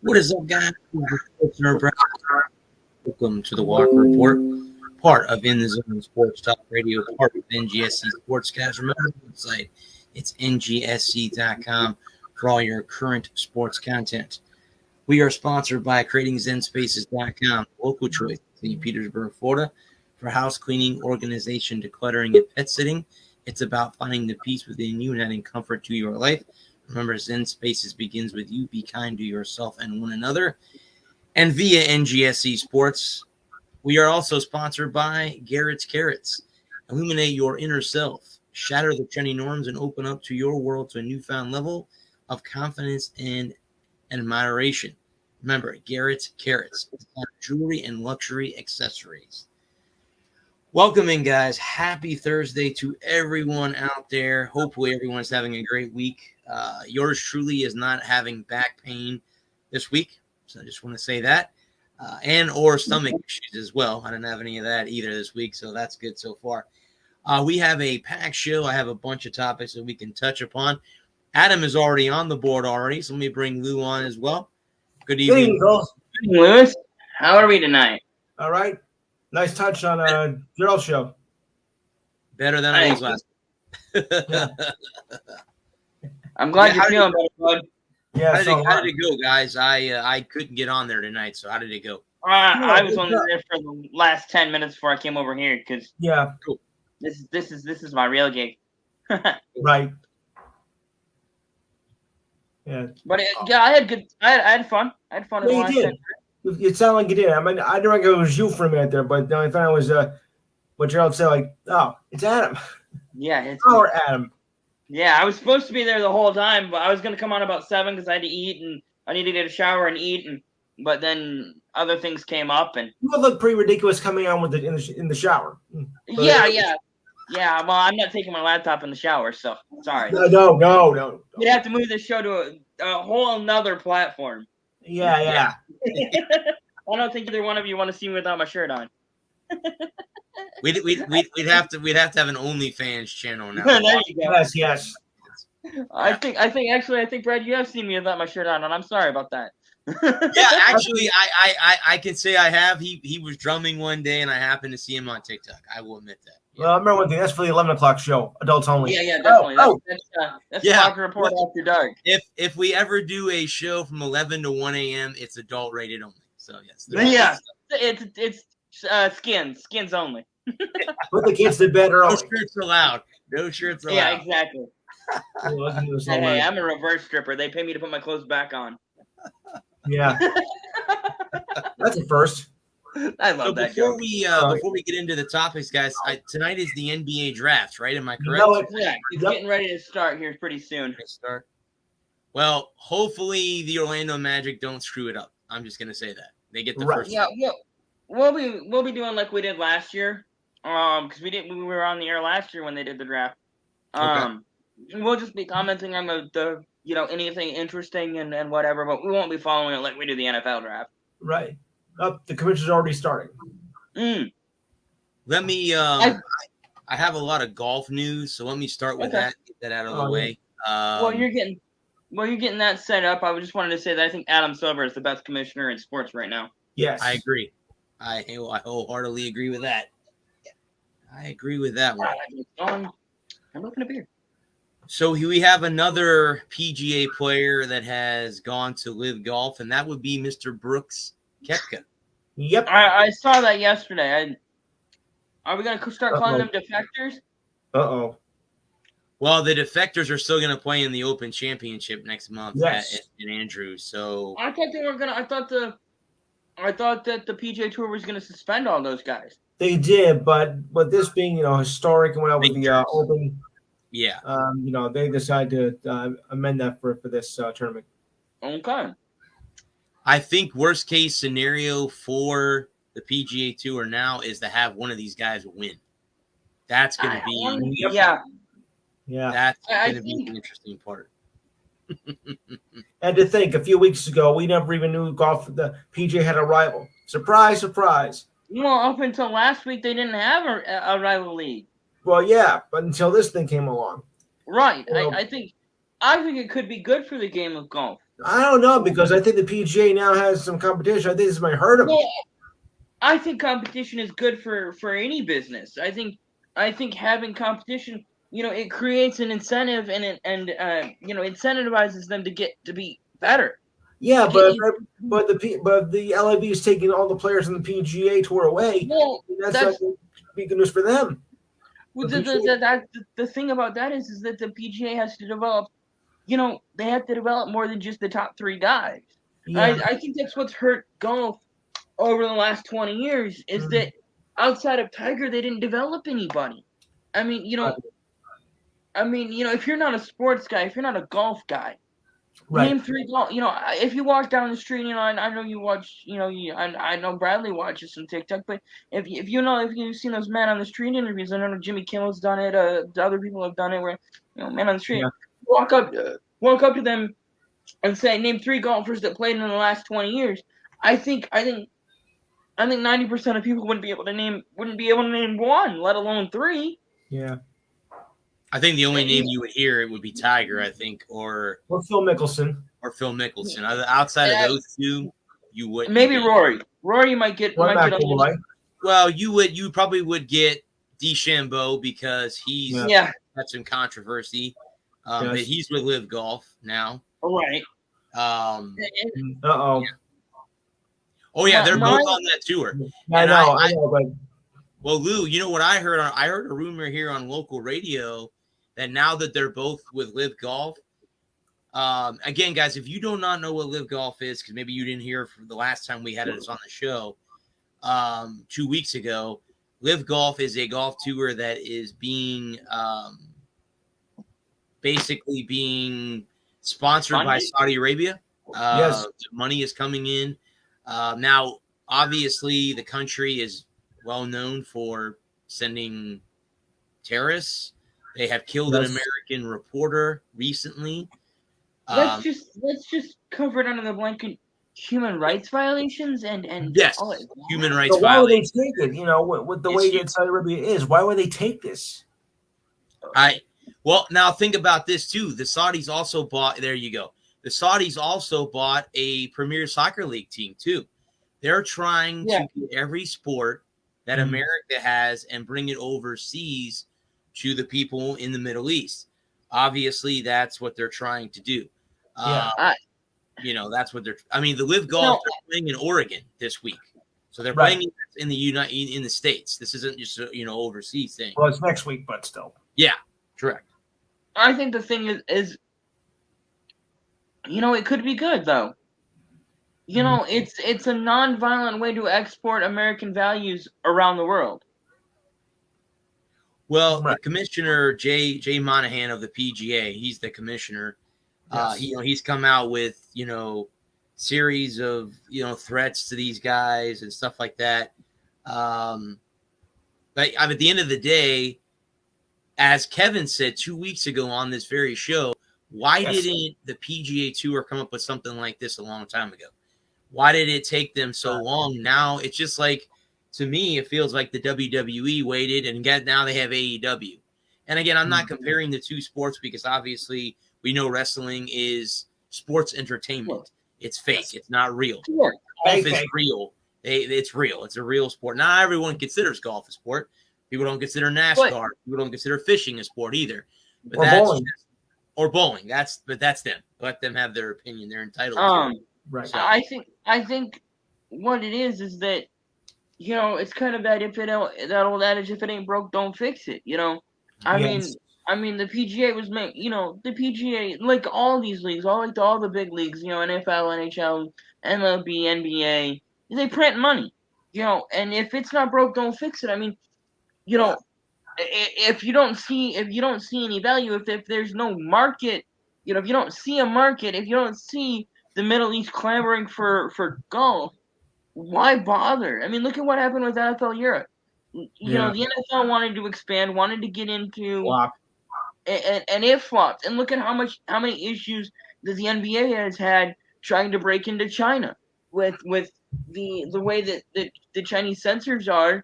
What is up, guys? Welcome to the Walker Report, part of In the Zone Sports Talk Radio, part of NGSC Sportscast. Remember the website, it's ngsc.com for all your current sports content. We are sponsored by creatingzenspaces.com, local choice in St. Petersburg, Florida, for house cleaning, organization, decluttering, and pet sitting. It's about finding the peace within you and adding comfort to your life. Remember, Zen Spaces begins with you. Be kind to yourself and one another. And via NGSC Sports, we are also sponsored by Garrett's Carrots. Illuminate your inner self, shatter the trendy norms, and open up to your world to a newfound level of confidence and admiration. Remember, Garrett's Carrots, jewelry and luxury accessories. Welcome in, guys. Happy Thursday to everyone out there. Hopefully everyone's having a great week. Yours truly is not having back pain this week, so I just want to say that. And or stomach issues as well. I didn't have any of that either this week, so that's good so far. We have a packed show. I have a bunch of topics that we can touch upon. Adam is already on the board already, so let me bring Lou on as well. Good evening. Good evening, Lewis. How are we tonight? All right. Nice touch on Gerald's show. Better than I was last week. I'm glad you're feeling better, bud. Yeah. How did it go, guys? I couldn't get on there tonight, so how did it go? I was only there for the last 10 minutes before I came over here because cool. This is my real gig. Right. Yeah. But I had fun. I had fun. Yeah, you did. It sounded like you did. I mean, I didn't think it was you for a minute there, but then I found it was what Gerald said, like, oh, it's Adam. Yeah, it's our Adam. Yeah, I was supposed to be there the whole time, but I was going to come on about 7 because I had to eat and I needed to get a shower and eat, but then other things came up and you would look pretty ridiculous coming on with in the shower. Yeah. Well, I'm not taking my laptop in the shower, so sorry. No. We'd have to move this show to a whole nother platform. Yeah. I don't think either one of you want to see me without my shirt on. We'd have to have an OnlyFans channel now. There you go. Yes. I think Brad, you have seen me without my shirt on, and I'm sorry about that. Yeah, actually, I can say I have. He was drumming one day, and I happened to see him on TikTok. I will admit that. Yeah. Well, I remember one thing. That's for the 11 o'clock show, adults only. Yeah, definitely. That's Walker Report After Dark. If we ever do a show from 11 to 1 a.m., it's adult rated only. So yes. Yeah, it's skins only. Put the kids to bed early. No shirts allowed. Yeah, exactly. Hey, I'm a reverse stripper. They pay me to put my clothes back on. Yeah. That's a first. I love that. Before we get into the topics, guys, tonight is the NBA draft, right? Am I correct? Yeah, it's getting ready to start here pretty soon. Well, hopefully the Orlando Magic don't screw it up. I'm just gonna say that they get the first. Yeah, we'll be doing like we did last year, because we were on the air last year when they did the draft. We'll just be commenting on the anything interesting and whatever, but we won't be following it like we do the NFL draft. Right. The commission's already starting. Let me. I have a lot of golf news, so let me start with that. Get that out of the way. Well, you're getting that set up. I just wanted to say that I think Adam Silver is the best commissioner in sports right now. Yes, I agree. I wholeheartedly agree with that. I agree with that one. I'm opening a beer. So we have another PGA player that has gone to live golf, and that would be Mr. Brooks Koepka. Yep. I saw that yesterday. Are we going to start calling them defectors? Uh-oh. Well, the defectors are still going to play in the Open Championship next month at Andrews. So I thought they were going to. I thought that the PGA Tour was going to suspend all those guys. They did, but this being historic and whatever with the Open, they decided to amend that for this tournament. Okay. I think worst case scenario for the PGA Tour now is to have one of these guys win. That's going to be That's going to be the interesting part. And to think, a few weeks ago, we never even knew the PGA had a rival. Surprise, surprise. Well, up until last week, they didn't have a rival league. Well, yeah, but until this thing came along. Right. I think it could be good for the game of golf. I don't know, because I think the PGA now has some competition. I think this might hurt them. Well, I think competition is good for any business. I think having competition, it creates an incentive and incentivizes them to get to be better. Yeah, To get, but the LIV is taking all the players in the PGA Tour away. well, That's not going to be good news for them. the thing about that is that the PGA has to develop. They have to develop more than just the top 3 guys. Yeah. I think that's what's hurt golf over the last 20 years is that outside of Tiger, they didn't develop anybody. I mean, if you're not a sports guy, if you're not a golf guy, name 3 golf. If you walk down the street, I know you watch. I know Bradley watches some TikTok, but if you've seen those man on the street interviews, I know Jimmy Kimmel's done it. Other people have done it where man on the street walk up to them and say, name 3 golfers that played in the last 20 years. I think 90% of people wouldn't be able to name one, let alone 3. Yeah. I think the only name you would hear it would be Tiger, I think, or Phil Mickelson. Outside of those 2, you would maybe Rory. Rory might get. Well, you probably would get DeChambeau because he's got some controversy, but he's with Live Golf now. Right. Uh-oh. Yeah. Oh yeah, they're both on that tour. I know, but well, Lou, you know what I heard? I heard a rumor here on local radio that now that they're both with Live Golf, again, guys, if you do not know what Live Golf is, because maybe you didn't hear from the last time we had it on the show 2 weeks ago, Live Golf is a golf tour that is being basically being sponsored by Saudi Arabia. Yes. Money is coming in. Now, obviously, the country is well known for sending terrorists. They have killed an American reporter recently. Let's just cover it under the blanket human rights violations and yes, human rights violations. Why would they take it? With the way that Saudi Arabia is, why would they take this? Well, now think about this too. The Saudis also bought. There you go. The Saudis also bought a Premier Soccer League team too. They're trying to get every sport that America has and bring it overseas to the people in the Middle East. Obviously, that's what they're trying to do. That's what they're. I mean, the Live Golf they're playing in Oregon this week, so they're playing in the States. This isn't just overseas thing. Well, it's next week, but still. Yeah, correct. I think the thing is it could be good though. It's a non-violent way to export American values around the world. Well, the commissioner Jay Monahan of the PGA, he's the commissioner. Yes. He's come out with series of threats to these guys and stuff like that. But at the end of the day, as Kevin said 2 weeks ago on this very show, why didn't the PGA Tour come up with something like this a long time ago? Why did it take them so long? Now it's just like, to me, it feels like the WWE waited and now they have AEW. And again, I'm not comparing the 2 sports because obviously we know wrestling is sports entertainment. It's fake. It's not real. Golf is real. It's real. It's a real sport. Not everyone considers golf a sport. People don't consider NASCAR. People don't consider fishing a sport either. But or bowling. That's them. Let them have their opinion. They're entitled to it. Right. So I think what it is that it's kind of that that old adage, if it ain't broke, don't fix it. I mean the PGA was made. The PGA, like all these leagues, all the big leagues, NFL, NHL, MLB, NBA, they print money. And if it's not broke, don't fix it. I mean, if you don't see any value, if there's no market, if you don't see a market, if you don't see the Middle East clamoring for golf, why bother? I mean, look at what happened with NFL Europe. The NFL wanted to expand, wanted to get into, and it flopped. And look at how many issues that the NBA has had trying to break into China with the way that the Chinese censors are.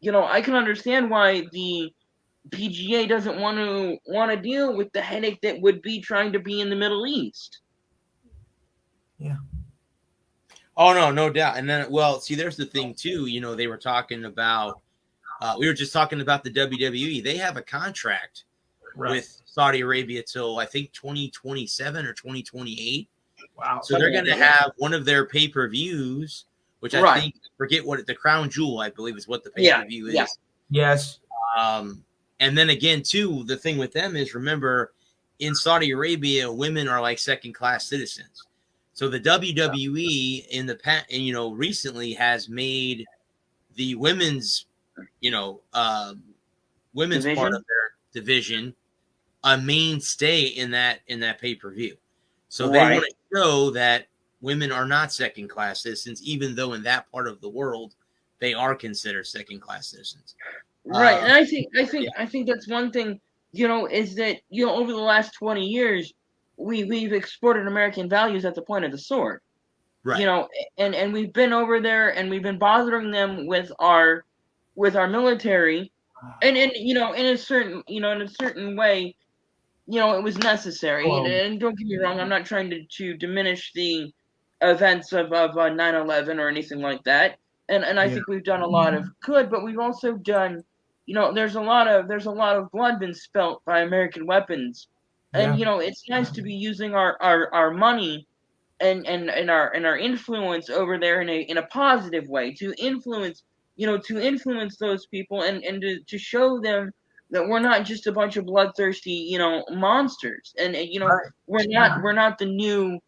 I can understand why the PGA doesn't want to deal with the headache that would be trying to be in the Middle East. Yeah. Oh no doubt. And then, well, see, there's the thing too. They were talking about. We were just talking about the WWE. They have a contract with Saudi Arabia till I think 2027 or 2028. Wow. So they're going to have one of their pay-per-views, which I think, forget what the Crown Jewel, I believe, is what the pay-per-view is. Yeah. Yes. And then again, too, the thing with them is, remember, in Saudi Arabia, women are like second-class citizens. So the WWE in the past, recently has made the women's, women's division? part of their division a mainstay in that pay-per-view. So they want to show that women are not second-class citizens, even though in that part of the world they are considered second-class citizens. Right, and I think that's one thing. Is that over the last 20 years, we've exported American values at the point of the sword. Right. And we've been over there and we've been bothering them with our military, and in a certain way, it was necessary. And don't get me wrong, I'm not trying to diminish the events of 9/11 or anything like that. And I think we've done a lot of good, but we've also done, there's a lot of blood been spilt by American weapons, and it's nice to be using our money and our influence over there in a positive way to influence those people and to show them that we're not just a bunch of bloodthirsty monsters, and we're not the new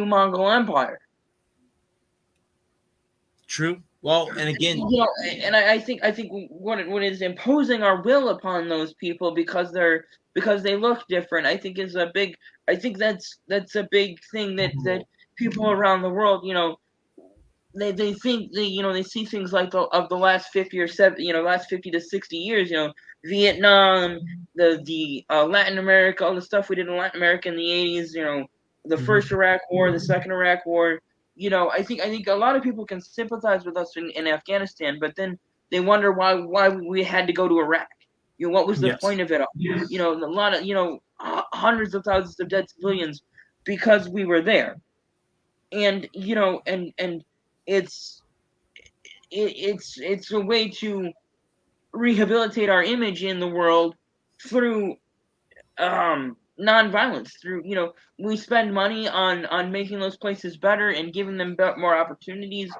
Mongol Empire. True. Well, and again, and I think what is imposing our will upon those people because they look different, I think is a big. I think that's a big thing that people around the world, they think they see things like the last 50 or 70, last 50 to 60 years, Vietnam, the Latin America, all the stuff we did in Latin America in the 80s, the first Iraq War, the second Iraq War. I think a lot of people can sympathize with us in Afghanistan, but then they wonder why we had to go to Iraq. What was the point of it all? A lot of hundreds of thousands of dead civilians because we were there, and and it's a way to rehabilitate our image in the world through nonviolence, through we spend money on making those places better and giving them more opportunities,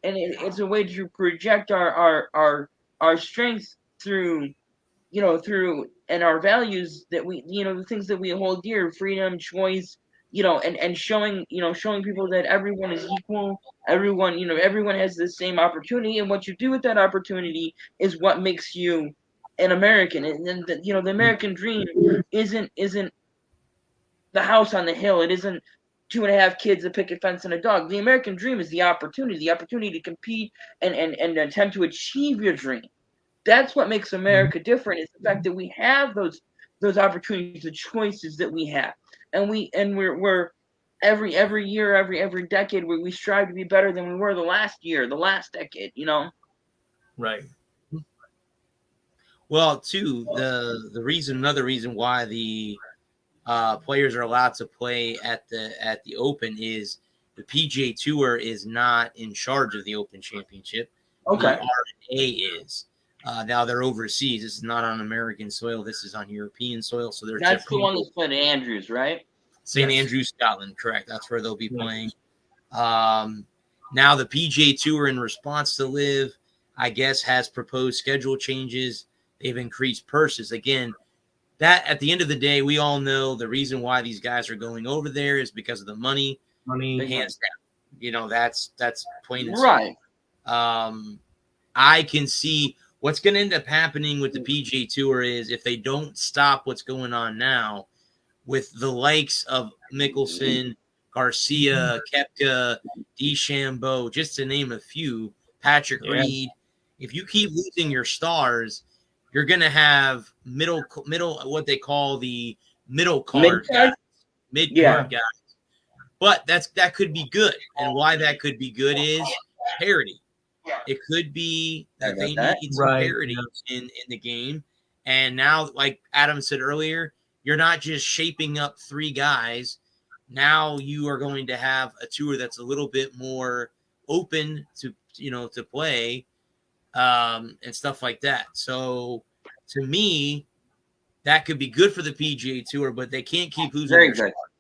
and it's a way to project our strength through and our values that we the things that we hold dear: freedom, choice, and showing people that everyone is equal, everyone has the same opportunity, and what you do with that opportunity is what makes you an American. And then the American dream isn't the house on the hill. It isn't 2.5 kids, a picket fence, and a dog. The American dream is the opportunity to compete and attempt to achieve your dream. That's what makes America different, is the fact that we have those opportunities, the choices that we have, and we're every year, every decade, we strive to be better than we were the last year, the last decade. Right. Well, too, another reason why the players are allowed to play at the Open is the PGA Tour is not in charge of the Open Championship. Okay. The R&A is. Now they're overseas. This is not on American soil. This is on European soil. So that's the one that's playing at Andrews, right? St. Andrews, Scotland, correct. That's where they'll be playing. Now the PGA Tour, in response to LIV, I guess, has proposed schedule changes. They've increased purses. Again, that at the end of the day, we all know the reason why these guys are going over there is because of the money. Hands down. That's plain and simple. Right. I can see what's going to end up happening with the PGA Tour is, if they don't stop what's going on now with the likes of Mickelson, Garcia, Koepka, DeChambeau, just to name a few, Patrick Reed. If you keep losing your stars, you're going to have middle, what they call the middle card guys, mid-card guys. But that could be good. And why that could be good is parity. It could be that they need some parity in the game. And now, like Adam said earlier, you're not just shaping up 3 guys. now you are going to have a tour that's a little bit more open to to play and stuff like that. So to me, that could be good for the PGA Tour, but they can't keep losing Very their good. stars.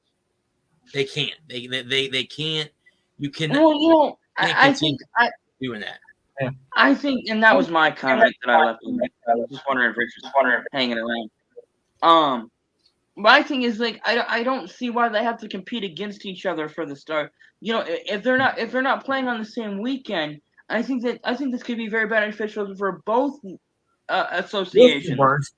They can't. They can't. You can. Well, can't I continue think doing that. I think, and that was my comment that I left. I was just wondering if Rich was hanging around. My thing is like I don't see why they have to compete against each other for the start. If they're not playing on the same weekend, I think this could be very beneficial for both associations.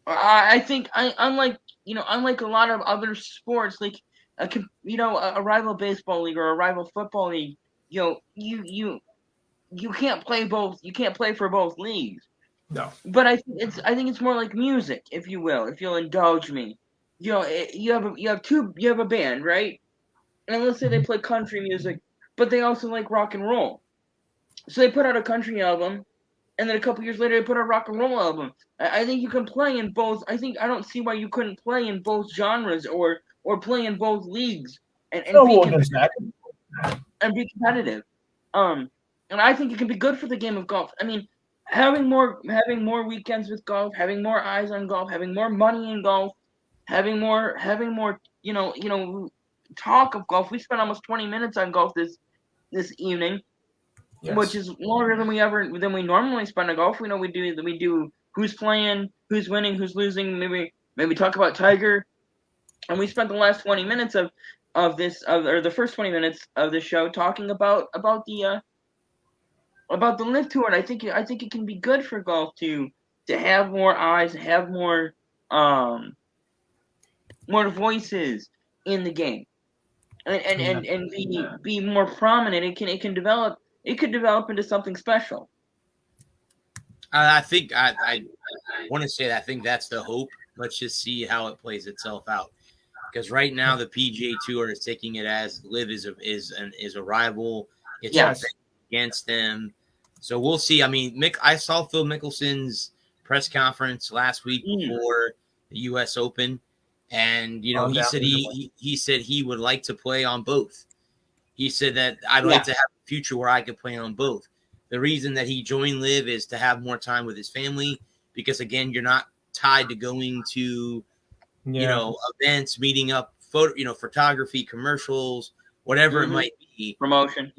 I think unlike a lot of other sports, like a rival baseball league or a rival football league, you can't play both. You can't play for both leagues. No. But I think it's more like music, if you will, if you'll indulge me. You have a band, right? And let's say they play country music, but they also like rock and roll. So they put out a country album, and then a couple years later they put out a rock and roll album. I think you can play in both. I don't see why you couldn't play in both genres or play in both leagues and be competitive. And I think it can be good for the game of golf. I mean, having more weekends with golf, having more eyes on golf, having more money in golf, having more talk of golf. We spent almost 20 minutes on golf this evening, which is longer than we normally spend on golf. We do who's playing, who's winning, who's losing. Maybe talk about Tiger, and we spent the last 20 minutes or the first 20 minutes of the show talking about the LIV Tour, and I think it can be good for golf to have more eyes, have more voices in the game, and be more prominent. It could develop into something special. I think I want to say that I think that's the hope. Let's just see how it plays itself out. Because right now the PGA Tour is taking it as LIV is a rival. It's against them. So we'll see. I mean, I saw Phil Mickelson's press conference last week before the U.S. Open, and he said he would like to play on both. He said that I'd like to have a future where I could play on both. The reason that he joined LIV is to have more time with his family, because again, you're not tied to going to events, meeting up, photography, commercials, whatever it might be, promotion.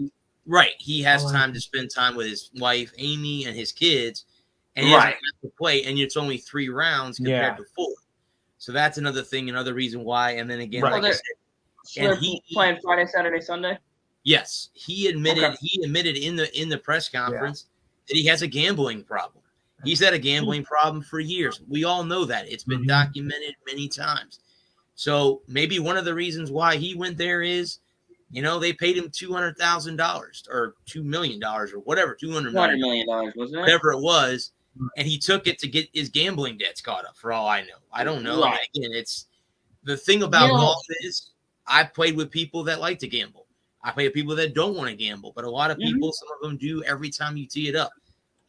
Right. He has time to spend time with his wife, Amy, and his kids, and he doesn't have to play, and it's only 3 rounds compared to 4. So that's another thing, another reason why. And then again, like I said, and he playing Friday, Saturday, Sunday. Yes, he admitted in the press conference that he has a gambling problem. He's had a gambling problem for years. We all know that. It's been documented many times. So maybe one of the reasons why he went there is, they paid him $200,000 or $2 million or whatever, $200 million, wasn't it? Whatever it was, and he took it to get his gambling debts caught up. For all I know, I don't know. Right. Again, it's the thing about golf is I've played with people that like to gamble. I play with people that don't want to gamble, but a lot of people, some of them do every time you tee it up.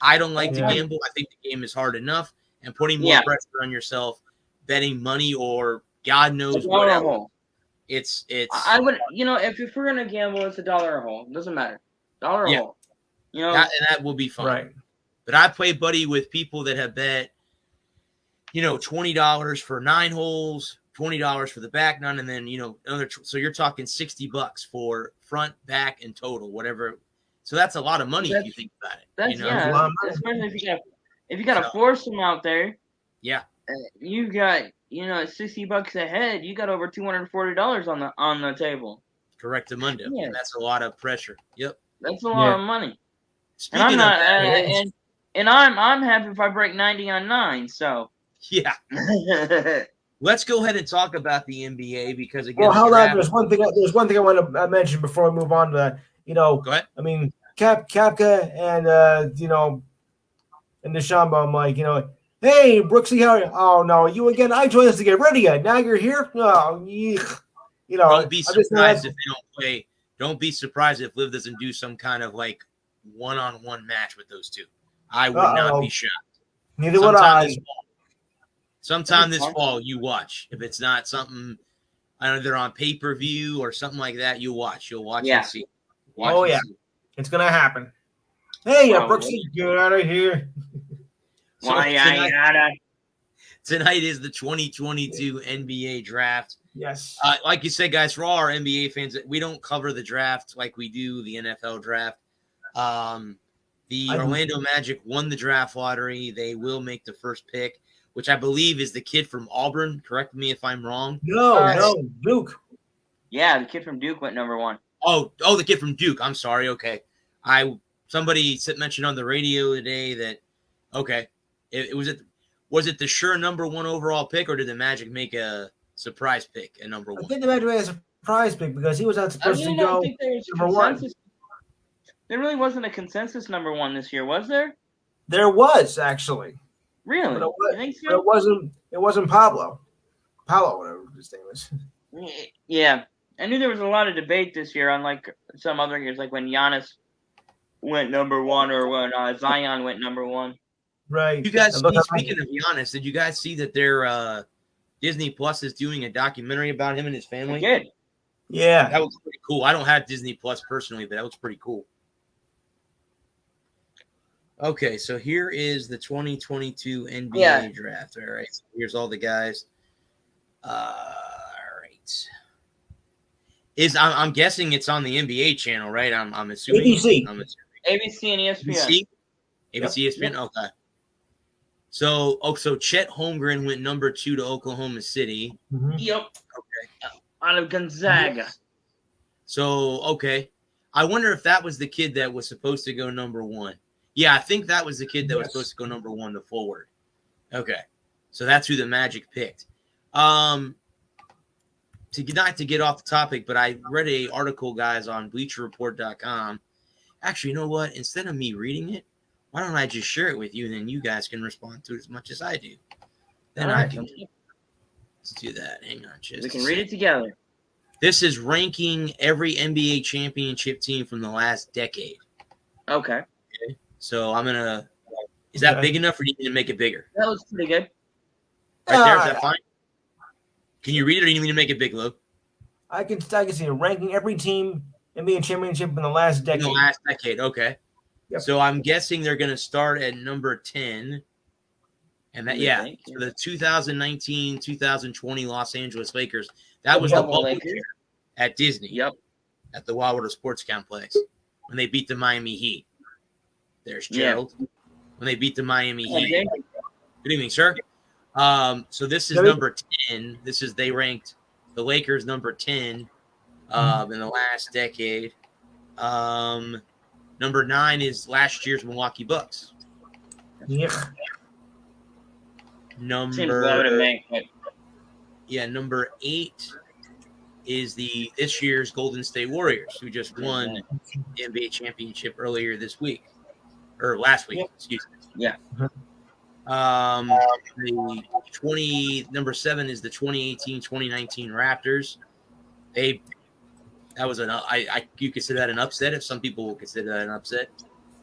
I don't like to gamble. I think the game is hard enough, and putting more pressure on yourself, betting money or God knows whatever. It's. I would, if we're gonna gamble, it's $1 a hole. It doesn't matter, $1 a hole. And that will be fun. Right. But I play buddy with people that have bet, $20 for 9 holes, $20 for the back 9, and then another. So you're talking $60 for front, back, and total, whatever. So that's a lot of money if you think about it. That's especially if you got a foursome out there. Yeah. You got $60 a head. You got over $240 on the table. Correctamundo. Yeah. That's a lot of pressure. Yep. That's a lot of money. Speaking and I'm happy if I break 90 on 9. So yeah. Let's go ahead and talk about the NBA because again. Well, hold on. There's one thing I want to mention before we move on to that. Go ahead. I mean, Kapka and and Deshamba, I'm like, hey, Brooksy, how are you? Oh no, you again? I joined us to get rid of you. Now you're here. Oh, don't be surprised if they don't play. Don't be surprised if LIV doesn't do some kind of like one-on-one match with those two. I would not be shocked. Neither would I. Sometime this fall, you watch. If it's not something either on pay-per-view or something like that. You'll watch Yeah. and see. Watch Oh, and yeah. see. It's going to happen. Hey, Probably. Brooksy, get out of here. So Why I gotta? tonight is the 2022 NBA draft. Yes. Like you said, guys, for all our NBA fans, we don't cover the draft like we do the NFL draft. The Orlando Magic won the draft lottery. They will make the first pick, which I believe is the kid from Auburn. Correct me if I'm wrong. No, Duke. Yeah, the kid from Duke went number 1. Oh, the kid from Duke. I'm sorry. Okay. Somebody mentioned on the radio today that, okay, was it the sure number 1 overall pick, or did the Magic make a surprise pick at number 1? I think the Magic made a surprise pick because he was not supposed to go number 1. There really wasn't a consensus number 1 this year, was there? There was, actually. Really? You think so? But it wasn't Pablo. Pablo, whatever his name is. Yeah. I knew there was a lot of debate this year, unlike some other years, like when Giannis went number 1 or when Zion went number 1. Right. You guys, speaking of Giannis, did you guys see that their Disney Plus is doing a documentary about him and his family? I did. Yeah. That was pretty cool. I don't have Disney Plus personally, but that looks pretty cool. Okay, so here is the 2022 NBA draft. All right, so here's all the guys. All right. I'm guessing it's on the NBA channel, right? I'm assuming. ABC. ABC and ESPN. ABC, ESPN. Yep. Okay. So Chet Holmgren went number 2 to Oklahoma City. Mm-hmm. Yep. Okay. Out of Gonzaga. Yes. So okay, I wonder if that was the kid that was supposed to go number 1. Yeah, I think that was the kid that was supposed to go number 1 to forward. Okay, so that's who the Magic picked. Not to get off the topic, but I read an article, guys, on BleacherReport.com. Actually, you know what? Instead of me reading it, why don't I just share it with you, and then you guys can respond to it as much as I do. Then I can. Let's do that. Hang on, we can read it together. This is ranking every NBA championship team from the last decade. Okay. So I'm gonna. Is that big enough, or do you need to make it bigger? That looks pretty good. Right there, is that fine? Can you read it, or do you need me to make it big, Lou? I can see it. Ranking every team NBA championship in the last decade. In the last decade, okay. Yep. So I'm guessing they're going to start at number 10, and that so the 2019-2020 Los Angeles Lakers. That was the bubble year at Disney. Yep. At the Wildwater Sports Complex when they beat the Miami Heat. There's Gerald. Yeah. When they beat the Miami Heat. Good evening, sir. So this is number 10. They ranked the Lakers number 10 in the last decade. Number 9 is last year's Milwaukee Bucks. Yeah. Number 8 is this year's Golden State Warriors, who just won the NBA championship earlier this week. Or last week, excuse me. Yeah. Number 7 is the 2018-2019 Raptors. That was you consider that an upset? If some people will consider that an upset.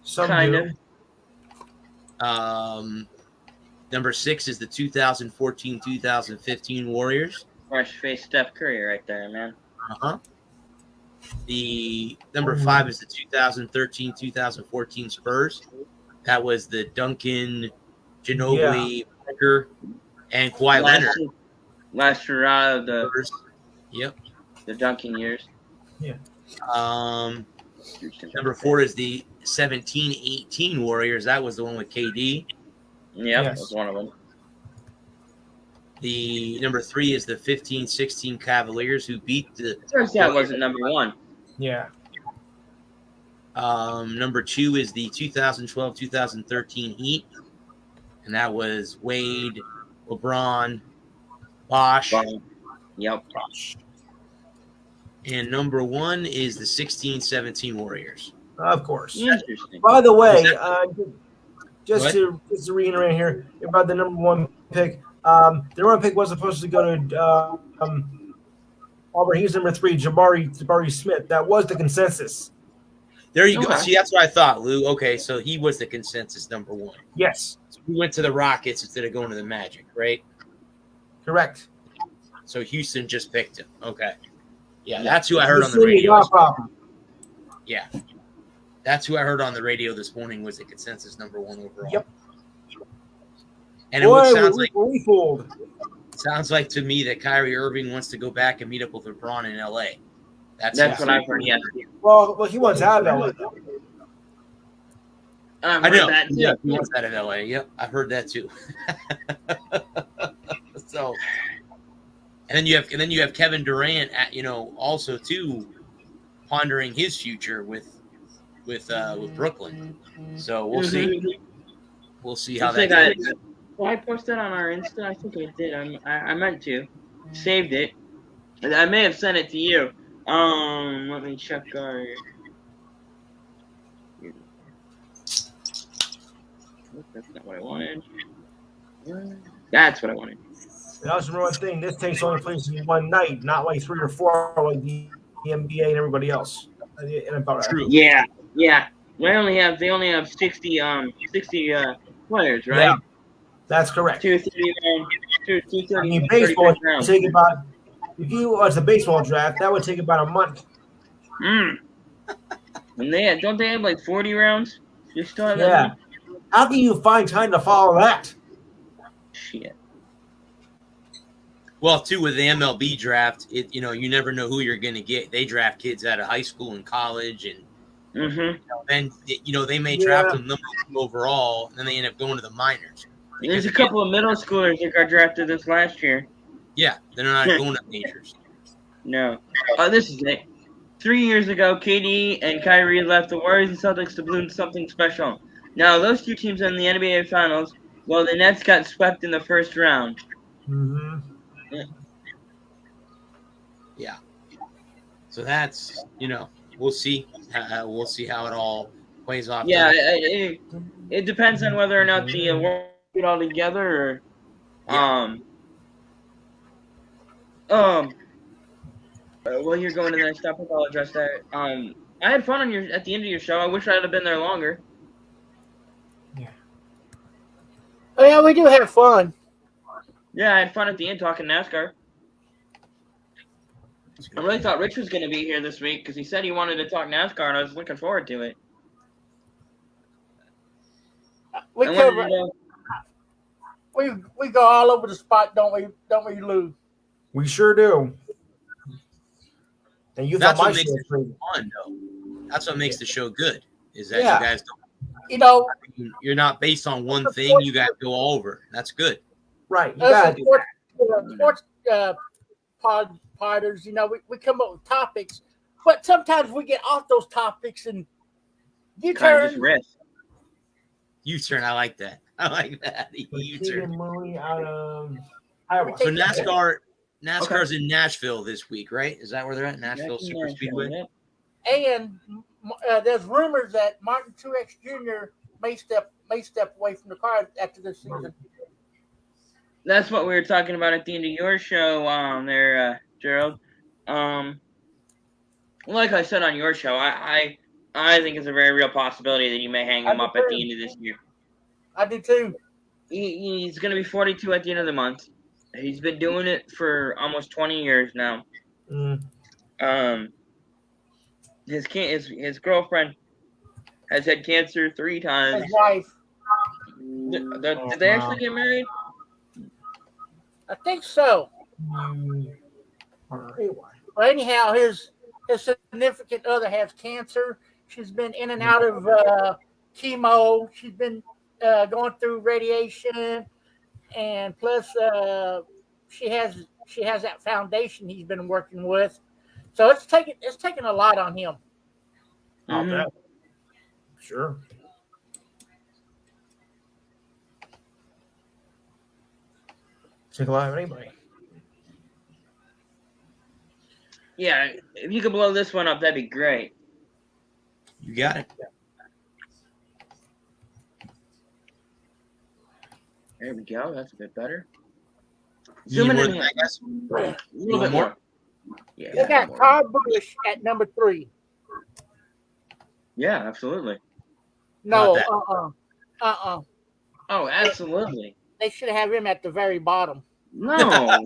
Some kind of. Number 6 is the 2014-2015 Warriors. Fresh face Steph Curry right there, man. The number 5 is the 2013-2014 Spurs. That was the Duncan, Ginobili, Parker, and Kawhi Leonard. Last year out of the the Duncan years. Yeah. Number 4 is the 17-18 Warriors. That was the one with KD. Yeah, that was one of them. The number 3 is the 15-16 Cavaliers, who beat the. That wasn't number 1. Yeah. Number 2 is the 2012-2013 Heat, and that was Wade, LeBron, Bosh. Yep. And number 1 is the 16-17 Warriors. Of course. Interesting. By the way, just to reiterate here about the number 1 pick, the number 1 pick was supposed to go to Auburn. He's number 3, Jabari Smith. That was the consensus. There you go. See, that's what I thought, Lou. Okay, so he was the consensus number 1. Yes. So we went to the Rockets instead of going to the Magic, right? Correct. So Houston just picked him. Okay. Yeah, that's who I heard on the City radio. got problem. Yeah. That's who I heard on the radio this morning was the consensus number 1 overall. Yep. And Boy, it we fooled. sounds like to me that Kyrie Irving wants to go back and meet up with LeBron in LA. That's what I've heard, yes. Well, he wants out of LA. I know. That too. Yeah, he wants that in LA. Yep, I've heard that too. So, and then you have Kevin Durant at, also too pondering his future with Brooklyn. So we'll see. We'll see how that goes. Well, I posted on our Insta. I think I did. I meant to. Saved it. I may have sent it to you. Let me check our. That's not what I wanted. That's what I wanted. And that's the one thing. This takes only place in one night, not like 3 or 4 like the NBA and everybody else. True. Yeah. They only have 60 players, right? Yeah, that's correct. 230. I mean, baseball would take about, if you watch the baseball draft, that would take about a month. And don't they have like 40 rounds? You still have that Yeah. many? How can you find time to follow that? Shit. Well, too, with the MLB draft, you never know who you're going to get. They draft kids out of high school and college, and then they may draft them number 2 overall, and then they end up going to the minors. There's a couple of middle schoolers that got drafted this last year. Yeah, they're not going to majors. No. This is it. 3 years ago, KD and Kyrie left the Warriors and Celtics to bloom something special. Now, those 2 teams are in the NBA Finals, while the Nets got swept in the first round. Mm-hmm. Yeah. So that's, we'll see. We'll see how it all plays off. Yeah, it depends on whether or not the Warriors get all together or well, you're going to the next topic. I'll address that. I had fun at the end of your show. I wish I'd have been there longer. Yeah. Oh, yeah, we do have fun. Yeah, I had fun at the end talking NASCAR. I really thought Rich was going to be here this week because he said he wanted to talk NASCAR, and I was looking forward to it. We go all over the spot, don't we? Don't we, Lou? We sure do. And you That's thought my what makes show it was fun, though. That's what makes the show good. Is that Yeah. you guys don't. You're not based on one thing. You guys go all over. That's good. right. You gotta do that. Sports podders, we come up with topics, but sometimes we get off those topics and you Kind of turn. just rest. U-turn. I like that. U-turn. Movie out of Iowa. So NASCAR's in Nashville this week, right? Is that where they're at? Nashville Super Speedway. And there's rumors that Martin Truex Jr. may step away from the car after this season. That's what we were talking about at the end of your show, there, Gerald. Like I said on your show, I think it's a very real possibility that you may hang him up at the end of this year. I do too. He's going to be 42 at the end of the month. He's been doing it for almost 20 years now. His girlfriend has had cancer 3 times. His wife. Did they actually get married? I think so. But anyhow, his significant other has cancer. She's been in and out of chemo. She's been going through radiation, and plus she has that foundation he's been working with. So it's taking a lot on him. I'll bet. Sure. Take a lot of anybody. Yeah, if you could blow this one up, that'd be great. You got it. There we go. That's a bit better. You Zoom in need more a than that, guys? little bit more. Yeah. They got Kyle Busch at number 3. Yeah, absolutely. No, Not Oh, absolutely. They should have him at the very bottom. No.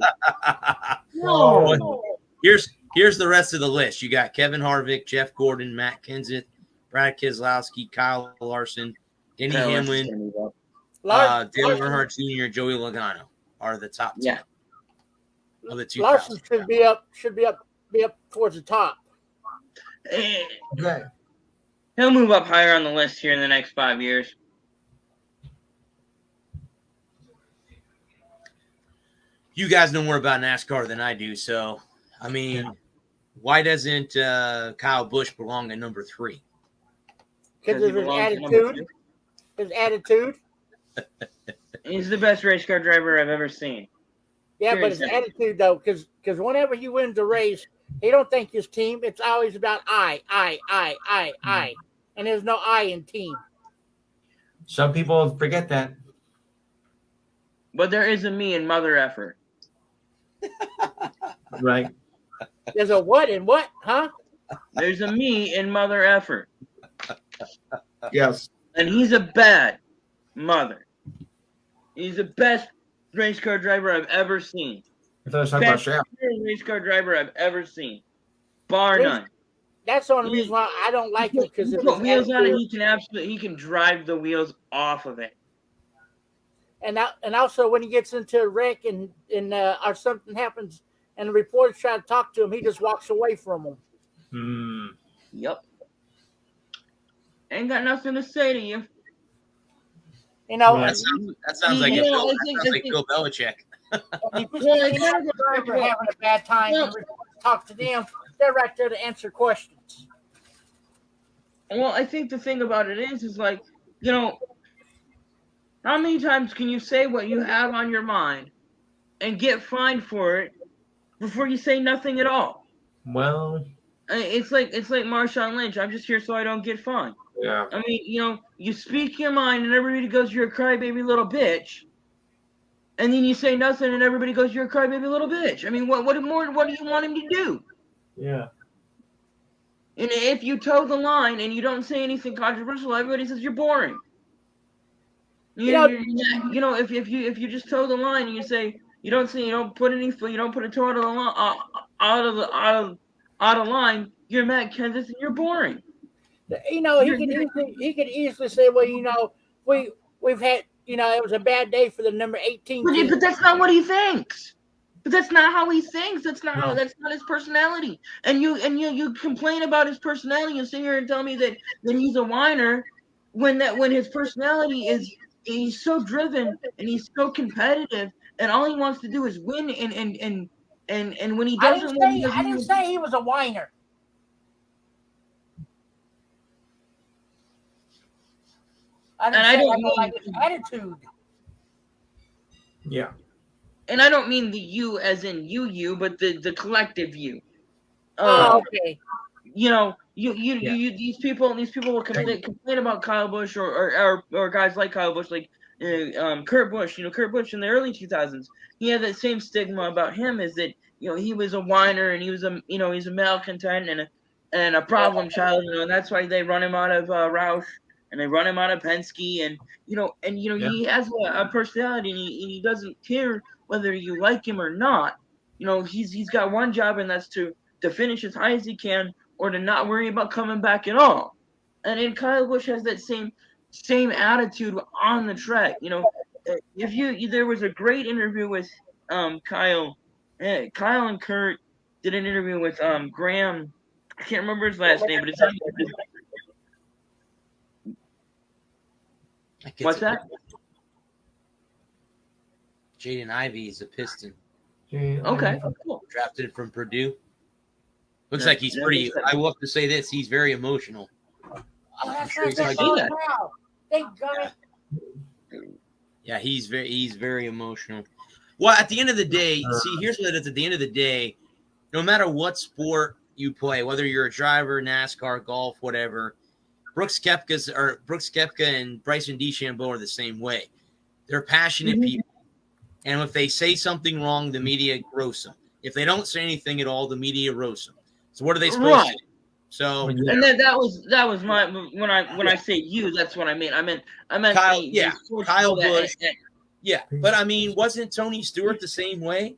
No. Here's the rest of the list. You got Kevin Harvick, Jeff Gordon, Matt Kenseth, Brad Keselowski, Kyle Larson, Denny Hamlin, Dale Earnhardt Jr., Joey Logano are the top 10 of the 2000s. Larson should be up towards the top. Okay. He'll move up higher on the list here in the next 5 years. You guys know more about NASCAR than I do, so I mean, why doesn't Kyle Busch belong at number 3? Because of his attitude. His attitude. He's the best race car driver I've ever seen. Yeah, but his attitude, though, because whenever he wins a race, he don't think his team. It's always about I. And there's no I in team. Some people forget that. But there is a me in mother effort. Right. There's a what and what, huh? There's a me in mother effort. Yes. And he's a bad mother. He's the best race car driver I've ever seen. I thought I was talking about Shaft. Race car driver I've ever seen. Bar none. That's the only reason why I don't like it, because if put wheels on it, he can drive the wheels off of it. And also when he gets into a wreck and or something happens and the reporters try to talk to him, he just walks away from them. Yep. Ain't got nothing to say to you. You know, that sounds like Bill Belichick. If you're having a bad time, and talk to them. They're right there to answer questions. Well, I think the thing about it is like, you know, how many times can you say what you have on your mind and get fined for it before you say nothing at all? Well, it's like Marshawn Lynch. I'm just here so I don't get fined. Yeah. I mean, you know, you speak your mind and everybody goes, "You're a crybaby little bitch," and then you say nothing and everybody goes, "You're a crybaby little bitch." I mean, what more? What do you want him to do? Yeah. And if you toe the line and you don't say anything controversial, everybody says you're boring. You know, if you just toe the line and you say you don't put a toe out of the line, out of line, you're Matt Kenseth and you're boring. You know, he could easily say, well, you know, we've had, you know, it was a bad day for the number 18 team. But that's not what he thinks. But that's not how he thinks. That's not his personality. And you complain about his personality and sit here and tell me that he's a whiner when his personality is he's so driven and he's so competitive and all he wants to do is win and when he doesn't win, I didn't say he was a whiner. I don't like his attitude. Yeah. And I don't mean the you as in you, but the collective you. Okay. You know, you these people will complain about Kyle Busch or guys like Kyle Busch, like Kurt Busch. You know, Kurt Busch in the early 2000s, he had that same stigma about him, is that, you know, he was a whiner and he's a malcontent and a problem child. You know, and that's why they run him out of Roush and they run him out of Penske, and he has a personality and he doesn't care whether you like him or not. You know, he's got one job, and that's to finish as high as he can, or to not worry about coming back at all. And Kyle Busch has that same attitude on the track. You know, there was a great interview with Kyle and Kurt did an interview with Graham. I can't remember his last name, but it's what's that? Jaden Ivey is a Piston. Okay, cool. Drafted from Purdue. Looks like he's pretty. I will have to say this: he's very emotional. Oh, that's right. Yeah, he's very emotional. Well, at the end of the day, see, here's what it is. At the end of the day, no matter what sport you play, whether you're a driver, NASCAR, golf, whatever, Brooks Koepka and Bryson DeChambeau are the same way. They're passionate people. And if they say something wrong, the media roasts them. If they don't say anything at all, the media roasts them. So what are they supposed to do? So and then that was my when I say you, that's what I mean. I meant Kyle Busch. Yeah, but I mean, wasn't Tony Stewart the same way?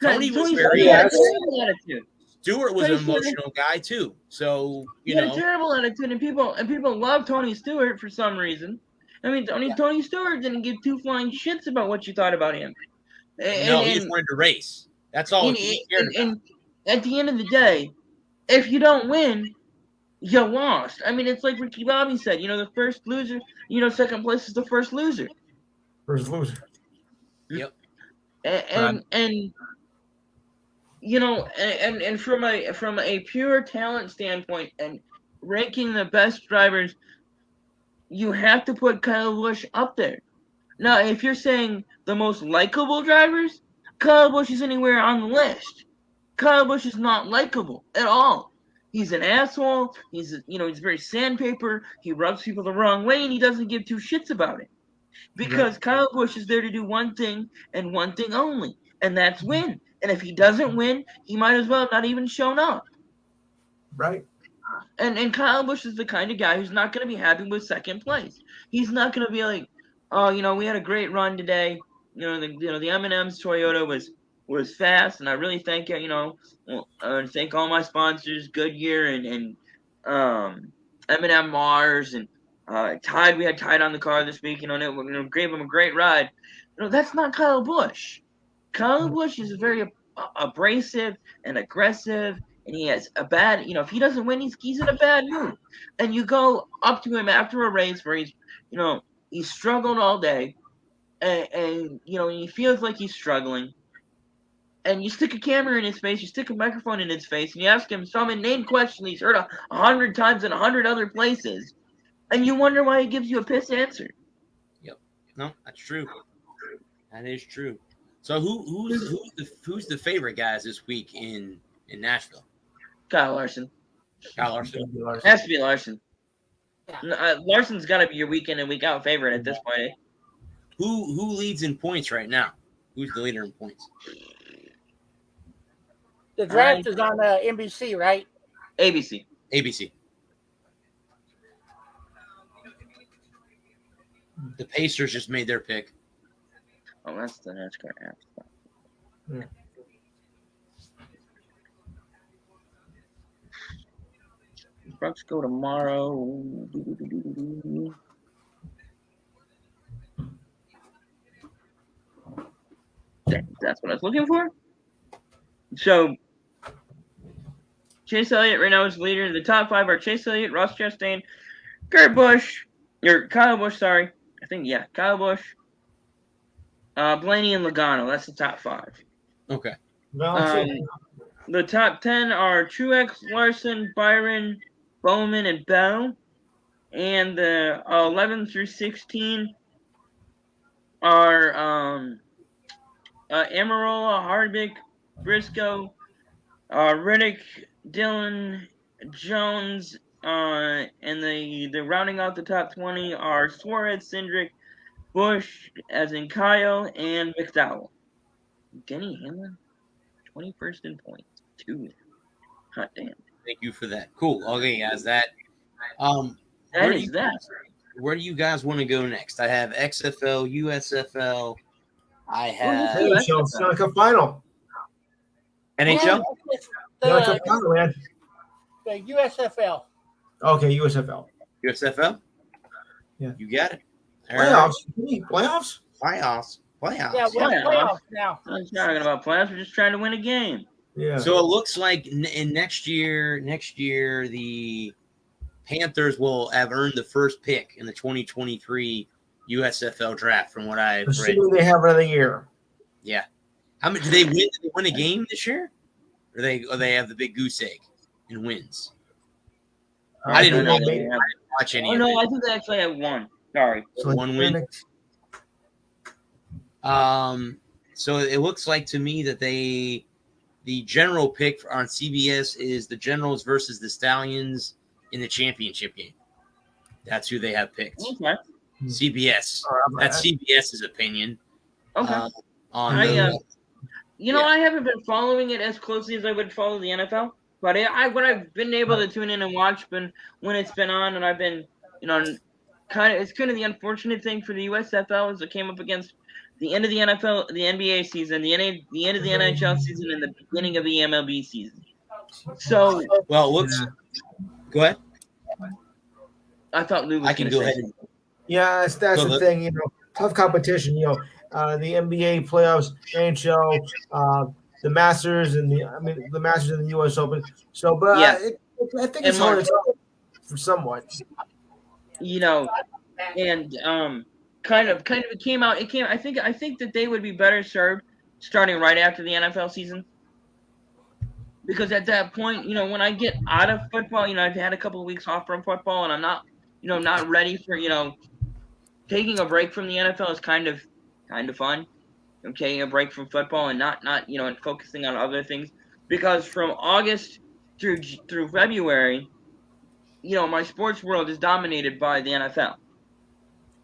Tony Tony was Stewart very. had a terrible attitude. Stewart was Tony an Stewart- emotional guy too. So He had a terrible attitude, and people love Tony Stewart for some reason. I mean, Tony Stewart didn't give two flying shits about what you thought about him. no, he just wanted to race. That's all he cared about. And at the end of the day, if you don't win, you lost. I mean, it's like Ricky Bobby said. The first loser. Second place is the first loser. First loser. Yep. And from a pure talent standpoint and ranking the best drivers, you have to put Kyle Busch up there. Now, if you're saying the most likable drivers, Kyle Busch is anywhere on the list. Kyle Busch is not likable at all. He's an asshole. He's very sandpaper. He rubs people the wrong way, and he doesn't give two shits about it. Because Kyle Busch is there to do one thing and one thing only, and that's win. And if he doesn't win, he might as well have not even shown up. Right. And Kyle Busch is the kind of guy who's not going to be happy with second place. He's not going to be like, oh, we had a great run today. The M&M's Toyota was fast, and I really thank you. Thank all my sponsors, Goodyear and M&M Mars and Tide. We had Tide on the car this week. It gave him a great ride. That's not Kyle Busch. Kyle Busch is very abrasive and aggressive, and he has a bad. If he doesn't win, he's in a bad mood. And you go up to him after a race where he's struggled all day, and he feels like he's struggling. And you stick a camera in his face, you stick a microphone in his face, and you ask him some inane question he's heard 100 times in 100 other places, and you wonder why he gives you a piss answer. Yep. No, that's true. That is true. So who's the favorite guys this week in Nashville? Kyle Larson. Kyle Larson. It has to be Larson. Larson's got to be your week in and week out favorite at this point. Eh? Who leads in points right now? Who's the leader in points? The draft is on NBC, right? ABC. The Pacers just made their pick. Oh, that's the NASCAR app. Yeah. Bucks go tomorrow. That's what I was looking for. So, Chase Elliott right now is leader. The top five are Chase Elliott, Ross Chastain, Kurt Busch, or Kyle Busch, sorry. I think, yeah, Kyle Busch, Blaney, and Logano. That's the top five. Okay. The top 10 are Truex, Larson, Byron, Bowman, and Bell. And the 11 through 16 are Amarola, Hardwick, Briscoe, Riddick, Dillon, Jones, and the rounding out the top 20 are Suarez, Cindric, Bush, as in Kyle, and McDowell. Denny Hamlin, 21st in points. 2. Hot damn. Thank you for that. Cool. Okay, guys. Where do you guys want to go next? I have XFL, USFL. I have NHL Stanley Cup final. NHL. Stanley Cup final, man. The USFL. Okay, USFL. USFL. Yeah, you got it. Playoffs. Playoffs. Yeah, we're playoffs now. I'm not talking about playoffs. We're just trying to win a game. Yeah. So it looks like in next year, the Panthers will have earned the first pick in the 2023 USFL draft, from what I've read. Assuming they have another year. Yeah. How many do they win? Did they win a game this year? Or they have the big goose egg and wins? I didn't watch any. Oh no, I think they actually have one. Sorry, so one win. So it looks like to me that the general pick on CBS is the Generals versus the Stallions in the championship game. That's who they have picked. Okay. CBS. That's CBS's opinion. Okay. I haven't been following it as closely as I would follow the NFL, but when I've been able to tune in and watch, when it's been on, and I've been, it's kind of the unfortunate thing for the USFL is it came up against the end of the NFL, the NBA season, the end of the NHL season, and the beginning of the MLB season. So, well, let's go ahead. I thought Lou was I can going to go say ahead. something. Yeah, that's So the thing. Tough competition. The NBA playoffs, NHL, the Masters, and the Masters and the U.S. Open. So, but Yeah. I think And it's hard Mark, to tell for somewhat. And kind of it came out. I think that they would be better served starting right after the NFL season, because at that point, when I get out of football, I've had a couple of weeks off from football, and I'm not, not ready for, taking a break from the NFL is kind of fun. Okay, a break from football and not and focusing on other things, because from August through February, my sports world is dominated by the NFL.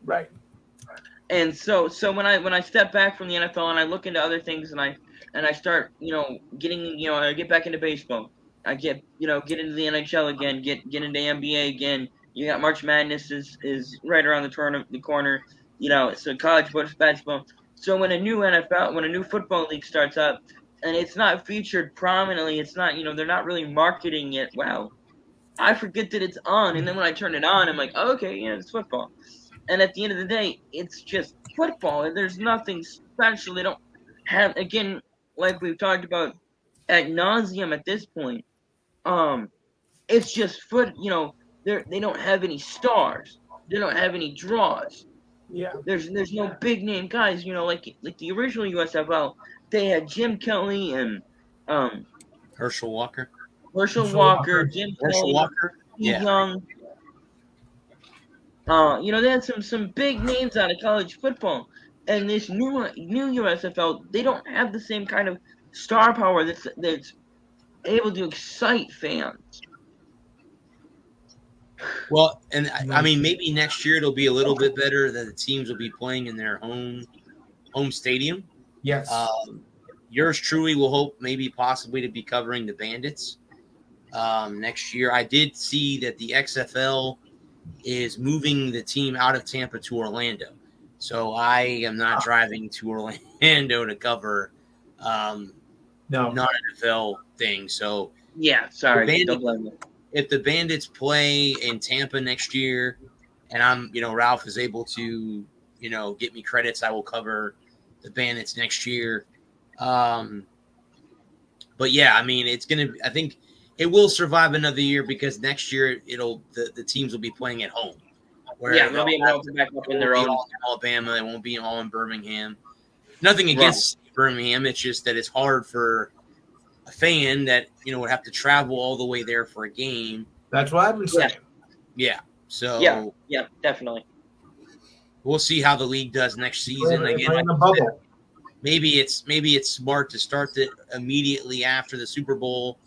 Right. And so when I step back from the NFL and I look into other things, and I start getting I get back into baseball, I get into the NHL again, get into NBA again. You got March Madness is right around the corner, so college basketball. So when a new football league starts up and it's not featured prominently, it's not they're not really marketing it well. I forget that it's on, and then when I turn it on, I'm like, oh, okay, it's football. And at the end of the day, it's just football, and there's nothing special. They don't have, again, like we've talked about ad nauseum at this point. It's just they don't have any stars. They don't have any draws. Yeah. There's no big name guys. Like the original USFL, they had Jim Kelly and Herschel Walker. Jim Kelly, Walker. Yeah. Young. They had some big names out of college football, and this new USFL, they don't have the same kind of star power that's able to excite fans. Well, and I mean, maybe next year it'll be a little bit better that the teams will be playing in their home stadium. Yes. Yours truly will hope maybe possibly to be covering the Bandits next year. I did see that the XFL is moving the team out of Tampa to Orlando. So I am not driving to Orlando to cover non-NFL things. So yeah, sorry. Don't blame me. If the Bandits play in Tampa next year and I'm, Ralph is able to, get me credits, I will cover the Bandits next year. But yeah, I mean, I think it will survive another year because next year the teams will be playing at home. They'll be able to back up in their own. Alabama, it won't be all in Birmingham. Nothing against Birmingham. It's just that it's hard for a fan that would have to travel all the way there for a game. That's what I've been saying. Yeah. So yeah, definitely. We'll see how the league does next season. Again, maybe it's smart to start it immediately after the Super Bowl.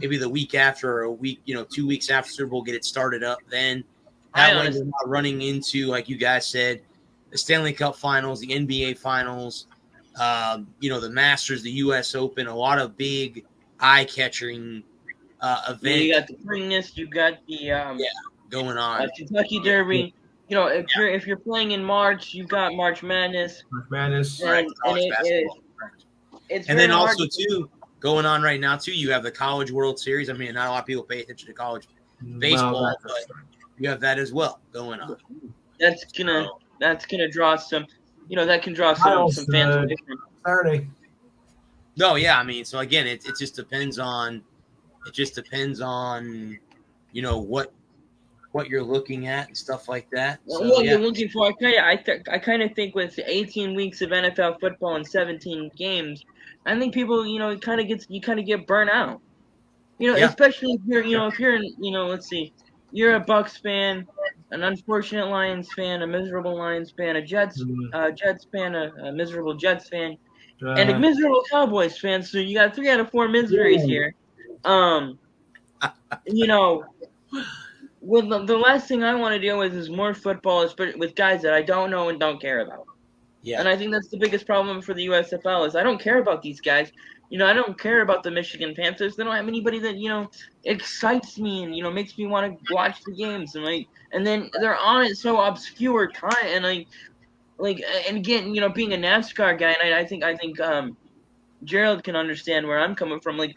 Maybe the week after, or a week, 2 weeks after Super Bowl, get it started up. Then that way we're not running into, like you guys said, the Stanley Cup Finals, the NBA Finals, the Masters, the U.S. Open, a lot of big eye-catching events. You got the Preakness, you got the going on Kentucky Derby. If you're playing in March, you've got March Madness. And then also too going on right now too, you have the College World Series. I mean, not a lot of people pay attention to college baseball, but you have that as well going on. That's gonna draw some. That can draw some fans. Saturday. No, yeah, I mean, so again, it just depends on. What you're looking at and stuff like that. So, what you're looking for, I kind of think with 18 weeks of NFL football and 17 games, I think people, you kind of get burnt out. Especially if you're in, let's see, you're a Bucks fan, an unfortunate Lions fan, a miserable Lions fan, a Jets fan, a miserable Jets fan, and a miserable Cowboys fan. So you got 3 out of 4 miseries here. Well, the last thing I want to deal with is more football with guys that I don't know and don't care about. Yeah. And I think that's the biggest problem for the USFL is I don't care about these guys. I don't care about the Michigan Panthers. They don't have anybody that, excites me and, makes me want to watch the games. And then they're on it so obscure time. And like, and again, being a NASCAR guy, and I think Gerald can understand where I'm coming from. Like,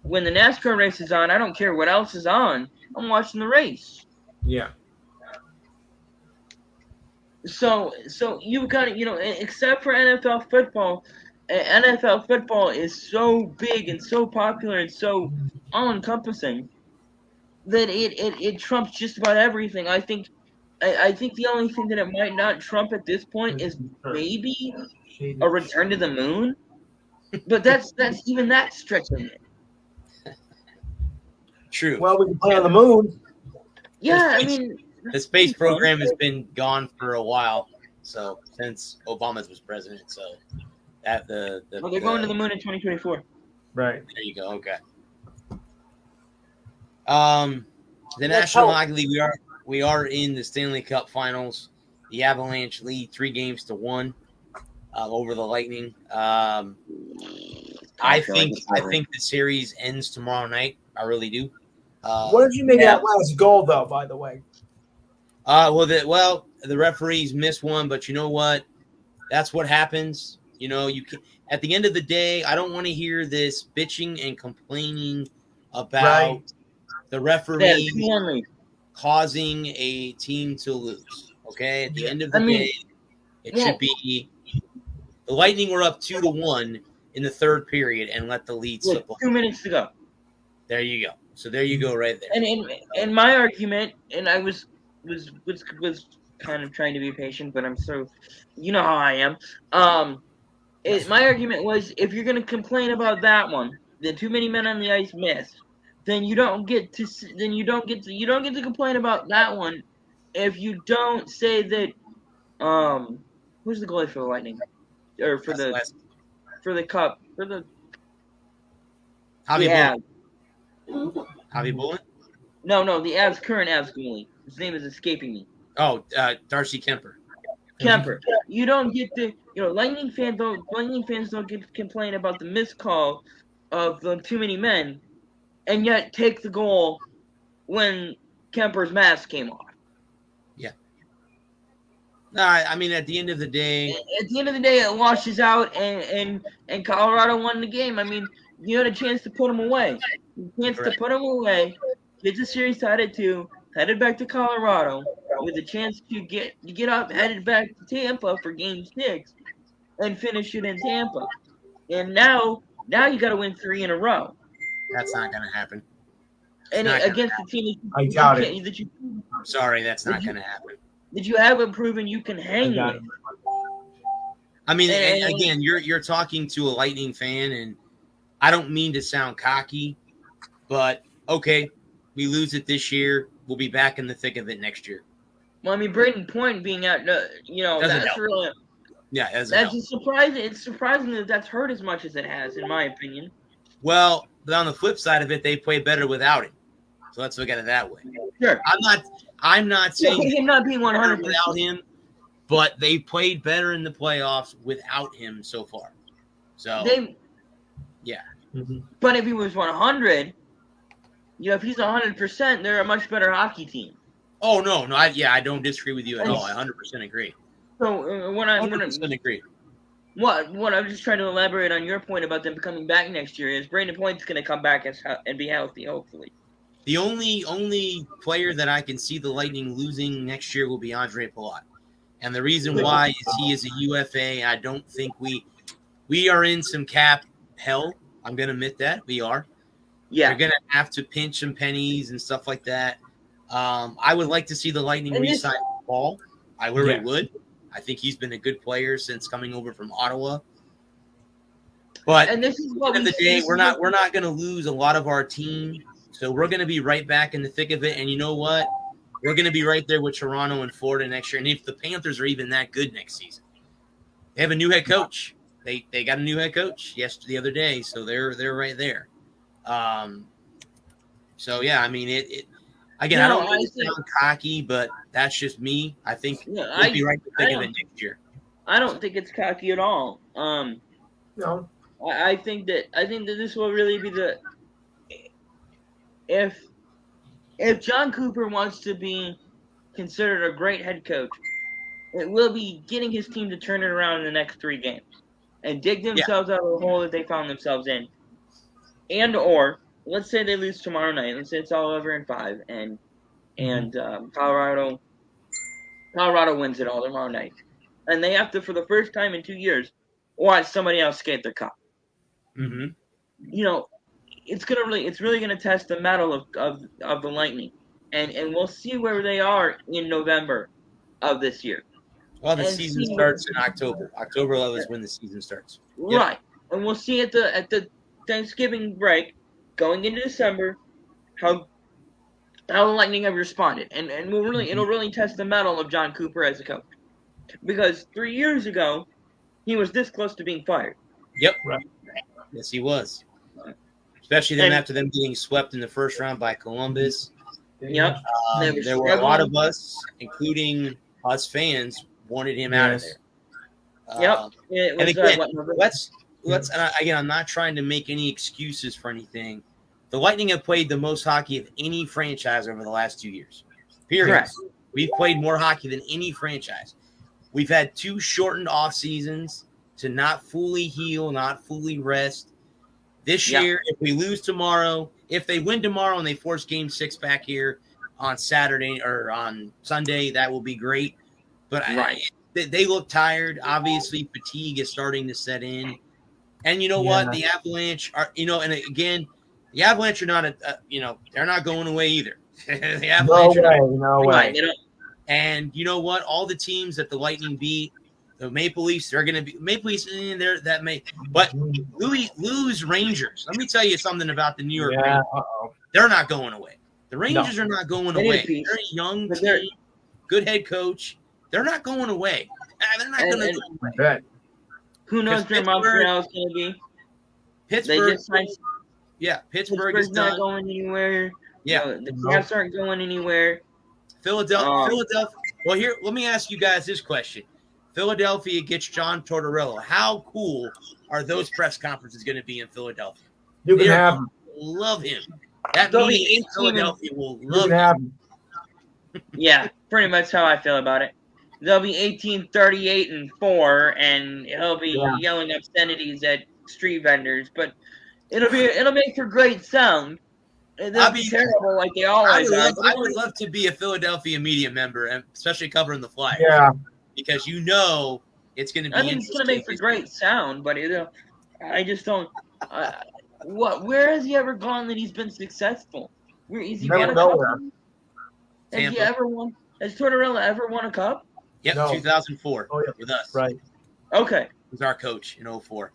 when the NASCAR race is on, I don't care what else is on. I'm watching the race. Yeah. So you got to, except for NFL football. NFL football is so big and so popular and so all-encompassing that it trumps just about everything. I think the only thing that it might not trump at this point is maybe a return to the moon, but that's even that stretching it. True. Well, we can play on the moon. Yeah, I mean, the space program has been gone for a while, so since Obama was president, so that they're going to the moon in 2024. Right. There you go. Okay. The National Hockey League, we are in the Stanley Cup Finals. The Avalanche lead 3-1 over the Lightning. I think the series ends tomorrow night. I really do. What did you make that last goal, though? By the way. The referees missed one, but you know what? That's what happens. You can. At the end of the day, I don't want to hear this bitching and complaining about the referee causing a team to lose. Okay, at the end of the day, it should be the Lightning were up 2-1 in the third period and let the lead slip. 2 minutes to go. There you go. So there you go, right there. And my argument, and I was kind of trying to be patient, but I'm so, how I am. My argument was, if you're going to complain about that one, the too many men on the ice missed, then you don't get to complain about that one if you don't say that. Who's the goalie for the Lightning, or for the Cup, for the Javi Bullen? No, the current Avs goalie. His name is escaping me. Oh, Darcy Kemper. You don't get to, Lightning fans don't get to complain about the missed call of the too many men, and yet take the goal when Kemper's mask came off. Yeah. No, I mean, at the end of the day, it washes out, and Colorado won the game. I mean, you had a chance to put them away. Get the series headed back to Colorado with a chance to get up, headed back to Tampa for Game 6, and finish it in Tampa. And now you got to win 3 in a row. That's not going to happen. And against the team I doubt it. I'm sorry, that's not going to happen. That you haven't proven you can hang with. I mean, and again, you're talking to a Lightning fan, and I don't mean to sound cocky, but okay, we lose it this year. We'll be back in the thick of it next year. Well, I mean, Braden Point being out, that's help. really surprising. It's surprising that that's hurt as much as it has, in my opinion. Well, but on the flip side of it, they play better without him. So let's look at it that way. Sure. I'm not saying him not being 100% without him, but they played better in the playoffs without him so far. So yeah. Mm-hmm. But if he was 100, if he's 100%, they're a much better hockey team. Oh no, I don't disagree with you at all. I 100% agree. So when I 100% agree. What I'm just trying to elaborate on your point about them coming back next year is Brandon Point's going to come back and be healthy, hopefully. The only player that I can see the Lightning losing next year will be Andre Palat. And the reason why is he is a UFA. I don't think we are in some cap hell. I'm going to admit that. We are. Yeah. They're going to have to pinch some pennies and stuff like that. I would like to see the Lightning re-sign Paul. I really would. I think he's been a good player since coming over from Ottawa. But at the end of the day, we're not going to lose a lot of our team. So we're going to be right back in the thick of it. And you know what? We're going to be right there with Toronto and Florida next year. And if the Panthers are even that good next season, they have a new head coach. They got a new head coach the other day. So they're right there. So yeah, I mean it again. I don't want to sound cocky, but that's just me. I think we'll be right in the thick of it next year. I don't think it's cocky at all. No. I think that this will really be if John Cooper wants to be considered a great head coach, it will be getting his team to turn it around in the next 3 games and dig themselves out of the hole that they found themselves in. And or let's say they lose tomorrow night. Let's say it's all over in 5, and Colorado wins it all tomorrow night, and they have to, for the first time in 2 years, watch somebody else skate their cup. Mm-hmm. You know, it's really gonna test the mettle of the Lightning, and we'll see where they are in November of this year. Well, the season starts in October. October 11th is when the season starts. Yep. Right, and we'll see at the Thanksgiving break, going into December, how the Lightning have responded, and it'll really test the mettle of John Cooper as a coach, because 3 years ago he was this close to being fired. Yep. Right. Yes, he was. Especially then after them getting swept in the first round by Columbus. Yep. There were a lot of us, including us fans, wanted him out of there. Yep. And again, let's and again, I'm not trying to make any excuses for anything. The Lightning have played the most hockey of any franchise over the last 2 years. Period. Correct. We've played more hockey than any franchise. We've had 2 shortened off seasons to not fully heal, not fully rest. This year, if we lose tomorrow, if they win tomorrow and they force Game 6 back here on Saturday or on Sunday, that will be great. But they look tired. Obviously, fatigue is starting to set in. And you know what? The Avalanche are, and again, the Avalanche are not, they're not going away either. The Avalanche no way. And you know what? All the teams that the Lightning beat, the Maple Leafs, they're going to be Maple Leafs. But lose Rangers. Let me tell you something about the New York Rangers. They're not going away. The Rangers are not going away. They're a young team, good head coach. They're not going away. They're not going to go away. Who knows where Montreal is going to be? Pittsburgh. Pittsburgh's not going anywhere. Yeah, the Caps aren't going anywhere. Philadelphia. Well, here, let me ask you guys this question. Philadelphia gets John Tortorella. How cool are those press conferences going to be in Philadelphia? You can have him. Love him. That media in Philadelphia will love him. Yeah, pretty much how I feel about it. They'll be 18-38-4, and he'll be yelling obscenities at street vendors, but it'll make for great sound. It'll be terrible like they always are. I would love to be a Philadelphia media member, and especially covering the Flyers. Yeah. Because it's going to be. I mean, it's going to make for great sound, but I just don't. Where has he ever gone that he's been successful? Where is he won a cup? Has he ever won? Has Tortorella ever won a cup? Yep, 2004 with us. Right. Okay. He was our coach in 2004.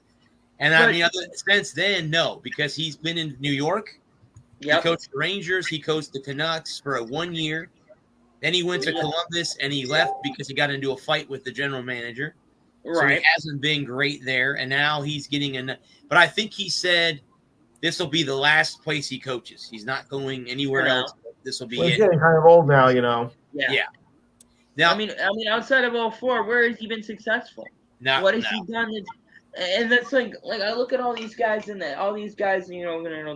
And since then, no, because he's been in New York. Yep. He coached the Rangers. He coached the Canucks for 1 year. Then he went to Columbus, and he left because he got into a fight with the general manager. Right. So he hasn't been great there, and now he's getting But I think he said this will be the last place he coaches. He's not going anywhere else. This will be it. He's getting kind of old now, Yeah. Now, I mean, outside of 2004, where has he been successful? What has he done? And that's like I look at all these guys, the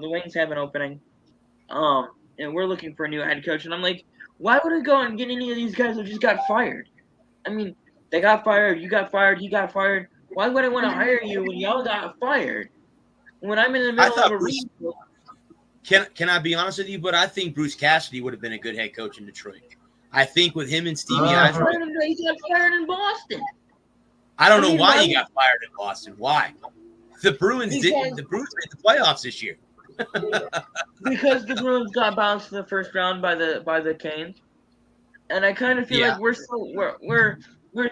Wings have an opening, and we're looking for a new head coach, and I'm like, why would I go and get any of these guys who just got fired? I mean, they got fired, you got fired, he got fired. Why would I want to hire you when y'all got fired? When I'm in the middle of a rebuild. Can I be honest with you? But I think Bruce Cassidy would have been a good head coach in Detroit. I think with him and Stevie Eiserman. He got fired in Boston. I don't know why he got fired in Boston. Why? The Bruins made the playoffs this year. Because the Bruins got bounced in the first round by the Canes, and I kind of feel like we're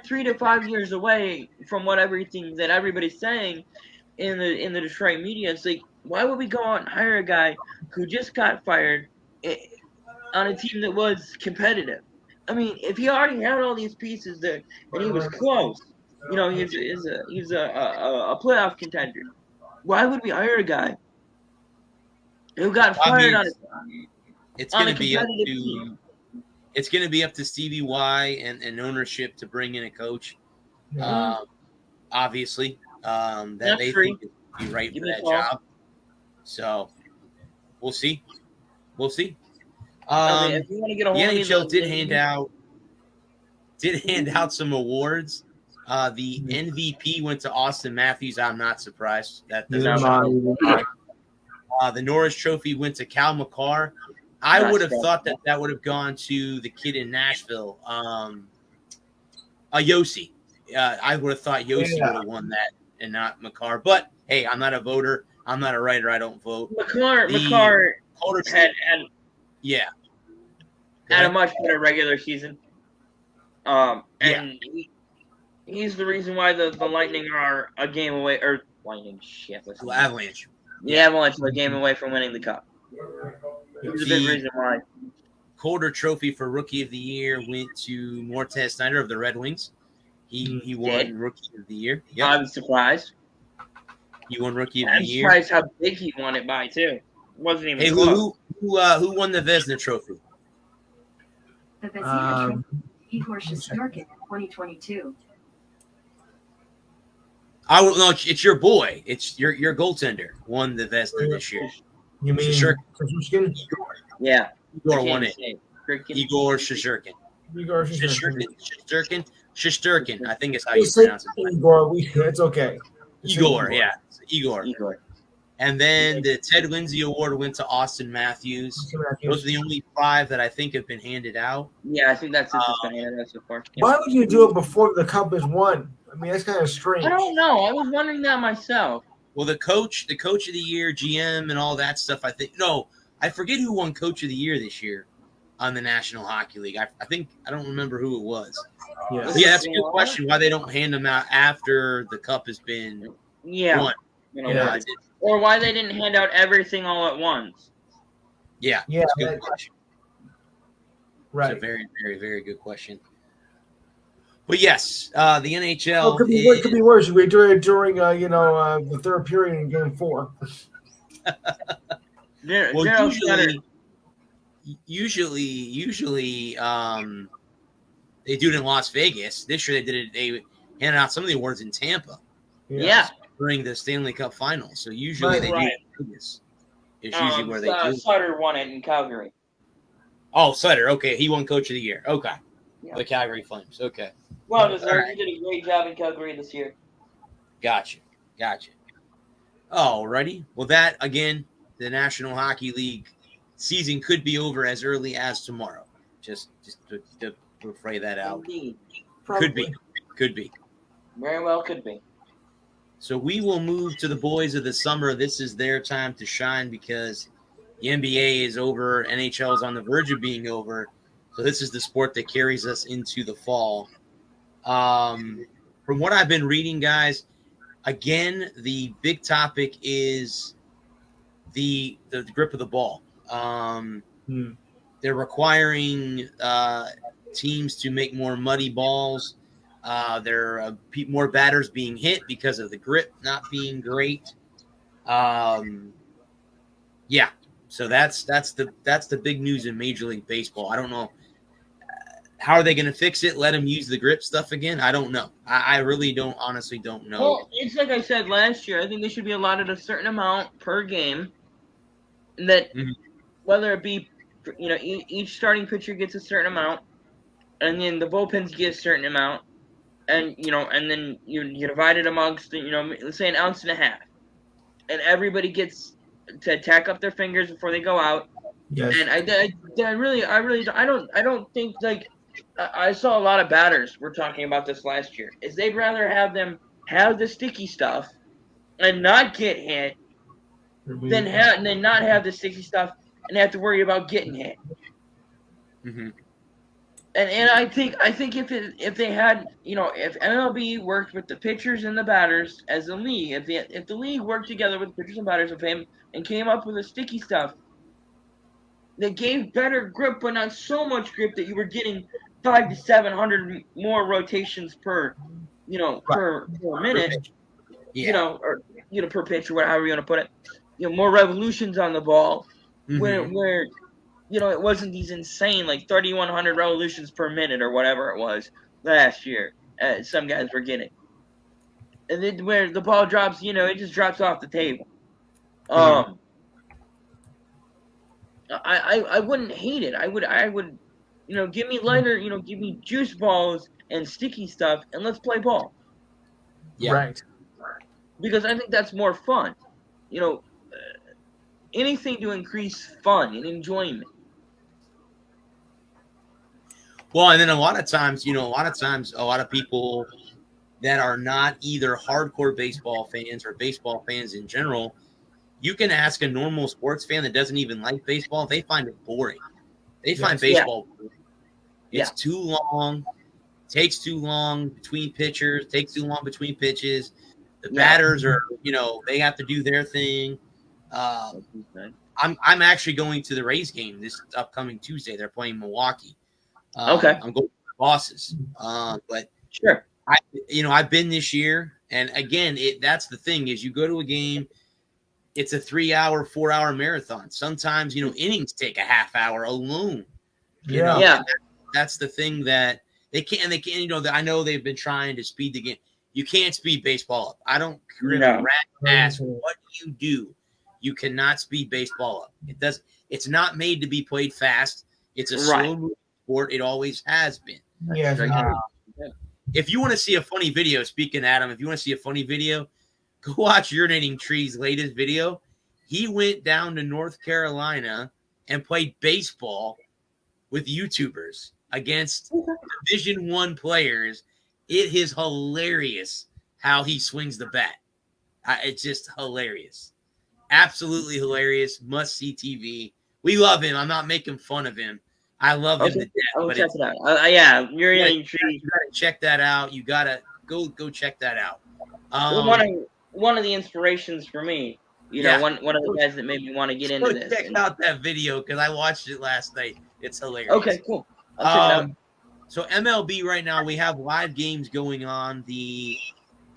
3 to 5 years away from everything that everybody's saying in the Detroit media. It's like, why would we go out and hire a guy who just got fired on a team that was competitive? I mean, if he already had all these pieces there and he was close, he's a playoff contender. Why would we hire a guy who got fired on it's going to be up to Stevie Y and ownership to bring in a coach. Obviously, that they think would be right for that job. So we'll see. If you want to get a the NHL did hand out did hand out some awards. The MVP went to Austin Matthews. I'm not surprised. That doesn't shock. The Norris Trophy went to Cal McCarr. I would have thought that would have gone to the kid in Nashville, Yossi. I would have thought Yossi would have won that and not McCarr. But hey, I'm not a voter. I'm not a writer. I don't vote. McCarr had a much better regular season. And he's the reason why the Lightning are a game away, or Lightning shit. Avalanche. The Avalanche are a game away from winning the cup. He's a big reason why. Calder Trophy for Rookie of the Year went to Mortez Snyder of the Red Wings. He won Rookie of the Year. Yep. I'm surprised. He won Rookie of the Year. I'm surprised how big he won it by too. It wasn't even close. Who won the Vezina Trophy? The Vezina Trophy. Igor Shesterkin, 2022. No, it's your boy. It's your goaltender won the Vezina this year. You mean Shesterkin? Yeah. Igor won it. Igor Shesterkin. Shesterkin. I think it's how you pronounce it. Igor, it's okay. Igor. Igor. And then the Ted Lindsay Award went to Austin Matthews. Those are the only 5 that I think have been handed out. Yeah, I think that's just been handed out so far. Yeah. Why would you do it before the cup is won? I mean, that's kind of strange. I don't know. I was wondering that myself. Well, the coach of the year, GM, and all that stuff. I forget who won Coach of the Year this year on the National Hockey League. I don't remember who it was. Yeah, that's a good question. Why they don't hand them out after the cup has been won? Or why they didn't hand out everything all at once? Yeah, that's a good question. Right. It's a very, very, very good question. But yes, the NHL. It could be worse. We do it during the third period in Game 4. Usually, they do it in Las Vegas. This year they did it. They handed out some of the awards in Tampa. Yeah. During the Stanley Cup Finals. So usually they do it in Vegas. It's usually where they do. Sutter won it in Calgary. Oh, Sutter. Okay, he won Coach of the Year. Okay, the Calgary Flames. Okay. Well deserved. He did a great job in Calgary this year. Gotcha. Alrighty. Well, that again, the National Hockey League season could be over as early as tomorrow. Just to fray that out. Indeed. Could be. Very well could be. So we will move to the boys of the summer. This is their time to shine because the NBA is over. NHL is on the verge of being over. So this is the sport that carries us into the fall. From what I've been reading, guys, again, the big topic is the grip of the ball. They're requiring teams to make more muddy balls. There are more batters being hit because of the grip not being great. So that's the big news in Major League Baseball. I don't know. How are they going to fix it? Let them use the grip stuff again? I don't know. I really honestly don't know. Well, it's like I said last year. I think they should be allotted a certain amount per game. That whether it be, each starting pitcher gets a certain amount, and then the bullpens get a certain amount. And and then you divide it amongst let's say an ounce and a half, and everybody gets to tack up their fingers before they go out. Yes. And I don't think I saw a lot of batters were talking about this last year. Is they'd rather have them have the sticky stuff and not get hit than not have the sticky stuff and have to worry about getting hit. Mm-hmm. And I think if they had if MLB worked with the pitchers and the batters as a league, if the league worked together with the pitchers and batters of him and came up with the sticky stuff that gave better grip, but not so much grip that you were getting 500 to 700 more rotations per minute, per pitch or however you want to put it, more revolutions on the ball, where it wasn't these insane 3,100 revolutions per minute or whatever it was last year. Some guys were getting, and then where the ball drops, it just drops off the table. I wouldn't hate it. I would give me lighter, give me juice balls and sticky stuff, and let's play ball. Yeah. Right. Because I think that's more fun. Anything to increase fun and enjoyment. Well, and then a lot of times, a lot of people that are not either hardcore baseball fans or baseball fans in general, you can ask a normal sports fan that doesn't even like baseball, they find it boring. They find Yes. baseball boring. It's Yeah. too long, takes too long between pitchers, takes too long between pitches. The batters are, they have to do their thing. I'm actually going to the Rays game this upcoming Tuesday. They're playing Milwaukee. Okay. I'm going to the bosses. But Sure. I've been this year, and again, that's the thing is you go to a game, it's a 3-hour, 4-hour marathon. Sometimes, innings take a half hour alone. Yeah. That's the thing that they can't, I know they've been trying to speed the game. You can't speed baseball up. I don't ask what you do. You cannot speed baseball up. It's not made to be played fast. It's a slow moving sport. It always has been. Yes. If you want to see a funny video, speaking Adam, if you want to see a funny video, go watch Urinating Tree's latest video. He went down to North Carolina and played baseball with YouTubers against Division I players. It is hilarious how he swings the bat. It's just hilarious. Absolutely hilarious. Must see TV. We love him. I'm not making fun of him. I love him to death. I'll check it out. Yeah, Urinating Tree. You gotta check that out. You gotta go check that out. One of the inspirations for me. One of the guys that made me want to get into this. Check out that video because I watched it last night. It's hilarious. Okay, cool. I'll check it out. So MLB right now, we have live games going on. The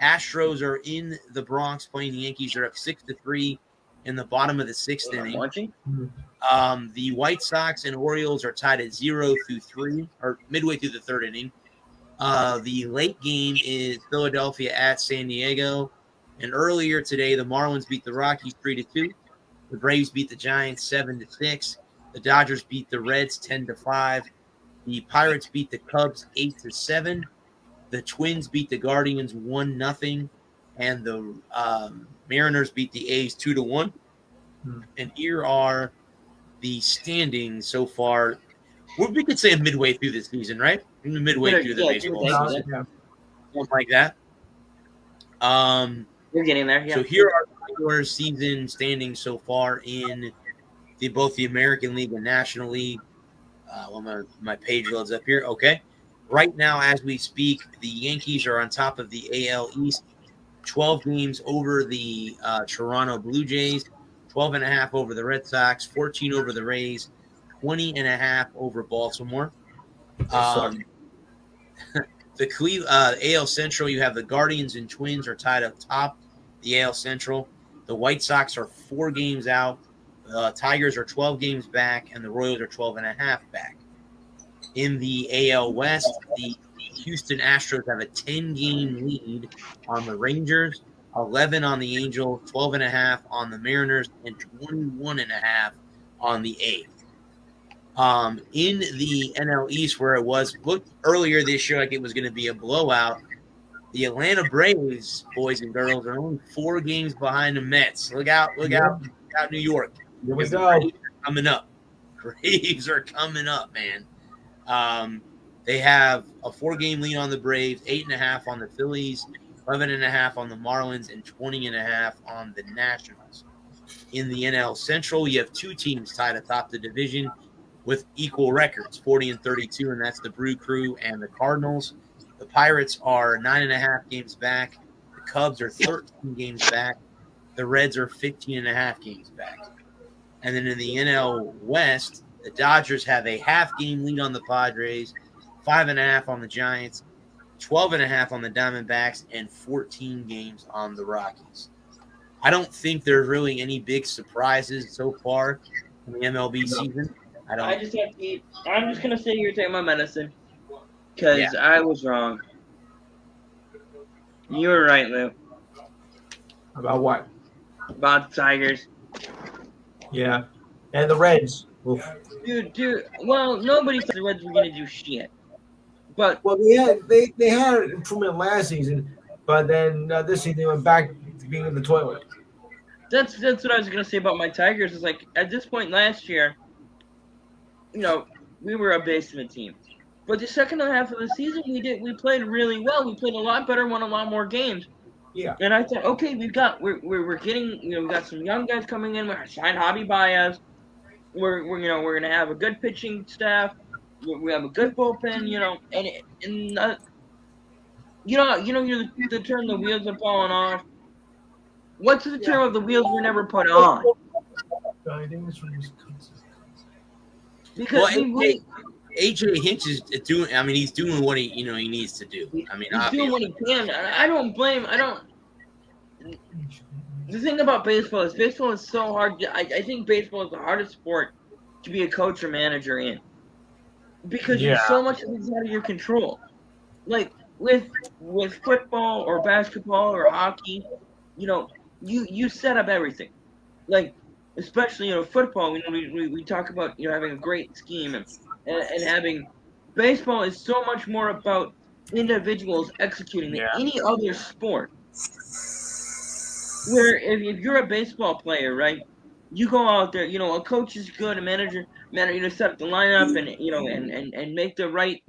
Astros are in the Bronx playing the Yankees. They're up 6-3 in the bottom of the sixth inning. The White Sox and Orioles are tied at 0-3, or midway through the third inning. The late game is Philadelphia at San Diego. And earlier today, the Marlins beat the Rockies 3-2. The Braves beat the Giants 7-6. The Dodgers beat the Reds 10-5. The Pirates beat the Cubs 8-7. The Twins beat the Guardians 1-0. And the Mariners beat the A's 2-1. And here are the standings so far. We could say midway through the season, right? Midway through the baseball season. Something like that. We're getting there. Yeah. So here are the regular season standings so far in both the American League and National League. My page loads up here. Okay. Right now, as we speak, the Yankees are on top of the AL East, 12 games over the Toronto Blue Jays, 12.5 over the Red Sox, 14 over the Rays, 20.5 over Baltimore. The AL Central, you have the Guardians and Twins are tied up top. The AL Central, the White Sox are 4 games out. Tigers are 12 games back, and the Royals are 12.5 back. In the AL West, the Houston Astros have a 10-game lead on the Rangers, 11 on the Angels, 12.5 on the Mariners, and 21.5 on the A's. In the NL East, where it looked earlier this year like it was going to be a blowout, the Atlanta Braves, boys and girls, are only 4 games behind the Mets. Look out, New York. Here we go. Braves are coming up. Braves are coming up, man. They have a 4-game lead on the Braves, 8.5 on the Phillies, 11.5 on the Marlins, and 20.5 on the Nationals. In the NL Central, you have 2 teams tied atop the division with equal records, 40-32, and that's the Brew Crew and the Cardinals. The Pirates are 9.5 games back. The Cubs are 13 games back. The Reds are 15.5 games back. And then in the NL West, the Dodgers have a half-game lead on the Padres, 5.5 on the Giants, 12.5 on the Diamondbacks, and 14 games on the Rockies. I don't think there's really any big surprises so far in the MLB season. I'm just gonna sit here and take my medicine because I was wrong. You were right, Lou. About what? About the Tigers. Yeah, and the Reds. Oof. Dude. Well, nobody thought the Reds were going to do shit. But Well, they had improvement last season, but then this season they went back to being in the toilet. that's what I was going to say about my Tigers. Is like at this point last year, we were a basement team. But the second half of the season, we played really well. We played a lot better, won a lot more games. Yeah. And I thought, okay, we're getting, we got some young guys coming in. We signed Javi Baez. We're gonna have a good pitching staff. We have a good bullpen, the term the wheels are falling off. What's the term of the wheels were never put on? Because AJ Hinch is doing. I mean, he's doing what he needs to do. I mean, he's doing what he can. I don't blame. The thing about baseball is so hard. I think baseball is the hardest sport to be a coach or manager in, because so much of it's out of your control. Like with football or basketball or hockey, you set up everything. Like especially football. We talk about having a great scheme and having. Baseball is so much more about individuals executing than any other sport. Where if you're a baseball player, right, you go out there, a coach is good, a manager, set up the lineup and make the right,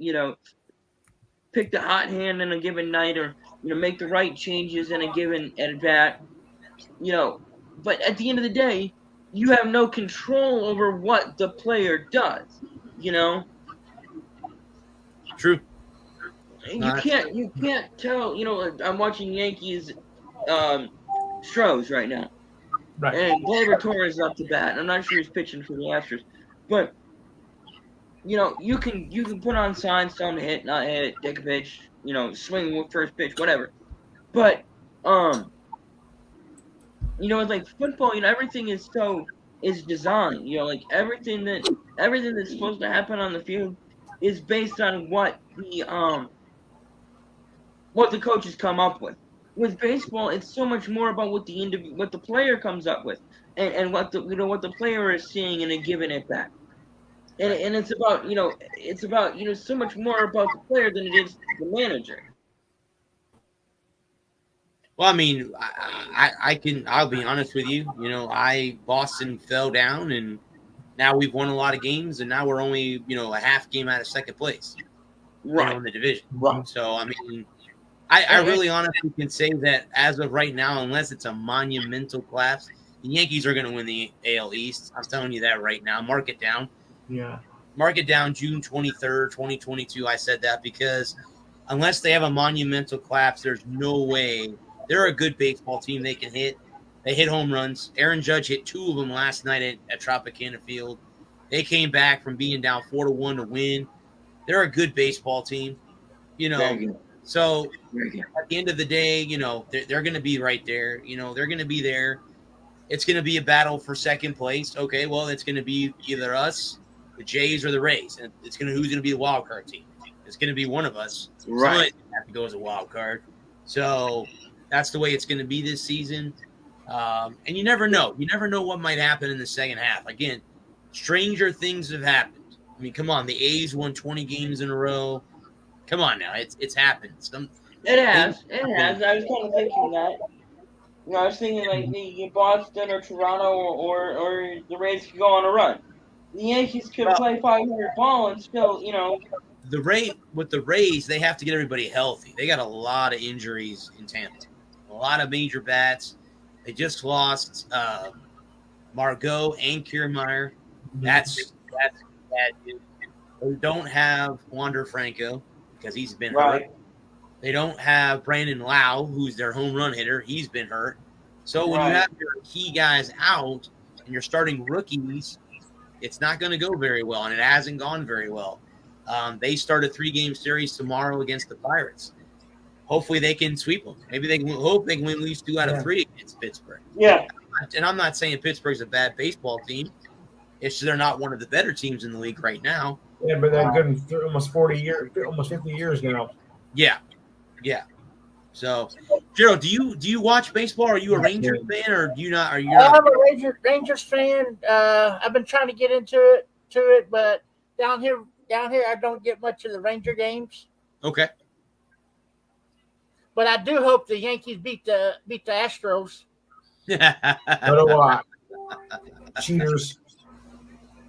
pick the hot hand in a given night, or make the right changes in a given at bat, But at the end of the day, you have no control over what the player does, True. You can't tell. I'm watching Yankees Stros right now. Right. And Gleyber Torres is up to bat. And I'm not sure he's pitching for the Astros, but you can put on signs, tell him to hit, not hit, take a pitch, swing with first pitch, whatever. But it's like football. Everything is designed. Like everything that's supposed to happen on the field is based on what the coaches come up with. With baseball, it's so much more about what the player comes up with, and what the player is seeing in a given at bat, and it's about so much more about the player than it is the manager. Well, I mean, I'll be honest with you. Boston fell down, and now we've won a lot of games, and now we're only a half game out of second place, right, in the division. Right. So I mean. I really honestly can say that as of right now, unless it's a monumental collapse, the Yankees are going to win the AL East. I'm telling you that right now. Mark it down. Yeah. Mark it down June 23rd, 2022. I said that because unless they have a monumental collapse, there's no way. They're a good baseball team. They can hit. They hit home runs. Aaron Judge hit 2 of them last night at Tropicana Field. They came back from being down 4-1 to win. They're a good baseball team. So at the end of the day, they're going to be right there. They're going to be there. It's going to be a battle for second place. Okay, well, it's going to be either us, the Jays, or the Rays. And who's going to be the wild card team. It's going to be one of us. Right. Somebody's going to have to go as a wild card. So that's the way it's going to be this season. And you never know. You never know what might happen in the second half. Again, stranger things have happened. I mean, come on. The A's won 20 games in a row. Come on now, it's happened. It has. I was kind of thinking that. I was thinking like the Boston or Toronto or the Rays could go on a run. The Yankees could play 500 ball and still, With the Rays, they have to get everybody healthy. They got a lot of injuries in Tampa, a lot of major bats. They just lost Margot and Kiermaier. That's bad news. They don't have Wander Franco, because he's been hurt. They don't have Brandon Lau, who's their home run hitter. He's been hurt. So when you have your key guys out and you're starting rookies, it's not going to go very well, and it hasn't gone very well. They start a 3-game series tomorrow against the Pirates. Hopefully they can sweep them. Maybe they can hope they can win at least 2 out of 3 against Pittsburgh. Yeah. And I'm not saying Pittsburgh's a bad baseball team. It's just they're not one of the better teams in the league right now. Yeah, but they're good in almost 40 years, almost 50 years now. Yeah. So, Gerald, do you watch baseball? Are you a Rangers fan, or do you not? Are you I'm not? a Rangers fan. I've been trying to get into it, but down here, I don't get much of the Ranger games. Okay. But I do hope the Yankees beat the Astros. So do I. Cheaters.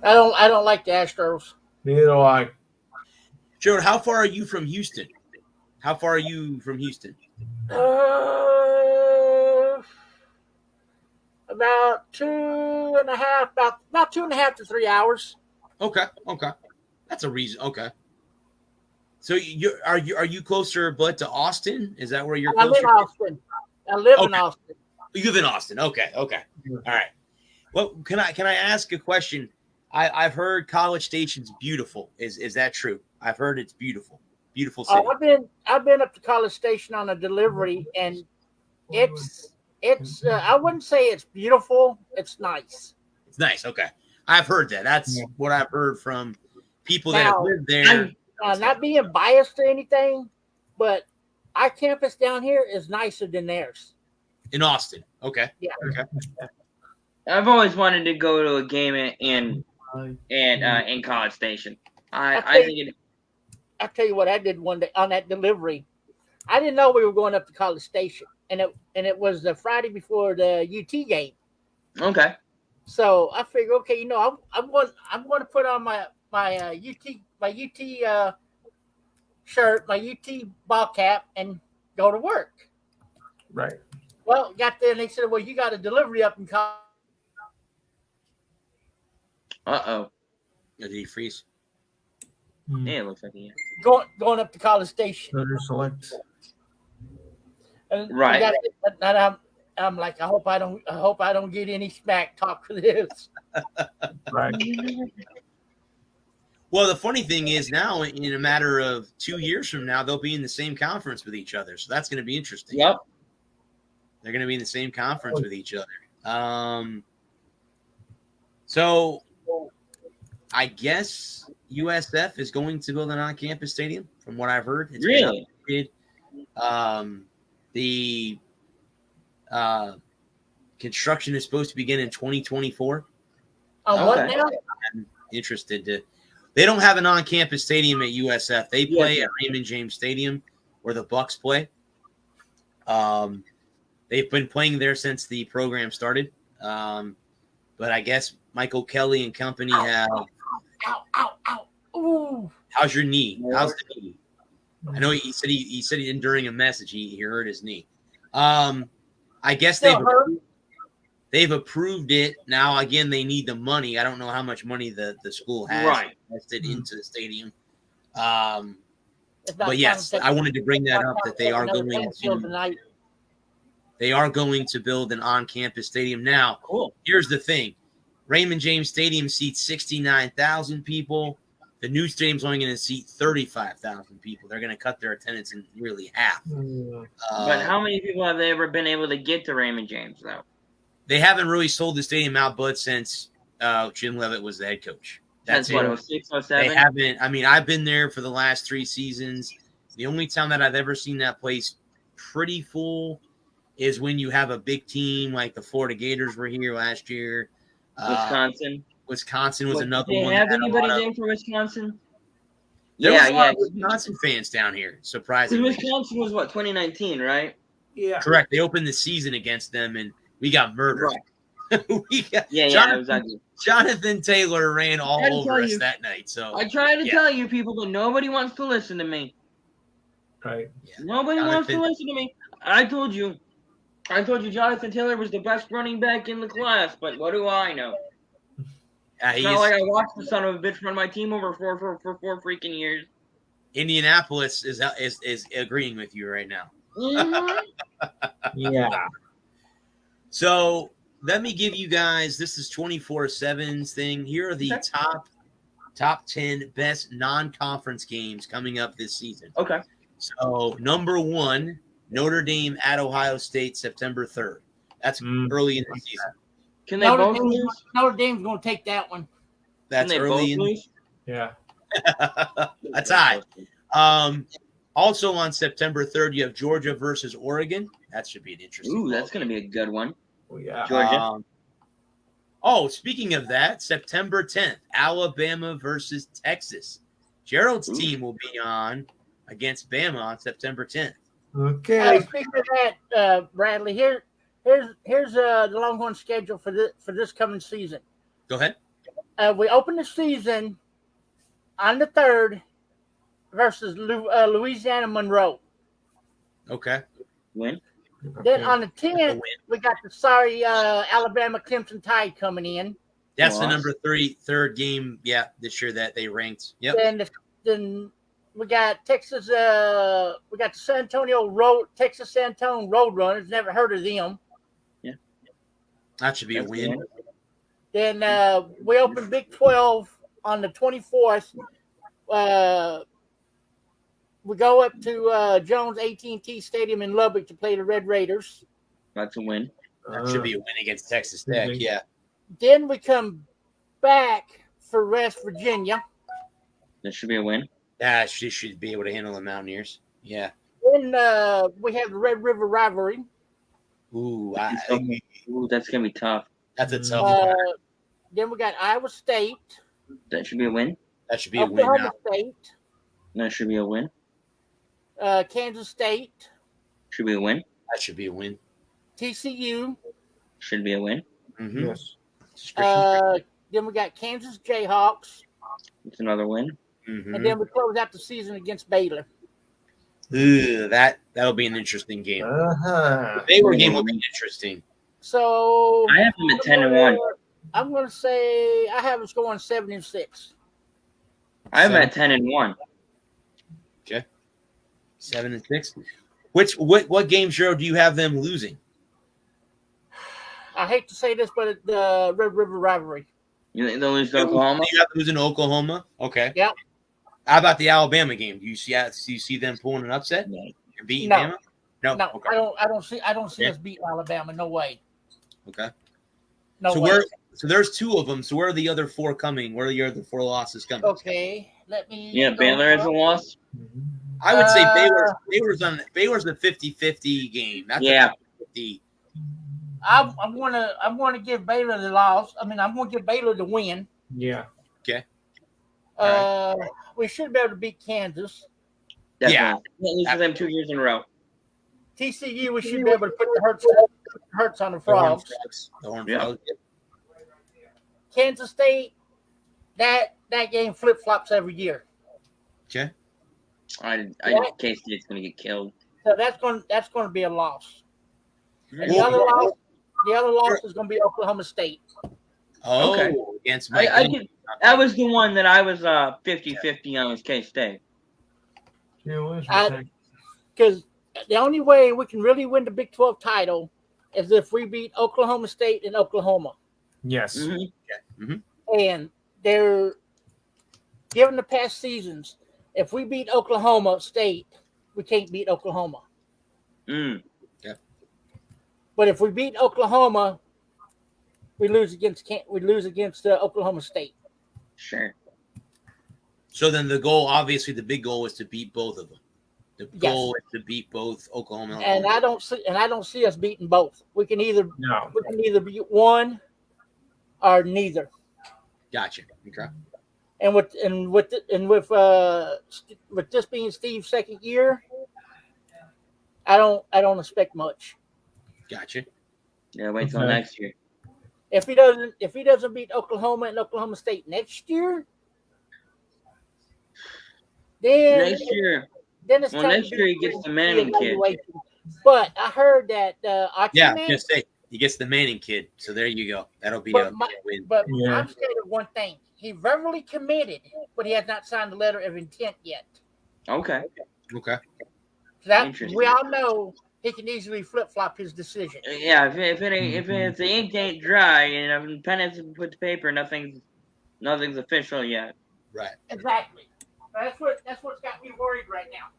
I don't like the Astros. Neither do I. Gerald, how far are you from Houston? How far are you from Houston? About 2.5, about 2.5 to 3 hours. Okay. That's a reason. Okay. So are you closer, Bud, to Austin? Is that where you're I live closer? in Austin. I live in Okay. Austin. You live in Austin. Okay. All right. Well, can I ask a question? I've heard College Station's beautiful. Is that true? I've heard it's beautiful. Beautiful city. I've been up to College Station on a delivery, and it's I wouldn't say it's beautiful. It's nice. It's nice. Okay. I've heard that. That's what I've heard from people that have Now, lived there. Not being biased or anything, but our campus down here is nicer than theirs. In Austin. Okay. Yeah. Okay. I've always wanted to go to a game in College Station. I think I'll tell you what I did one day on that delivery. I didn't know we were going up to College Station, and it was the Friday before the UT game. Okay. So I figured, okay, I'm going to put on my UT shirt, my UT ball cap, and go to work. Right. Well, got there and they said, well, you got a delivery up in College. Did he freeze? Yeah, it looks like he is. Going up to College Station. Better select. And Right. And I'm like, I hope I don't get any smack talk for this. Right. Well, the funny thing is now, in a matter of 2 years from now, they'll be in the same conference with each other. So that's going to be interesting. Yep. They're going to be in the same conference with each other. So I guess USF is going to build an on-campus stadium, from what I've heard. It's Really? The construction is supposed to begin in 2024. What Okay. now? I'm interested to. They don't have an on-campus stadium at USF. They play at Raymond James Stadium, where the Bucks play. They've been playing there since the program started. But I guess Michael Kelly and company have. Ow. Ooh. How's your knee? How's the knee? I know he said he during a message he hurt his knee. I guess they've approved it. Now again, they need the money. I don't know how much money the school has invested into the stadium. But yes, I wanted to bring that up that they are going to build an on-campus stadium. Now, here's the thing. Raymond James Stadium seats 69,000 people. The new stadium's only going to seat 35,000 people. They're going to cut their attendance in nearly half. But how many people have they ever been able to get to Raymond James, though? They haven't really sold the stadium out, Bud, since Jim Leavitt was the head coach. That's what, it. 06, 07? They haven't. I mean, I've been there for the last 3 seasons. The only time that I've ever seen that place pretty full is when you have a big team like the Florida Gators were here last year. Wisconsin was another one. Did they have anybody there for Wisconsin? There was a lot of Wisconsin fans down here, surprisingly. Wisconsin was, 2019, right? Yeah. Correct. They opened the season against them, and we got murdered. Right. Jonathan Taylor ran all over us that night. So I tried to tell you people, but nobody wants to listen to me. Right. Yeah. Nobody wants to listen to me. I told you Jonathan Taylor was the best running back in the class, but what do I know? It's not like I watched the son of a bitch run my team over for 4 freaking years. Indianapolis is agreeing with you right now. Mm-hmm. Yeah. So let me give you guys, this is 24/7's thing. Here are the top 10 best non-conference games coming up this season. Okay. So number 1, Notre Dame at Ohio State, September 3rd. That's early in the season. Can they both lose? Notre Dame's going to take that one. That's Can they early both lose? Yeah. That's high. Also on September 3rd, you have Georgia versus Oregon. That should be an interesting. Ooh, that's going to be a good one. Oh, yeah. Georgia. Speaking of that, September 10th, Alabama versus Texas. Gerald's team will be on against Bama on September 10th. Okay. Speaking of that, Bradley, here's the Longhorn schedule for this coming season. Go ahead. We open the season on the 3rd versus Louisiana Monroe. Okay. Win. Then on the 10th, we got the Alabama Crimson Tide coming in. That's the number third game, this year that they ranked. Yep. Then we got Texas. We got the Texas San Antonio Roadrunners. Never heard of them. Yeah, that should be a win. Then we open Big 12 on the 24th. We go up to Jones AT&T Stadium in Lubbock to play the Red Raiders. That's a win. That should be a win against Texas Tech. Yeah. Then we come back for West Virginia. That should be a win. Yeah, she should be able to handle the Mountaineers. Yeah. Then we have the Red River rivalry. Ooh, that's gonna be tough. That's a tough one. Then we got Iowa State. That should be a win. That should be a win. Oklahoma State. That should be a win. Kansas State. Should be a win. That should be a win. TCU. Should be a win. Mm-hmm. Yes. Then we got Kansas Jayhawks. It's another win. Mm-hmm. And then we close out the season against Baylor. Ooh, that'll be an interesting game. Uh-huh. The Baylor game will be interesting. So I have them at 10-1. I'm going to say I have us going 7-6. I have them at 10-1. Okay. 7-6. What games, Gerald, do you have them losing? I hate to say this, but the Red River rivalry. You think they'll lose to Oklahoma? You have to lose in Oklahoma? Okay. Yep. How about the Alabama game? Do you see them pulling an upset? No. And beating No. Bama? No. No, Okay. I don't see us beating Alabama. No way. Okay. No so way. So there's 2 of them. So where are the other 4 coming? Where are the other 4 losses coming? Okay. Let me. Yeah, Baylor has a loss. I would say Baylor's a 50-50 game. That's Yeah. 50. I'm gonna give Baylor the loss. I mean, I'm gonna give Baylor the win. Yeah. Okay. We should be able to beat Kansas. Definitely. Yeah. Can't lose to them 2 years in a row. TCU, we should be able to put the hurts on the Frogs. The Horned Yeah. Frogs. Kansas State, that game flip flops every year. Okay. K-State's going to get killed. So that's going to be a loss. And Well, the other loss is going to be Oklahoma State. Oh, Okay. against Mike. That was the one that I was 50-50 on was K-State. Because the only way we can really win the Big 12 title is if we beat Oklahoma State and Oklahoma. Yes. Mm-hmm. Mm-hmm. And they're given the past seasons. If we beat Oklahoma State, we can't beat Oklahoma. Mm. But if we beat Oklahoma, we lose against Oklahoma State. Sure. So then the big goal is to beat both of them. The goal is to beat both Oklahoma and I don't see us beating both. We can either beat one or neither. Gotcha. Okay. And with this being Steve's second year, I don't expect much. Gotcha. Yeah, wait till next year. If he doesn't beat Oklahoma and Oklahoma State next year, then Next year he gets the Manning kid. But I heard that just say he gets the Manning kid. So there you go. That'll be a win. But I'm scared of one thing. He verbally committed, but he has not signed the letter of intent yet. Okay. Okay. So we all know he can easily flip flop his decision. Yeah, if the ink ain't dry and if pen hasn't put to paper, nothing's official yet. Right. Exactly. That's what's got me worried right now.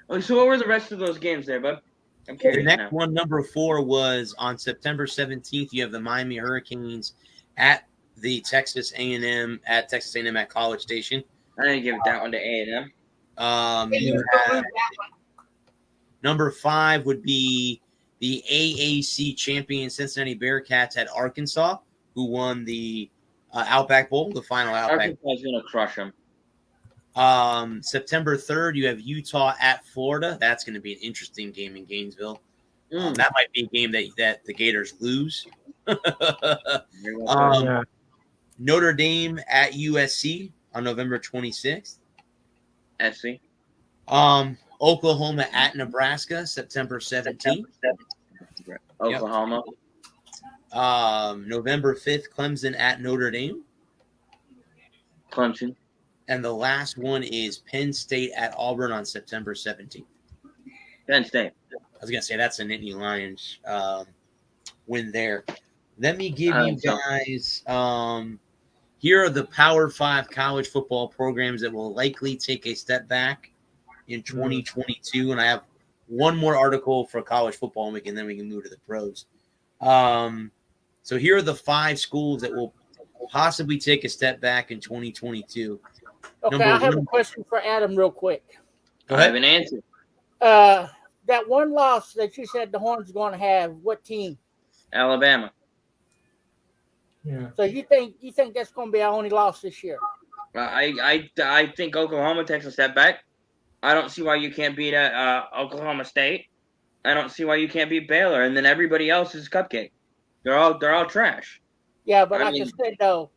Oh, so what were the rest of those games there, bud? I'm curious The next now. one, number 4, was on September 17th. You have the Miami Hurricanes at the Texas A&M at College Station. I didn't give that one to A&M. You have, number 5 would be the AAC champion Cincinnati Bearcats at Arkansas, who won the Outback Bowl, the final Outback. Arkansas is going to crush them. September 3rd, you have Utah at Florida. That's going to be an interesting game in Gainesville. That might be a game that the Gators lose. Notre Dame at USC on November 26th. SC. Oklahoma at Nebraska, September 17th. Oklahoma. November 5th, Clemson at Notre Dame. Clemson. And the last one is Penn State at Auburn on September 17th. Penn State. I was going to say that's a Nittany Lions win there. Let me give you guys here are the Power 5 college football programs that will likely take a step back in 2022. And I have one more article for college football, and then we can move to the pros. So here are the 5 schools that will possibly take a step back in 2022. Okay, I have a question for Adam real quick. Go ahead. I have an answer. That one loss that you said the Horns are going to have, what team? Alabama. Yeah. So you think that's going to be our only loss this year? I think Oklahoma takes a step back. I don't see why you can't beat Oklahoma State. I don't see why you can't beat Baylor, and then everybody else is cupcake. They're all trash. Yeah, but like I said though,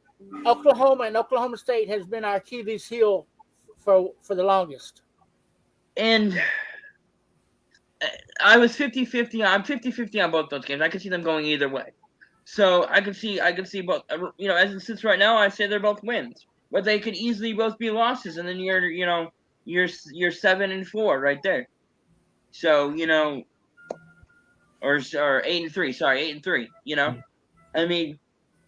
Oklahoma and Oklahoma State has been our Achilles heel for the longest. And I was 50-50. I'm 50-50 on both those games. I could see them going either way. So I could see both. As it sits right now, I say they're both wins, but they could easily both be losses, and then you're 7-4 right there. So or 8-3. Sorry, 8-3. I mean,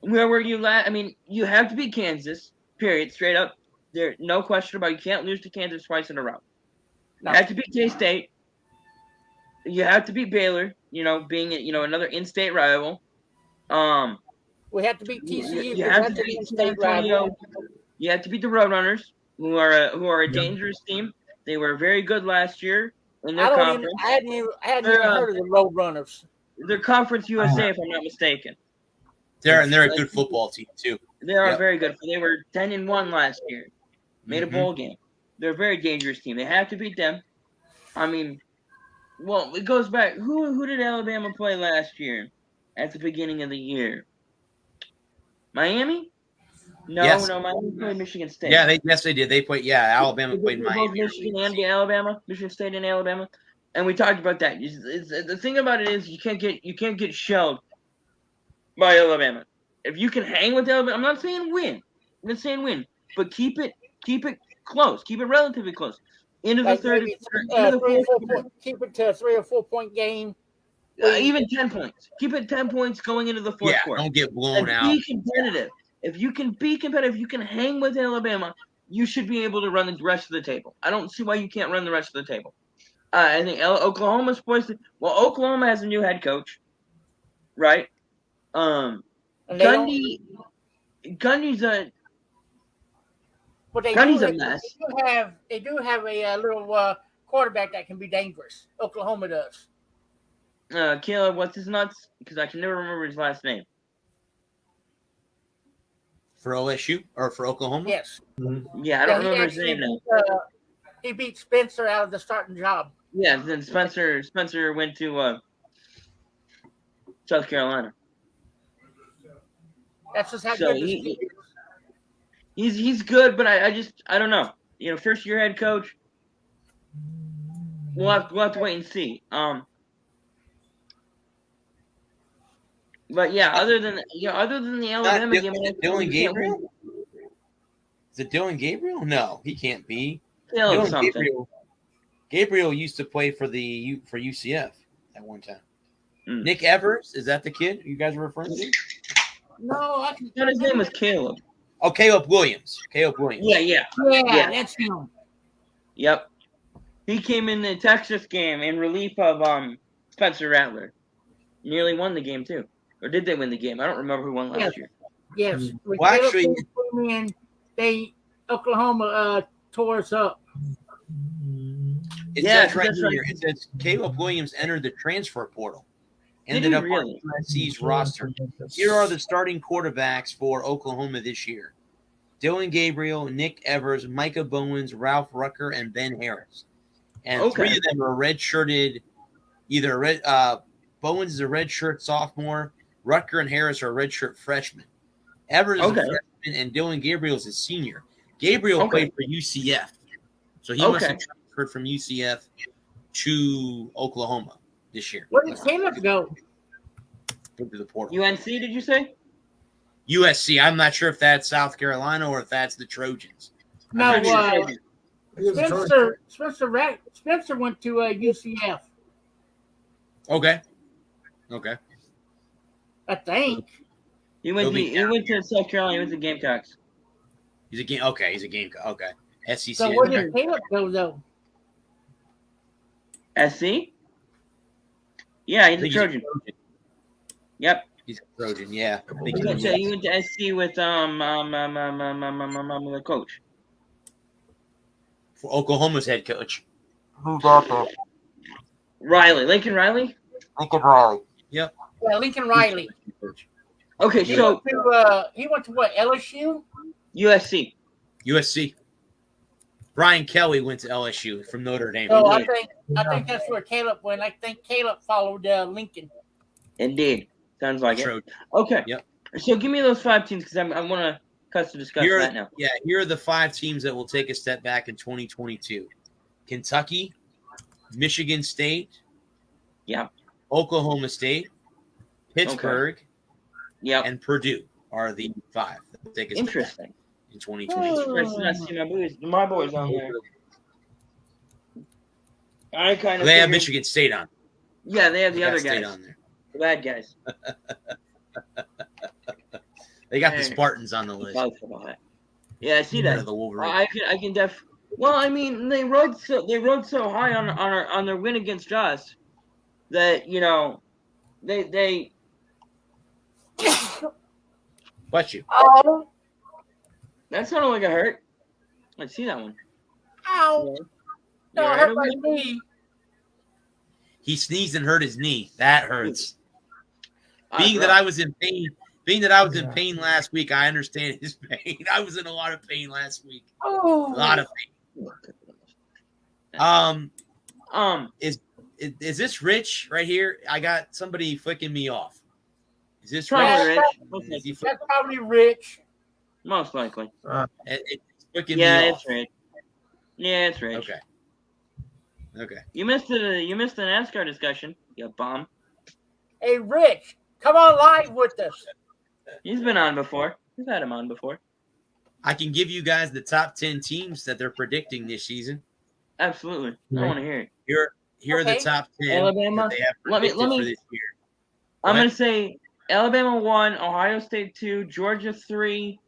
where were you last? I mean, you have to beat Kansas. Period. Straight up. There's no question about it. You can't lose to Kansas twice in a row. No. You have to beat K-State. You have to beat Baylor. Being another in-state rival. We have to beat TCU. You have to beat San Antonio. You have to beat the Roadrunners, who are a dangerous team. They were very good last year in their conference. I hadn't even heard of the Roadrunners. They're Conference USA, if I'm not mistaken. They're a good football team too. They are very good. They were 10-1 last year. Made a bowl game. They're a very dangerous team. They have to beat them. I mean, well, it goes back. Who did Alabama play last year? At the beginning of the year, Miami? No, Miami played Michigan State. Yeah, they did. They played. Yeah, Alabama played Miami. Michigan and Alabama, Michigan State and Alabama, and we talked about that. The thing about it is you can't get shelled by Alabama. If you can hang with Alabama, I'm not saying win, but keep it close, keep it relatively close. Into the third, keep it to a 3 or 4 point game. Even 10 points. Keep it 10 points going into the fourth quarter. Don't get blown out. Be competitive. If you can be competitive, you can hang with Alabama, you should be able to run the rest of the table. I don't see why you can't run the rest of the table. I think Oklahoma's poised to. Well, Oklahoma has a new head coach, right? Gundy's a. But Gundy's a mess. They do have a little quarterback that can be dangerous. Oklahoma does. Caleb, what's his nuts? Because I can never remember his last name. For OSU or for Oklahoma? Yes. Mm-hmm. Yeah, I don't remember his name now. He beat Spencer out of the starting job. Yeah, then Spencer went to South Carolina. That's just how good he's good, but I don't know. First year head coach. We'll have to wait and see. But yeah, other than the Alabama game, Dylan Gabriel. Is it Dylan Gabriel? No, he can't be. Gabriel used to play for UCF at one time. Nick Evers, is that the kid you guys are referring to? No, his name was Caleb. Oh, Caleb Williams. Yeah, that's him. Yep. He came in the Texas game in relief of Spencer Rattler. Nearly won the game too. Or did they win the game? I don't remember who won last year. Yes. Well, actually, Oklahoma tore us up. It says right here. It says Caleb Williams entered the transfer portal. Ended up on USC's roster. Here are the starting quarterbacks for Oklahoma this year: Dylan Gabriel, Nick Evers, Micah Bowens, Ralph Rucker, and Ben Harris. And three of them are redshirted. Bowens is a redshirt sophomore. Rucker and Harris are redshirt freshmen. Evers is a freshman, and Dylan Gabriel is a senior. Gabriel played for UCF, so he must have transferred from UCF to Oklahoma this year. Where did Caleb go? To the portal. UNC, did you say? USC. I'm not sure if that's South Carolina or if that's the Trojans. No, Spencer went to UCF. Okay. I think. He went to South Carolina. He went to Gamecocks. He's a Gamecock. Okay. SEC. So where did Caleb go, though? SC? Yeah, he's a Trojan. Yep. He's a Trojan, yeah. He went to SC with the coach. For Oklahoma's head coach. Who got that? Riley. Lincoln Riley? Lincoln Riley. Yep. Yeah, Lincoln Riley. Okay, so he went to what, LSU? USC. Brian Kelly went to LSU from Notre Dame. So I think that's where Caleb went. I think Caleb followed Lincoln. Indeed. Sounds like it. Okay. Yep. So give me those 5 teams because I want to discuss that now. Yeah, here are the 5 teams that will take a step back in 2022. Kentucky, Michigan State, Oklahoma State, Pittsburgh, and Purdue are the 5 that will take a step back in 2022. I see my boys on there. They have Michigan State on. Yeah, they have the other guys on there. The bad guys. They got the Spartans on the list. Yeah, I see that. The Wolverines. I can Well, I mean, they rode so high on their win against us that they. Bless you. Oh, that sounded like a hurt. I see that one. Ow! No, it hurt my knee. He sneezed and hurt his knee. That hurts. Being that I was in pain last week, I understand his pain. I was in a lot of pain last week. Oh. A lot of pain. Is this Rich right here? I got somebody flicking me off. Is this Rich? That's probably Rich. Most likely. It's flicking me off. It's Rich. Yeah, it's Rich. Okay. You missed the NASCAR discussion, you bum. Hey, Rich, come on live with us. He's been on before. We've had him on before. I can give you guys the top 10 teams that they're predicting this season. Absolutely. I want to hear it. Here are the top 10 Alabama. that they have predicted for this year. I'm going to say Alabama 1, Ohio State 2, Georgia 3.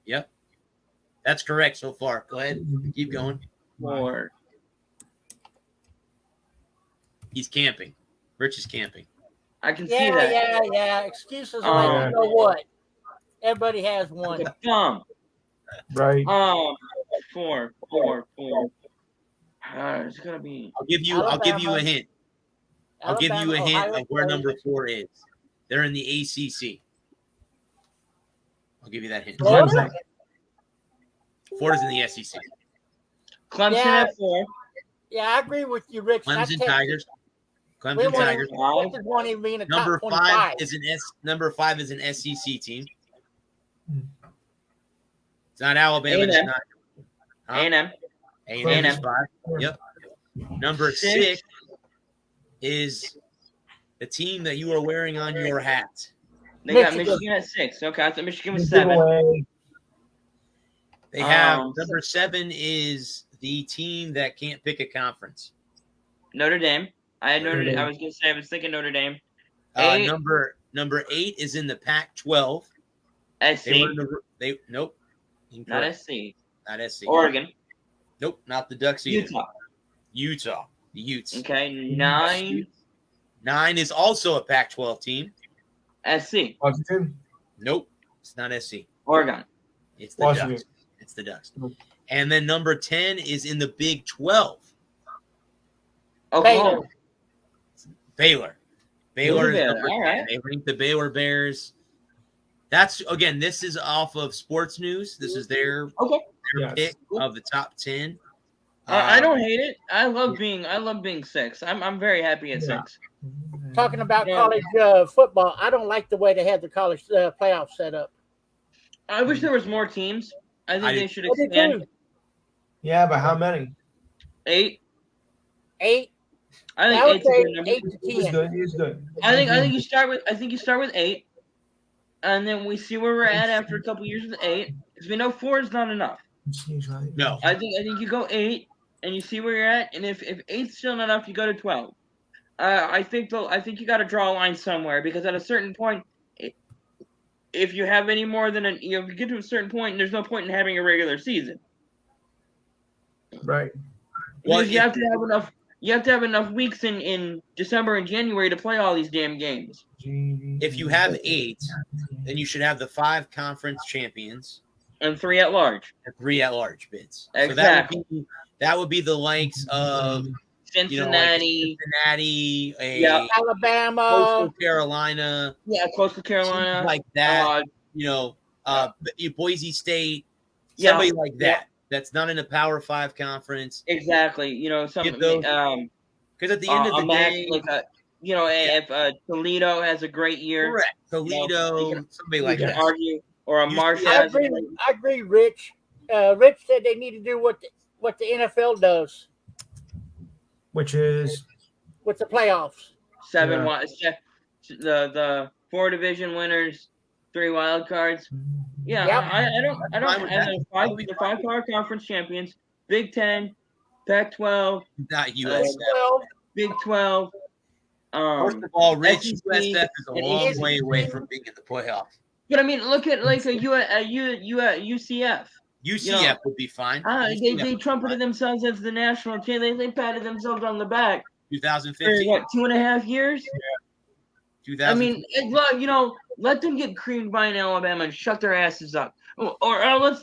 Yep. That's correct so far. Go ahead. Keep going. 4. He's camping. Rich is camping. I can see that. Yeah. Excuses like, you know what? Everybody has one. Right. 4. It's gonna be. I'll give you a hint. I'll give you a hint of where number 4 is. They're in the ACC. I'll give you that hint. Florida? Florida's in the SEC. Clemson at 4. Yeah, I agree with you, Rich. Clemson Tigers. Clemson Tigers. Number 5 is an SEC team. It's not Alabama. It's not A&M. A&M is 5. Yep. Number 6 is the team that you are wearing on your hat. They got Michigan at 6. Okay, I thought Michigan was 7. They have number 7 is the team that can't pick a conference. Notre Dame. I had Notre Dame. I was thinking Notre Dame. Number 8 is in the Pac-12. SC. Nope. Incorrect. Not SC. Not SC. Oregon. Nope, not the Ducks either. Utah. The Utes. Okay, 9. 9 is also a Pac-12 team. SC. Washington. Nope, it's not SC. Oregon. It's the Ducks. It's the Ducks. And then number 10 is in the Big 12. Oklahoma. Baylor. Baylor is Baylor. number 10. All right. They rank the Baylor Bears. That's, again, this is off of Sports News. This is their pick of the top 10. I don't hate it. I love being 6. I'm very happy at 6. Talking about college football, I don't like the way they had the college playoff set up. I wish there was more teams. I think they should I do expand. too. Yeah, but how many? 8. 8. I think I would 8's a say good number. 8 to 10. He's good. I think you start with 8, and then we see where we're at after a couple years with 8. Because we know 4 is not enough. No. I think you go 8 and you see where you're at, and if 8's still not enough, you go to 12. I think you got to draw a line somewhere, because at a certain point, if you have any more than if you get to a certain point, there's no point in having a regular season. Right. Well, you have to have enough. You have to have enough weeks in December and January to play all these damn games. If you have 8, then you should have the 5 conference champions and 3 at large. And 3 at large bids. Exactly. So that would be the likes of Cincinnati, Alabama, Coastal Carolina. Yeah, Coastal Carolina, like that. Boise State, somebody like that. That's not in a Power 5 conference. Exactly. Something. Because at the end of the day, if Toledo has a great year, correct. Toledo, somebody like that. Argue, or a Marshall. I agree, Rich. Rich said they need to do what the NFL does, which is with the playoffs. 7 the 4 division winners, 3 wild cards. Yeah, yep. I don't have the 5 power conference champions, Big 10, Pac-12, not USF, Big 12. First of all, Rich, USF is a long way away from being in the playoffs. But I mean, look at like a UCF. UCF would be fine. They trumpeted themselves as the national champion. They patted themselves on the back. 2015. What, 2.5 years? Yeah. I mean, let them get creamed by an Alabama and shut their asses up. Or let's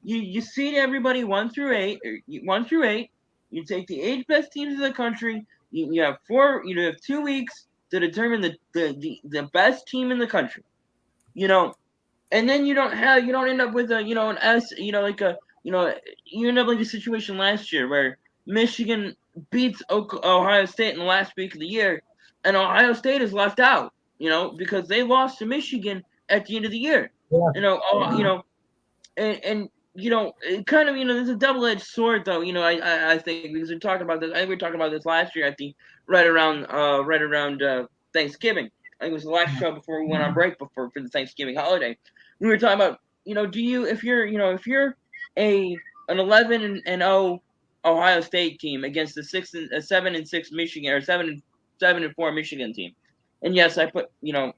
you seed everybody 1 through 8. You take the 8 best teams in the country. You have 4. You have 2 weeks to determine the best team in the country. And then you don't end up with you end up like a situation last year where Michigan beats Ohio State in the last week of the year, and Ohio State is left out, because they lost to Michigan at the end of the year. Yeah. It kind of, there's a double-edged sword though, I think, because we talked about this. I think we were talking about this last year right around Thanksgiving. I think it was the last show before we went on break for the Thanksgiving holiday. We were talking about, if you're an 11-0 Ohio State team against a 7-6 Michigan or 7-4 Michigan team, and yes, I put, I'm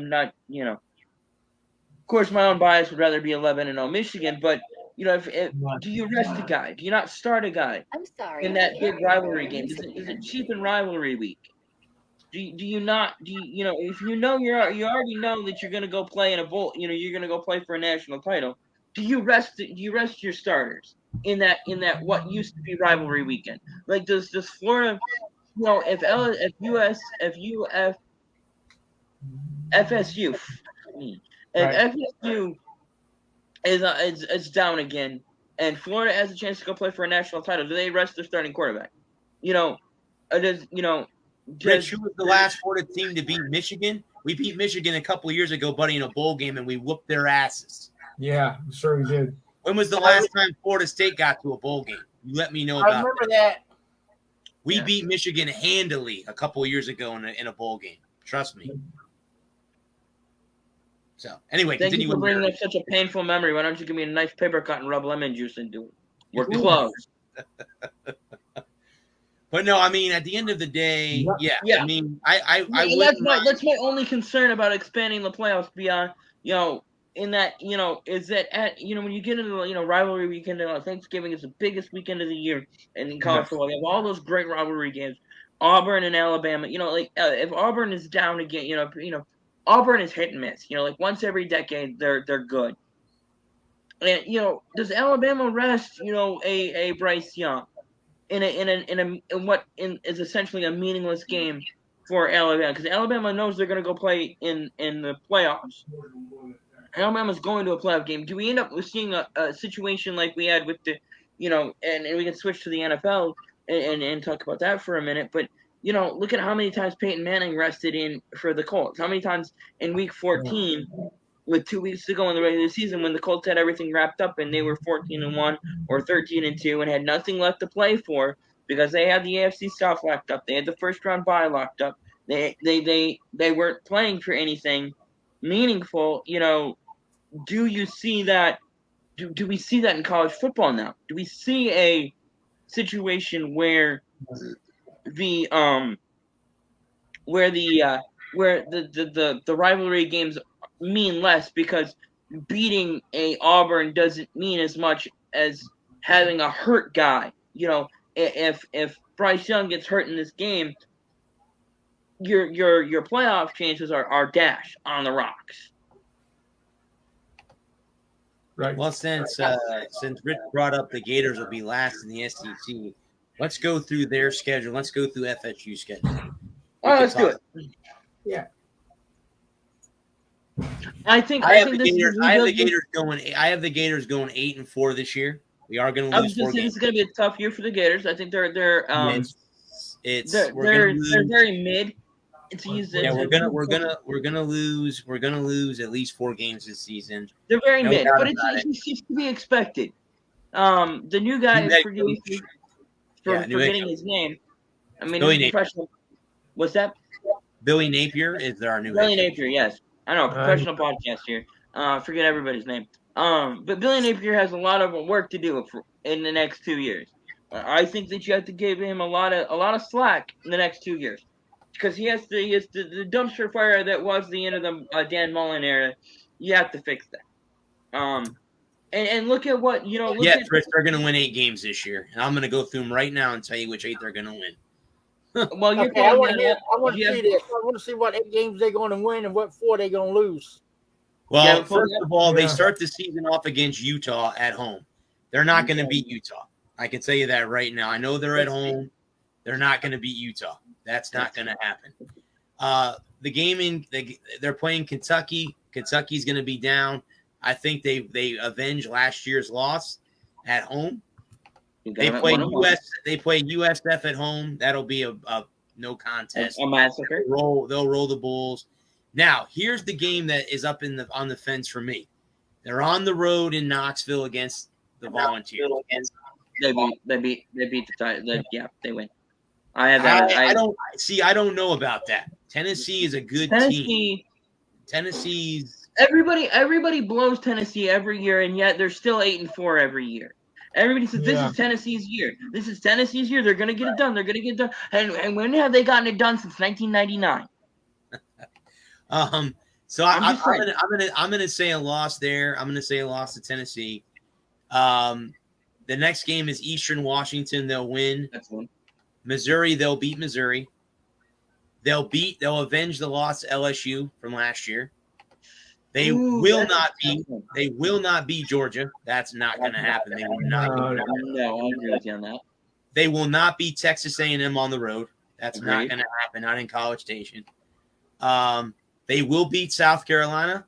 not, of course, my own bias would rather be 11-0 Michigan, but do you rest a guy? Do you not start a guy? I'm sorry. In that big rivalry game, is it cheapen rivalry week? Do you not if you already know that you're gonna go play in a bowl, you're gonna go play for a national title. Do you rest your starters in that what used to be rivalry weekend? Like does Florida, if FSU is down again and Florida has a chance to go play for a national title, do they rest their starting quarterback? Rich, who was the last Florida team to beat Michigan? We beat Michigan a couple of years ago, buddy, in a bowl game, and we whooped their asses. Yeah, I'm sure we did. When was the last time Florida State got to a bowl game? You let me know about that. I remember that. We beat Michigan handily a couple of years ago in a bowl game. Trust me. So, anyway, thank you for bringing up such a painful memory. Why don't you give me a nice paper cut and rub lemon juice into it? We're close. But no, I mean, at the end of the day, yeah. I mean, that's my only concern about expanding the playoffs beyond, in that, is that at, when you get into the, rivalry weekend, Thanksgiving is the biggest weekend of the year in college football. You have all those great rivalry games, Auburn and Alabama. If Auburn is down again, Auburn is hit and miss. Once every decade they're good. And does Alabama rest a Bryce Young in is essentially a meaningless game for Alabama, because Alabama knows they're going to go play in the playoffs. Alabama's going to a playoff game. Do we end up seeing a situation like we had with the, and we can switch to the NFL and talk about that for a minute, but look at how many times Peyton Manning rested in for the Colts. How many times in Week 14, with 2 weeks to go in the regular season, when the Colts had everything wrapped up and they were 14-1 or 13-2 and had nothing left to play for because they had the AFC South locked up, they had the first round bye locked up, they weren't playing for anything meaningful. Do you see that? Do we see that in college football now? Do we see a situation where the rivalry games mean less because beating a Auburn doesn't mean as much as having a hurt guy? If Bryce Young gets hurt in this game, your playoff chances are dashed on the rocks. Right. Well, since Rich brought up the Gators will be last in the SEC, let's go through their schedule. Let's go through FSU's schedule. All right, let's do it. Yeah. I have the Gators going 8-4 this year. We are going to lose 4 games. This is going to be a tough year for the Gators. I think they're very mid. We're gonna lose at least 4 games this season. They're very mid, but it's to be expected. The new guy, forgive me for forgetting his name. I mean, professional. What's that? Billy Napier is our new. Billy Napier, yes. I know, professional podcast here. Forget everybody's name. But Billy Napier has a lot of work to do in the next 2 years. I think that you have to give him a lot of slack in the next 2 years, because he has the dumpster fire that was the end of the Dan Mullen era. You have to fix that. And look at what Chris, they're going to win 8 games this year, and I'm going to go through them right now and tell you which 8 they're going to win. Well, I want to see this. I want to see what 8 games they're going to win and what 4 they're going to lose. Well, first of all, they start the season off against Utah at home. They're not going to beat Utah. I can tell you that right now. I know they're at home. They're not going to beat Utah. That's not going to happen. The game they're playing Kentucky. Kentucky's going to be down. I think they avenge last year's loss at home. They play USF at home. That'll be a no contest. A massacre. They'll roll the Bulls. Now, here's the game that is up on the fence for me. They're on the road in Knoxville against the Volunteers. They beat the Titans. Yeah, they win. I don't know about that. Tennessee is a good team. Tennessee's everybody blows Tennessee every year, and yet they're still 8-4 every year. Everybody says this is Tennessee's year. This is Tennessee's year. They're gonna get it done. They're gonna get it done. And when have they gotten it done since 1999? So I'm gonna say a loss there. I'm gonna say a loss to Tennessee. The next game is Eastern Washington. They'll win. That's one. Missouri, they'll beat Missouri. They'll avenge the loss to LSU from last year. They will not beat Georgia. That's not going to happen. They will not. No, I agree with you on that. They will not beat Texas A&M on the road. That's not going to happen. Not in College Station. They will beat South Carolina.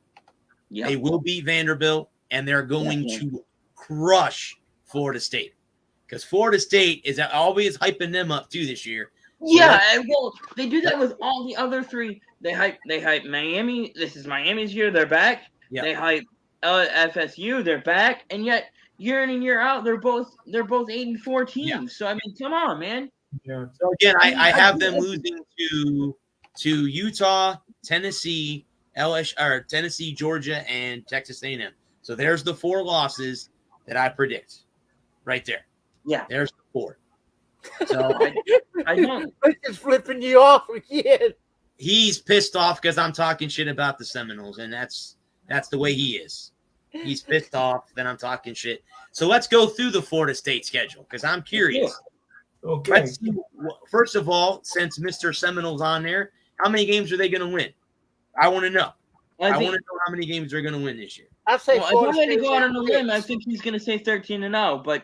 Yep. They will beat Vanderbilt, and they're going to crush Florida State, because Florida State is always hyping them up too this year. Yeah, well, they do that with all the other 3. They hype Miami. This is Miami's year. They're back. Yep. They hype FSU. They're back. And yet, year in and year out, they're both 8-4 teams. Yeah. So I mean, come on, man. Yeah. So again, I have them losing to Utah, Tennessee, Tennessee, Georgia, and Texas A&M. So there's the 4 losses that I predict, right there. Yeah. There's the 4. So I don't. I'm just flipping you off again. He's pissed off because I'm talking shit about the Seminoles, and that's the way he is. He's pissed off that I'm talking shit. So let's go through the Florida State schedule, because I'm curious. Okay. Let's see, first of all, since Mr. Seminole's on there, how many games are they going to win? I want to know. I want to know how many games they're going to win this year. I'd say Well, if Florida I'm going to State go out on a wins limb, I 6. think he's going to say 13-0. But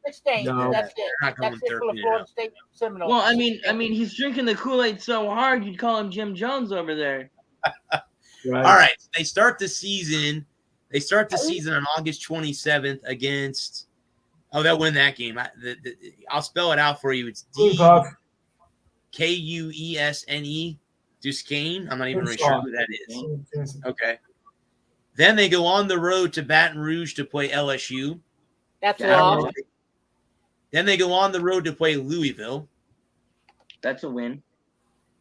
16. No. That's it. They're not going That's it for the 13-0. Florida State Seminoles. well, I mean, he's drinking the Kool-Aid so hard you'd call him Jim Jones over there. Right. All right, they start the season. They start the season on August 27th against. Oh, they'll win that game. I'll spell it out for you. It's Duquesne. Duquesne. I'm not even really sure who that is. Okay. Then they go on the road to Baton Rouge to play LSU. That's a loss. Then they go on the road to play Louisville. That's a win.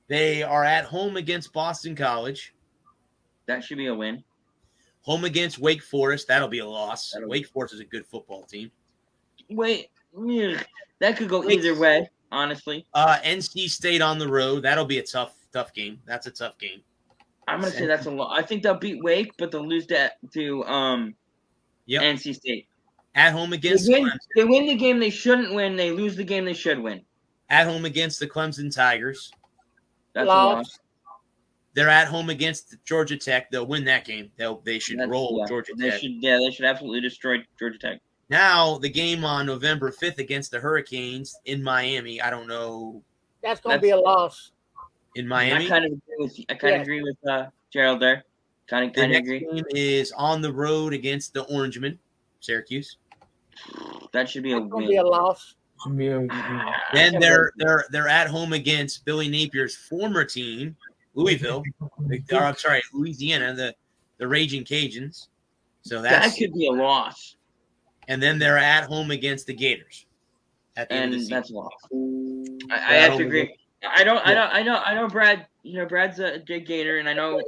They are at home against Boston College. That should be a win. Home against Wake Forest. That'll be a loss. Wake Forest is a good football team. Wait, that could go either way, honestly. NC State on the road. That'll be a tough game. That's a tough game. I'm gonna say that's a lot. I think they'll beat Wake, but they'll lose that to NC State. At home against Clemson. They win the game they shouldn't win. They lose the game they should win. At home against the Clemson Tigers. That's a loss. They're at home against Georgia Tech. They'll win that game. They should roll Georgia Tech. They should absolutely destroy Georgia Tech. Now, the game on November 5th against the Hurricanes in Miami. I don't know. That's going to be a loss. In Miami? I kind of agree with Gerald there. Kind of agree. The next game is on the road against the Orangemen, Syracuse. That should be a win. Going to be a loss. Then they're at home against Billy Napier's former team, Louisville. Louisiana, the Raging Cajuns. So that could be a loss. And then they're at home against the Gators. And that's a loss. I have to agree. I know Brad. Brad's a big Gator, and I know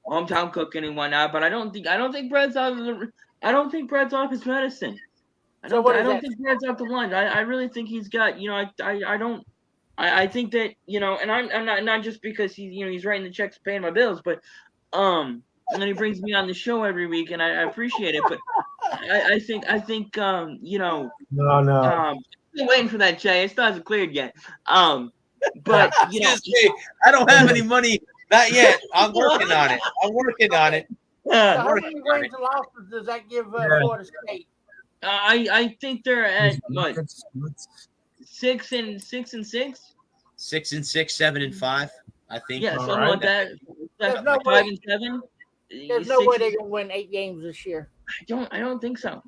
hometown cooking and whatnot. But I don't think Brad's off his medicine. I don't think Brad's off the line. I really think he's got. I think that and I'm not just because he's writing the checks, paying my bills, but and then he brings me on the show every week, and I appreciate it. But I think No. I'm waiting for that check. It still hasn't cleared yet. But I don't have any money. Not yet. I'm working on it. So how many wins and losses does that give Florida State? I think they're at what 6 and 6. 6 and 6, 7 and 5. I think. Yeah, something like that. There's no 5 and 7. There's no way they're gonna win 8 games this year. I don't think so.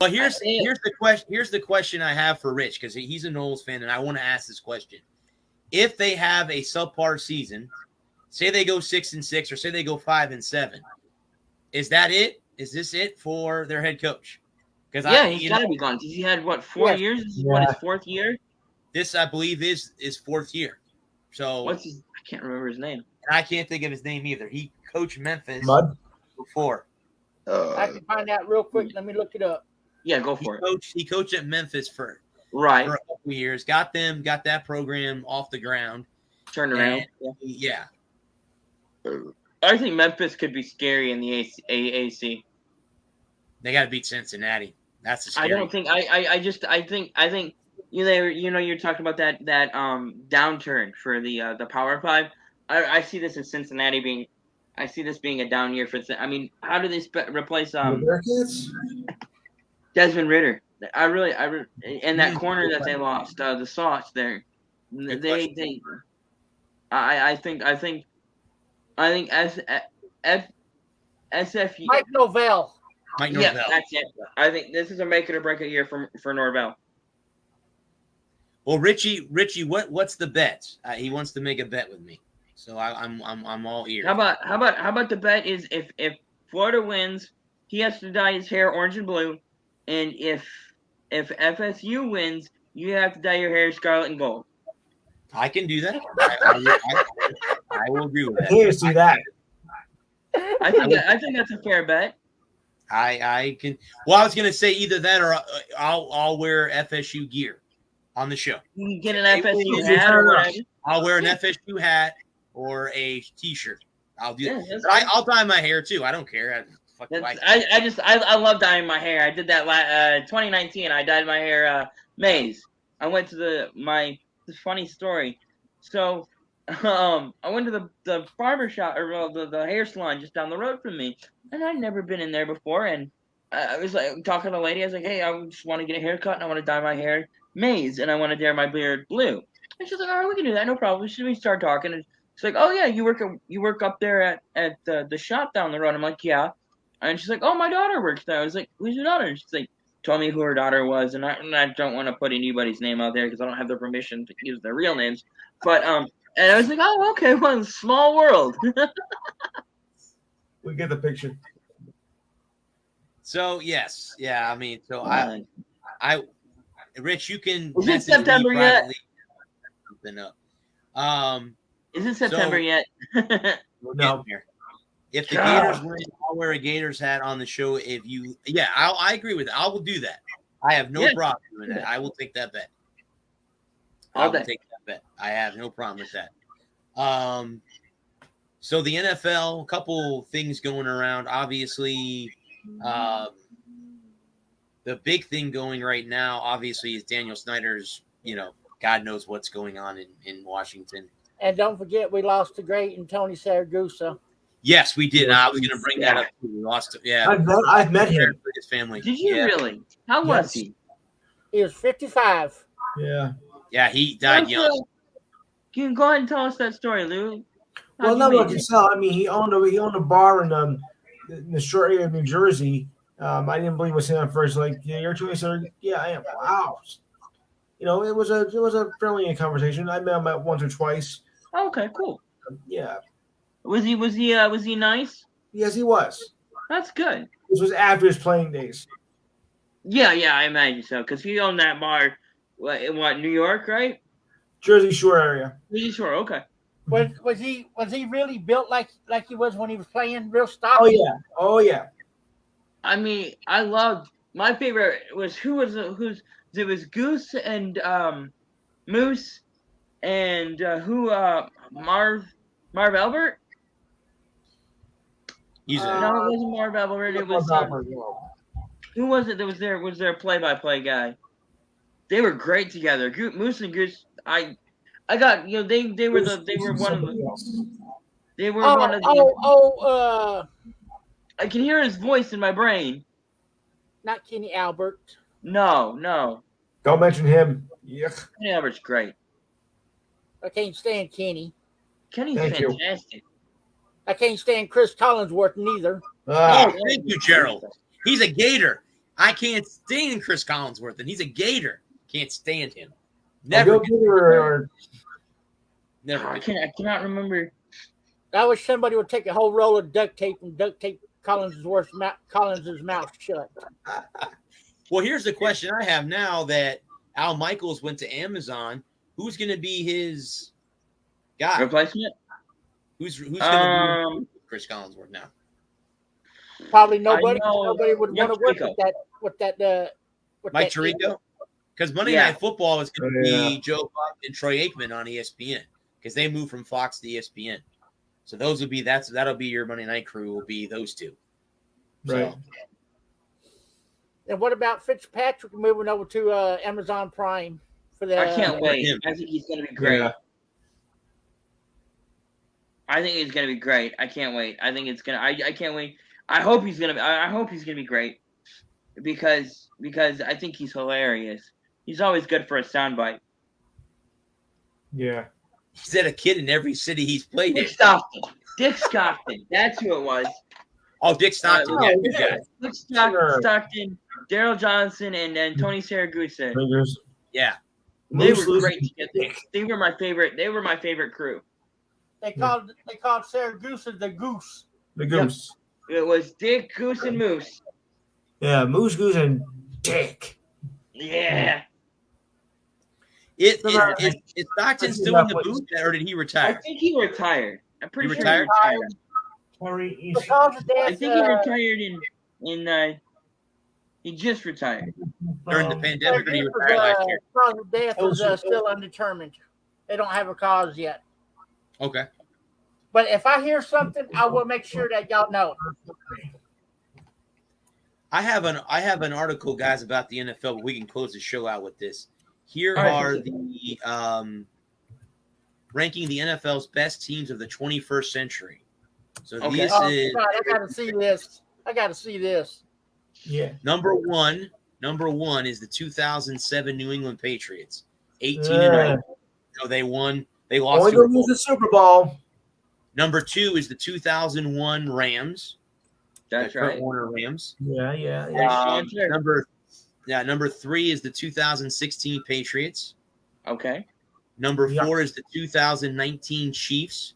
Well, here's the question. Here's the question I have for Rich, because he's a Knowles fan, and I want to ask this question: if they have a subpar season, say they go 6 and 6, or say they go 5 and 7, is that it? Is this it for their head coach? Because he's got to be gone. Because he had 4 years? This is his 4th year. This, I believe, is 4th year. So I can't remember his name. I can't think of his name either. He coached Memphis before. I can find out real quick. Let me look it up. Yeah, go for it. He coached at Memphis for a couple years. Got that program off the ground. Turned around. Yeah. I think Memphis could be scary in the AAC. They got to beat Cincinnati. That's the scary. I don't think. I think. You're talking about that downturn for the Power 5. I see this as Cincinnati being. I see this being a down year for. I mean, how do they replace Desmond Ridder? And that corner that they lost, the Sauce there. I think SFU. Mike Norvell. Yeah, that's it. I think this is a make it or break it year for Norvell. Well, Richie, what's the bet? He wants to make a bet with me, so I'm all ears. How about the bet is if Florida wins, he has to dye his hair orange and blue, and if FSU wins, you have to dye your hair scarlet and gold. I can do that. I will agree with that. Here, see that. I think that's a fair bet. I can. Well, I was gonna say either that or I'll wear FSU gear on the show. You can get an FSU hat or whatever. I'll wear an FSU hat or a T-shirt. I'll do that. I'll dye my hair too. I don't care. I love dyeing my hair. I did that 2019. I dyed my hair maize. I went to this funny story. So I went to the barber shop or the hair salon just down the road from me, and I'd never been in there before. And I was like talking to the lady. I was like, "Hey, I just want to get a haircut and I want to dye my hair maize and I want to dye my beard blue." And she's like, "All right, we can do that, no problem." Should we start talking? And she's like, "Oh yeah, you work up there at the shop down the road." I'm like, "Yeah." And she's like, "Oh, my daughter works there." I was like, "Who's your daughter?" And she's like, told me who her daughter was, and I don't want to put anybody's name out there because I don't have their permission to use their real names. But and I was like, "Oh, okay, well, small world." We get the picture. So yes, yeah. I mean, so Rich, you can Is it message September me yet? privately. Something up. Is it September yet? No. If the Gators win, I'll wear a Gators hat on the show. I agree with it. I will do that. I have no problem doing that. I will take that bet. I will take that bet. I have no problem with that. So the NFL, a couple things going around. Obviously, the big thing going right now, obviously, is Daniel Snyder's, God knows what's going on in Washington. And don't forget, we lost the great and Tony Saragusa. Yes, we did. I was going to bring that up. We lost it. Yeah. I've met him. His family. Did you really? How was he? He was 55. Yeah. Yeah, he died young. Can you go ahead and tell us that story, Lou? Well, not what you saw. I mean, he owned a bar in the short area of New Jersey. I didn't believe it was him at first. Like, yeah, you're Tony Saragusa. Yeah, I am. Wow. It was a friendly conversation. I met him once or twice. Okay, cool. Yeah. Was he nice? Yes, he was. That's good. This was after his playing days. Yeah, I imagine so. Because he owned that bar, in New York, right? Jersey Shore area. Jersey Shore, okay. Was he really built like he was when he was playing, real stocky? Oh yeah. I mean, I loved, my favorite was it was Goose and Moose and Marv Albert. No, it wasn't Marv Albert. It was who was it that was there? Was their play-by-play guy? They were great together. Moose and Goose. I got they were one of the. They were one of the. I can hear his voice in my brain. Not Kenny Albert. No. Don't mention him. Yeah. Kenny Albert's great. I can't stand Kenny. Kenny's fantastic. I can't stand Chris Collinsworth neither. Thank you, Gerald. He's a Gator. I can't stand Chris Collinsworth, and he's a Gator. Can't stand him. Never. Never. I cannot remember. I wish somebody would take a whole roll of duct tape and duct tape Collins's mouth shut. Well, here's the question I have now that Al Michaels went to Amazon. Who's going to be his guy? Replacement? Who's going to be Chris Collinsworth now? Probably nobody. Nobody would want to work with that. Mike Tirico? Because Monday Night Football is going to be Joe Buck and Troy Aikman on ESPN because they moved from Fox to ESPN. So those will be that'll be your Monday Night crew. Will be those two. Right. So. And what about Fitzpatrick moving over to Amazon Prime for the? I can't wait. I think he's going to be great. Yeah. I think he's going to be great. I can't wait. I think it's going to. I can't wait. I hope he's going to be great because I think he's hilarious. He's always good for a soundbite. Yeah. He's had a kid in every city he's played in. Dick Stockton. That's who it was. Oh, Dick Stockton. Dick Stockton, Daryl Johnson, and Tony Saragusa. Yeah. They were great together. They were my favorite. They were my favorite crew. They called Saragusa the Goose. The Goose. It was Dick, Goose, and Moose. Yeah, Moose, Goose, and Dick. Yeah. Is Stockton still in the booth, or did he retire? I think he retired. I'm pretty sure retired. He retired. I think he retired in he just retired during the pandemic. Or he retired last year. Cause of death is still undetermined. They don't have a cause yet. Okay. But if I hear something, I will make sure that y'all know. I have an article, guys, about the NFL, but we can close the show out with this. Here are the ranking the NFL's best teams of the 21st century. So Okay. this Oh, is God, I got to see this. I got to see this. Yeah. number one. Number one is the 2007 New England Patriots, 18-0. So they won. They lost Only Super going to Bowl. lose the Super Bowl. Number two is the 2001 Rams. That's the Kurt right. Warner Rams. Yeah. Number three is the 2016 Patriots. Okay. Number Yeah. four is the 2019 Chiefs.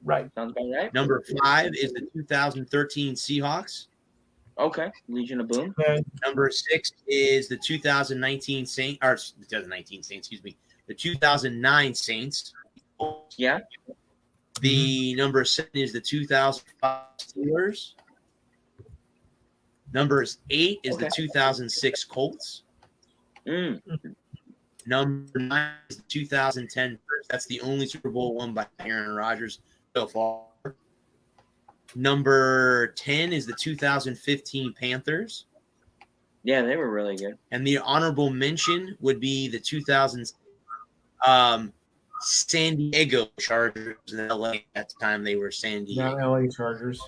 Right. Sounds about right. Number five is the 2013 Seahawks. Okay. Legion of Boom. Okay. Number six is the 2019 Saints, or 2019 Saints, excuse me, the 2009 Saints. Yeah. The number seven is the 2005 Steelers. Number 8 is the 2006 Colts. Mm. Number 9 is the 2010. That's the only Super Bowl won by Aaron Rodgers so far. Number 10 is the 2015 Panthers. Yeah, they were really good. And the honorable mention would be the 2000 San Diego Chargers in LA. At the time, they were San Diego. Not LA Chargers.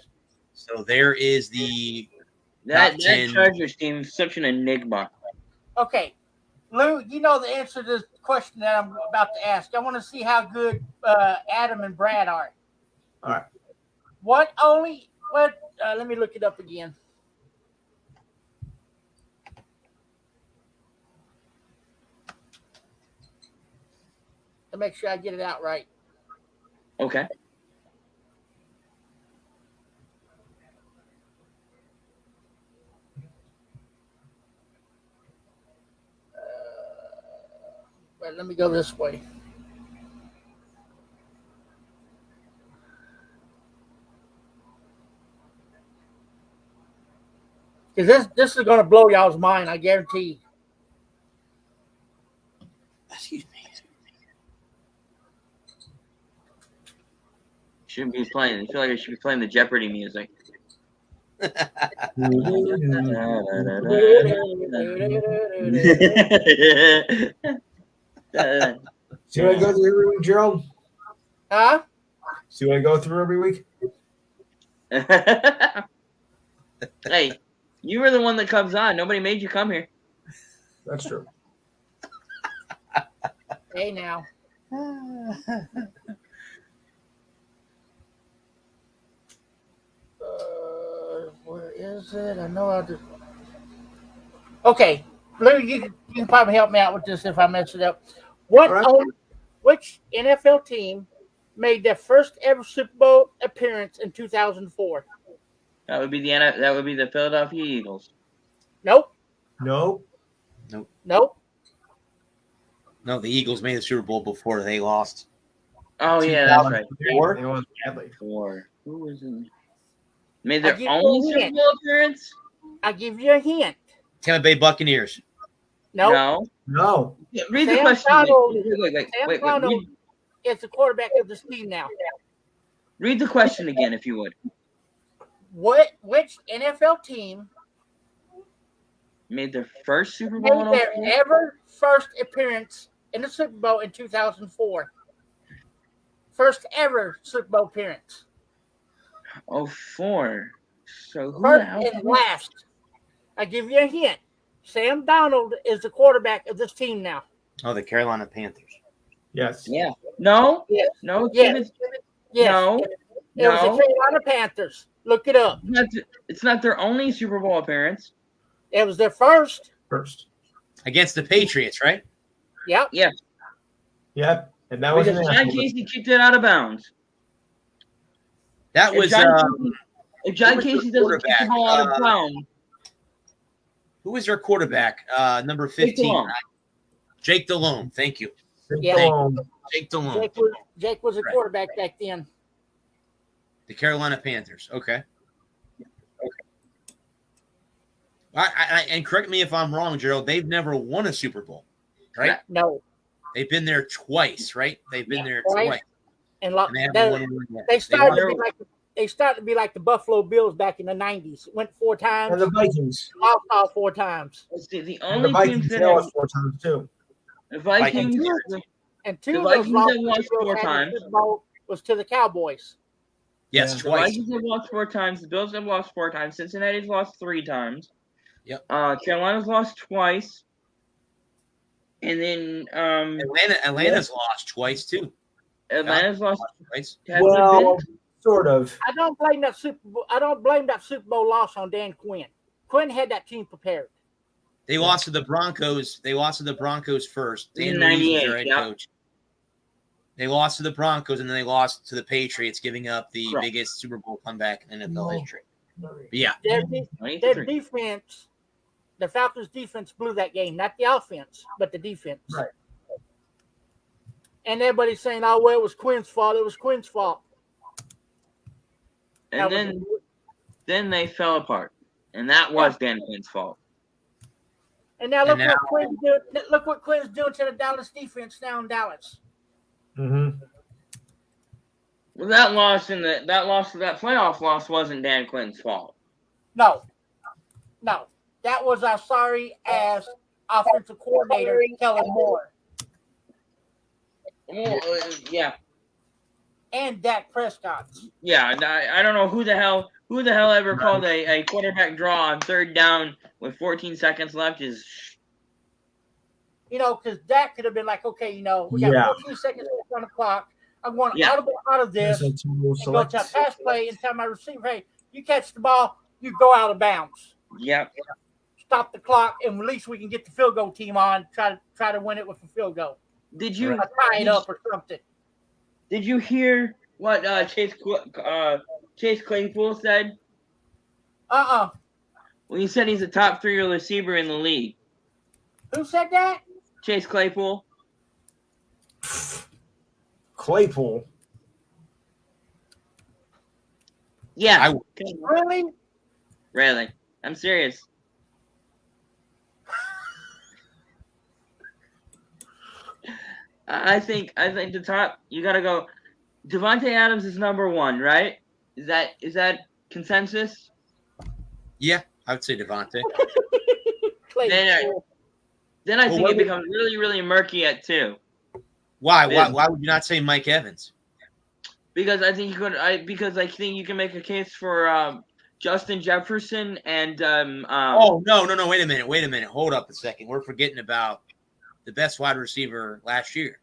So there is the That 10. Chargers team is such an enigma. Okay. Lou, you know the answer to this question that I'm about to ask. I want to see how good Adam and Brad are. All right. Let me look it up again. To make sure I get it out right. Okay. But let me go this way. Because this is going to blow y'all's mind, I guarantee. Excuse me. Shouldn't be playing. I feel like I should be playing the Jeopardy music. See what I go through every week, Gerald? Huh? See what I go through every week? Hey, you were the one that comes on. Nobody made you come here. That's true. Hey, now. Where is it? I know I did. Okay, Lou, you can probably help me out with this if I mess it up. Which NFL team made their first ever Super Bowl appearance in 2004? That would be the Philadelphia Eagles. Nope. No. Nope. No, the Eagles made the Super Bowl before they lost. Oh yeah, that's right. They lost badly. 4. Who was in? Made their I'll give only you a Super hint. Bowl appearance? I'll give you a hint. Tampa Bay Buccaneers. Nope. No. Yeah, read the Sam question. Darnold- Wait. Sam Darnold is the quarterback of this team now. Read the question again, if you would. Which NFL team Made their first Super Bowl made their appearance? ever first appearance in the Super Bowl in 2004? First ever Super Bowl appearance. 04. So who the First hell? and last. I give you a hint. Sam Darnold is the quarterback of this team now. Oh, the Carolina Panthers. Yes. Yeah. No. Yes. No. Yes. Yes. No. It was the No. Carolina Panthers. Look it up. It's not their only Super Bowl appearance. It was their first. First. Against the Patriots, right? Yep. Yeah. Yep. And that was Because an John asshole. Casey kicked it out of bounds. That was If John was their Casey doesn't kick the quarterback? ball out of bounds, who was their quarterback? Number Jake 15. DeLone. Jake DeLone. Thank you. Yeah. Jake DeLone. Jake was a quarterback back then. The Carolina Panthers. Okay. And correct me if I'm wrong, Gerald. They've never won a Super Bowl, right? No. They've been there twice, right? They've been there Twice. twice. And And they haven't won one yet. they started won- to be like the Buffalo Bills back in the 90s. Went 4 times. And the Vikings. Lost all 4 times. the And the only teams Vikings that failed have us 4 times too. the Vikings, Vikings. And two The of those Vikings losses have lost the Bills 4 had in the times. Super Bowl was to the Cowboys. Yes, Yeah. The twice. Vikings have lost 4 times. The Bills have lost 4 times. Cincinnati's lost 3 times. Yep. Carolina's lost twice. And then Atlanta's lost twice too. Atlanta's lost Twice. has Well, been? sort of. I don't blame that Super Bowl loss on Dan Quinn. Quinn had that team prepared. They lost to the Broncos. They lost to the Broncos first. Dan In Reeves was their 98, head yeah. coach. They lost to the Broncos, and then they lost to the Patriots, giving up the Correct. biggest Super Bowl comeback in NFL No. history. But yeah, Their 93. defense, the Falcons' defense blew that game. Not the offense, but the defense. Right. And everybody's saying, "Oh well, it was Quinn's fault. It was Quinn's fault." And then they fell apart. And that was Dan Quinn's fault. And now And what Quinn's doing. Look what Quinn's doing to the Dallas defense now in Dallas. Mm-hmm. Well, that playoff loss wasn't Dan Quinn's fault. No, that was our sorry ass offensive coordinator, Kellen Moore, Well, yeah. and Dak Prescott. Yeah, I don't know who the hell ever called a quarterback draw on 3rd down with 14 seconds left is. Because Dak could have been like, okay, we got 14 seconds left on the clock. I'm going out of this and go to a pass play and tell my receiver, hey, you catch the ball, you go out of bounds. Yep. Stop the clock, and at least we can get the field goal team on. Try to win it with a field goal. Did you tie it up or something? Did you hear what Chase Claypool said? Well, he said he's a top 3 receiver in the league. Who said that? Chase Claypool. Claypool. Yeah. Really? Really. I'm serious. I think the top, you gotta go. Devontae Adams is number 1, right? Is that consensus? yeah, I would say Devontae. Then I think it becomes really, really murky at 2. Why? Why would you not say Mike Evans? Because I think you can make a case for Justin Jefferson and Oh no! Wait a minute! Hold up a second. We're forgetting about the best wide receiver last year.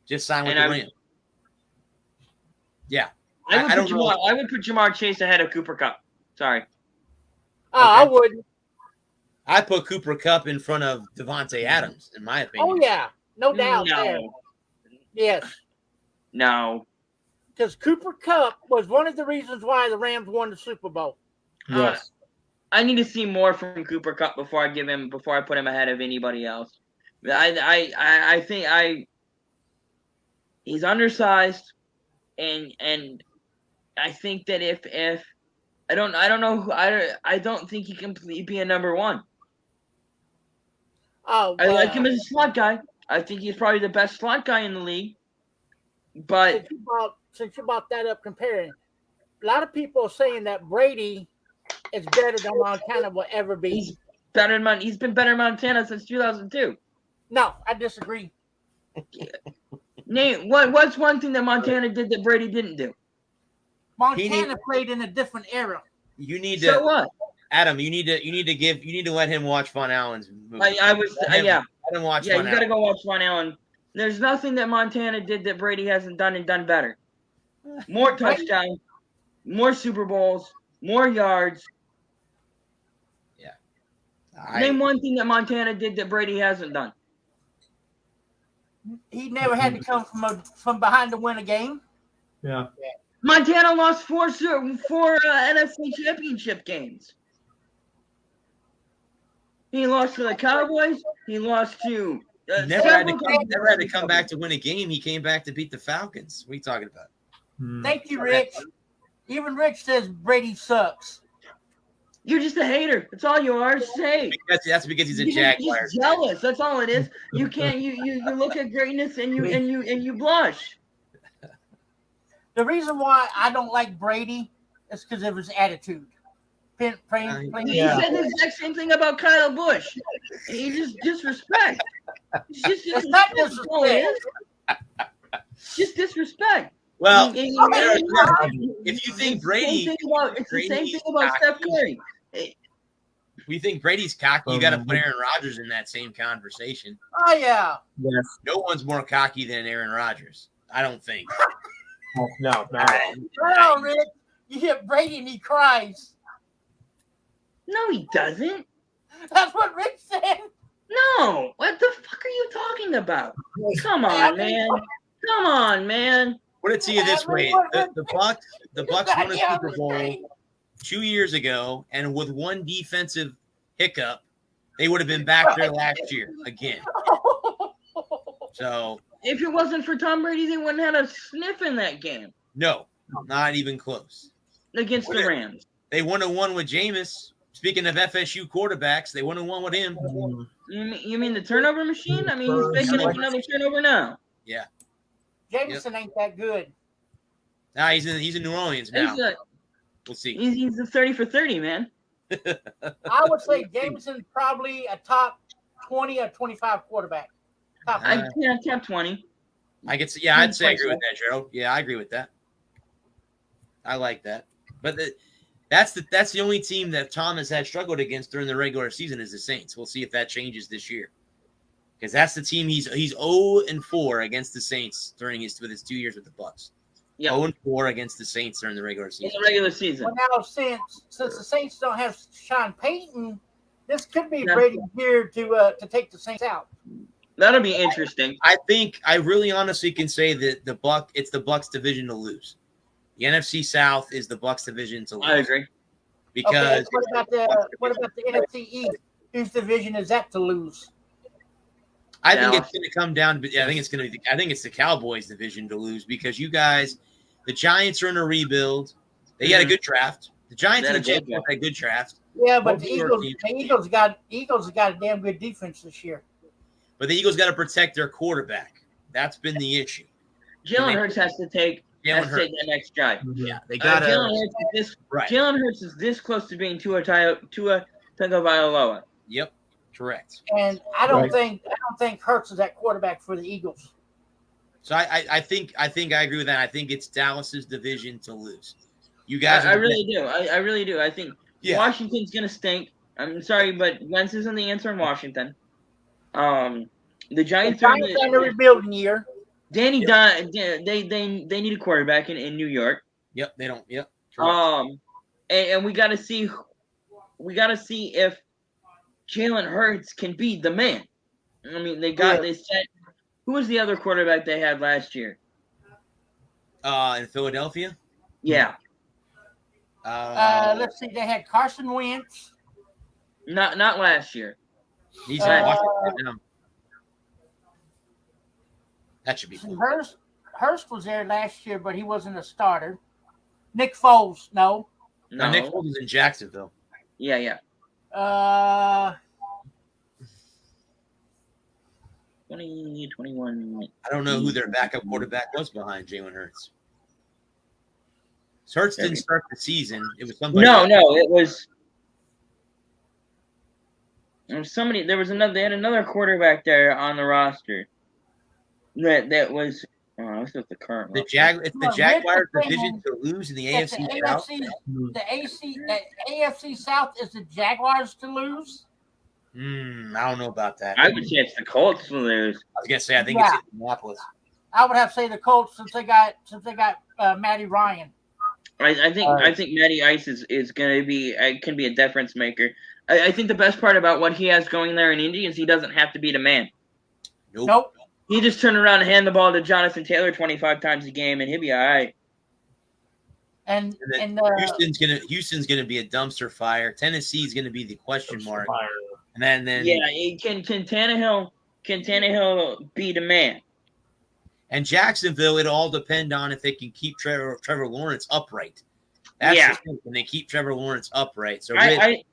Just signed with the Rams. Yeah, I would put Jamar Chase ahead of Cooper Kupp. Sorry. Oh, I wouldn't. I put Cooper Kupp in front of Devontae Adams, in my opinion. Oh yeah, no doubt there. Yes. No. Because Cooper Kupp was one of the reasons why the Rams won the Super Bowl. Yes. I need to see more from Cooper Kupp before I put him ahead of anybody else. I think he's undersized, and I think that if I don't think he can be a number 1. Oh, I like him as a slot guy. I think he's probably the best slot guy in the league. But since you brought that up, comparing, a lot of people are saying that Brady is better than Montana will ever be. He's been better than Montana since 2002. No, I disagree. Nate, what's one thing that Montana did that Brady didn't do? Montana played in a different era. You need So to, what? Adam. You need to let him watch Von Allen's movie. Let him watch. Yeah, you got to go watch Von Allen. There's nothing that Montana did that Brady hasn't done and done better. More touchdowns, more Super Bowls, more yards. Yeah. Name one thing that Montana did that Brady hasn't done. He never had to come from behind to win a game. Yeah. Montana lost four NFC championship games. He lost to the Cowboys. He lost to. Never had to come back to win a game. He came back to beat the Falcons. What are you talking about? Thank you, Rich. Even Rich says Brady sucks. You're just a hater. That's all you are. Just hate. That's because he's a Jaguar. You're just jealous. That's all it is. You can't. You look at greatness and you blush. The reason why I don't like Brady is because of his attitude. He said the exact same thing about Kyle Busch. He just disrespect. It's not disrespect. Just disrespect. Well, if if you think Brady, it's the same thing about Steph Curry. We think Brady's cocky. You got to put Aaron Rodgers in that same conversation. Oh yeah. Yes. No one's more cocky than Aaron Rodgers. I don't think. No, not at all. Oh, Rick, you hit Brady and he cries. No, he doesn't. That's what Rick said. No. What the fuck are you talking about? Come on, man. Come on, man. Put it to you this way: the Bucks won a Super Bowl 2 years ago, and with one defensive hiccup, they would have been back there last year again. So if it wasn't for Tom Brady, they wouldn't have had a sniff in that game. No, not even close. Against the Rams. They won a one with Jameis. Speaking of FSU quarterbacks, they won a one with him. You mean the turnover machine? I mean, he's making up another turnover now. Yeah. Jameson ain't that good. Nah, he's in New Orleans now. We'll see. He's a 30 for 30, man. I would say Jameson's probably a top 20 or 25 quarterback. Top 20. I'd say I agree with that, Gerald. Yeah, I agree with that. I like that. But that's the only team that Tom has had struggled against during the regular season is the Saints. We'll see if that changes this year. Because that's the team he's 0-4 against the Saints with his 2 years with the Bucks. Yep. 0-4 against the Saints during the regular season. In the regular season. Well, now since the Saints don't have Sean Payton, this could be Brady here to take the Saints out. That'll be interesting. I really honestly can say that it's the Bucks division to lose. The NFC South is the Bucks division to lose. I agree. Because what about the NFC East? Whose division is that to lose? I think it's going to come down. I think it's the Cowboys division to lose because you guys, the Giants are in a rebuild. They had a good draft. The Giants and the Jets had a good draft. Yeah, but the Eagles got a damn good defense this year. But the Eagles got to protect their quarterback. That's been the issue. Jalen Hurts has to take that next drive. Yeah, they got Jalen Hurts is this close to being Tua Tagovailoa. Yep, correct. And I don't think Hurts is that quarterback for the Eagles. So I think I agree with that. I think it's Dallas's division to lose. You guys, I really do. I really do. I think Washington's gonna stink. I'm sorry, but Wentz isn't the answer in Washington. The Giants are in a rebuilding year. Danny Dimes, they need a quarterback in New York. Yep, they don't. Yep. Correct. And we got to see if Jalen Hurts can be the man. I mean, they said who was the other quarterback they had last year? In Philadelphia. Yeah. Let's see. They had Carson Wentz. Not last year. He's in Washington now. That should be cool. Hurst was there last year, but he wasn't a starter. Nick Foles, no. Nick Foles is in Jacksonville. Yeah. 2021. I don't know who their backup quarterback was behind Jalen Hurts. Hurts didn't start the season. It was somebody. No, it was somebody. There was another. They had another quarterback there on the roster. That was. Oh, this is the current. It's the Jaguars' division to lose in the AFC South. The AFC South is the Jaguars to lose. I don't know about that. I would say it's the Colts to lose. I was gonna say I think it's Indianapolis. I would have to say the Colts since they got Matty Ryan. I think Matty Ice is going to be can be a difference maker. I think the best part about what he has going there in Indy is he doesn't have to be the man. Nope. He just turn around and hand the ball to Jonathan Taylor 25 times a game, and he'll be all right. And Houston's gonna be a dumpster fire. Tennessee's gonna be the question mark. And then can Tannehill be the man? And Jacksonville, it'll all depend on if they can keep Trevor Lawrence upright. That's the thing. Can they keep Trevor Lawrence upright? So I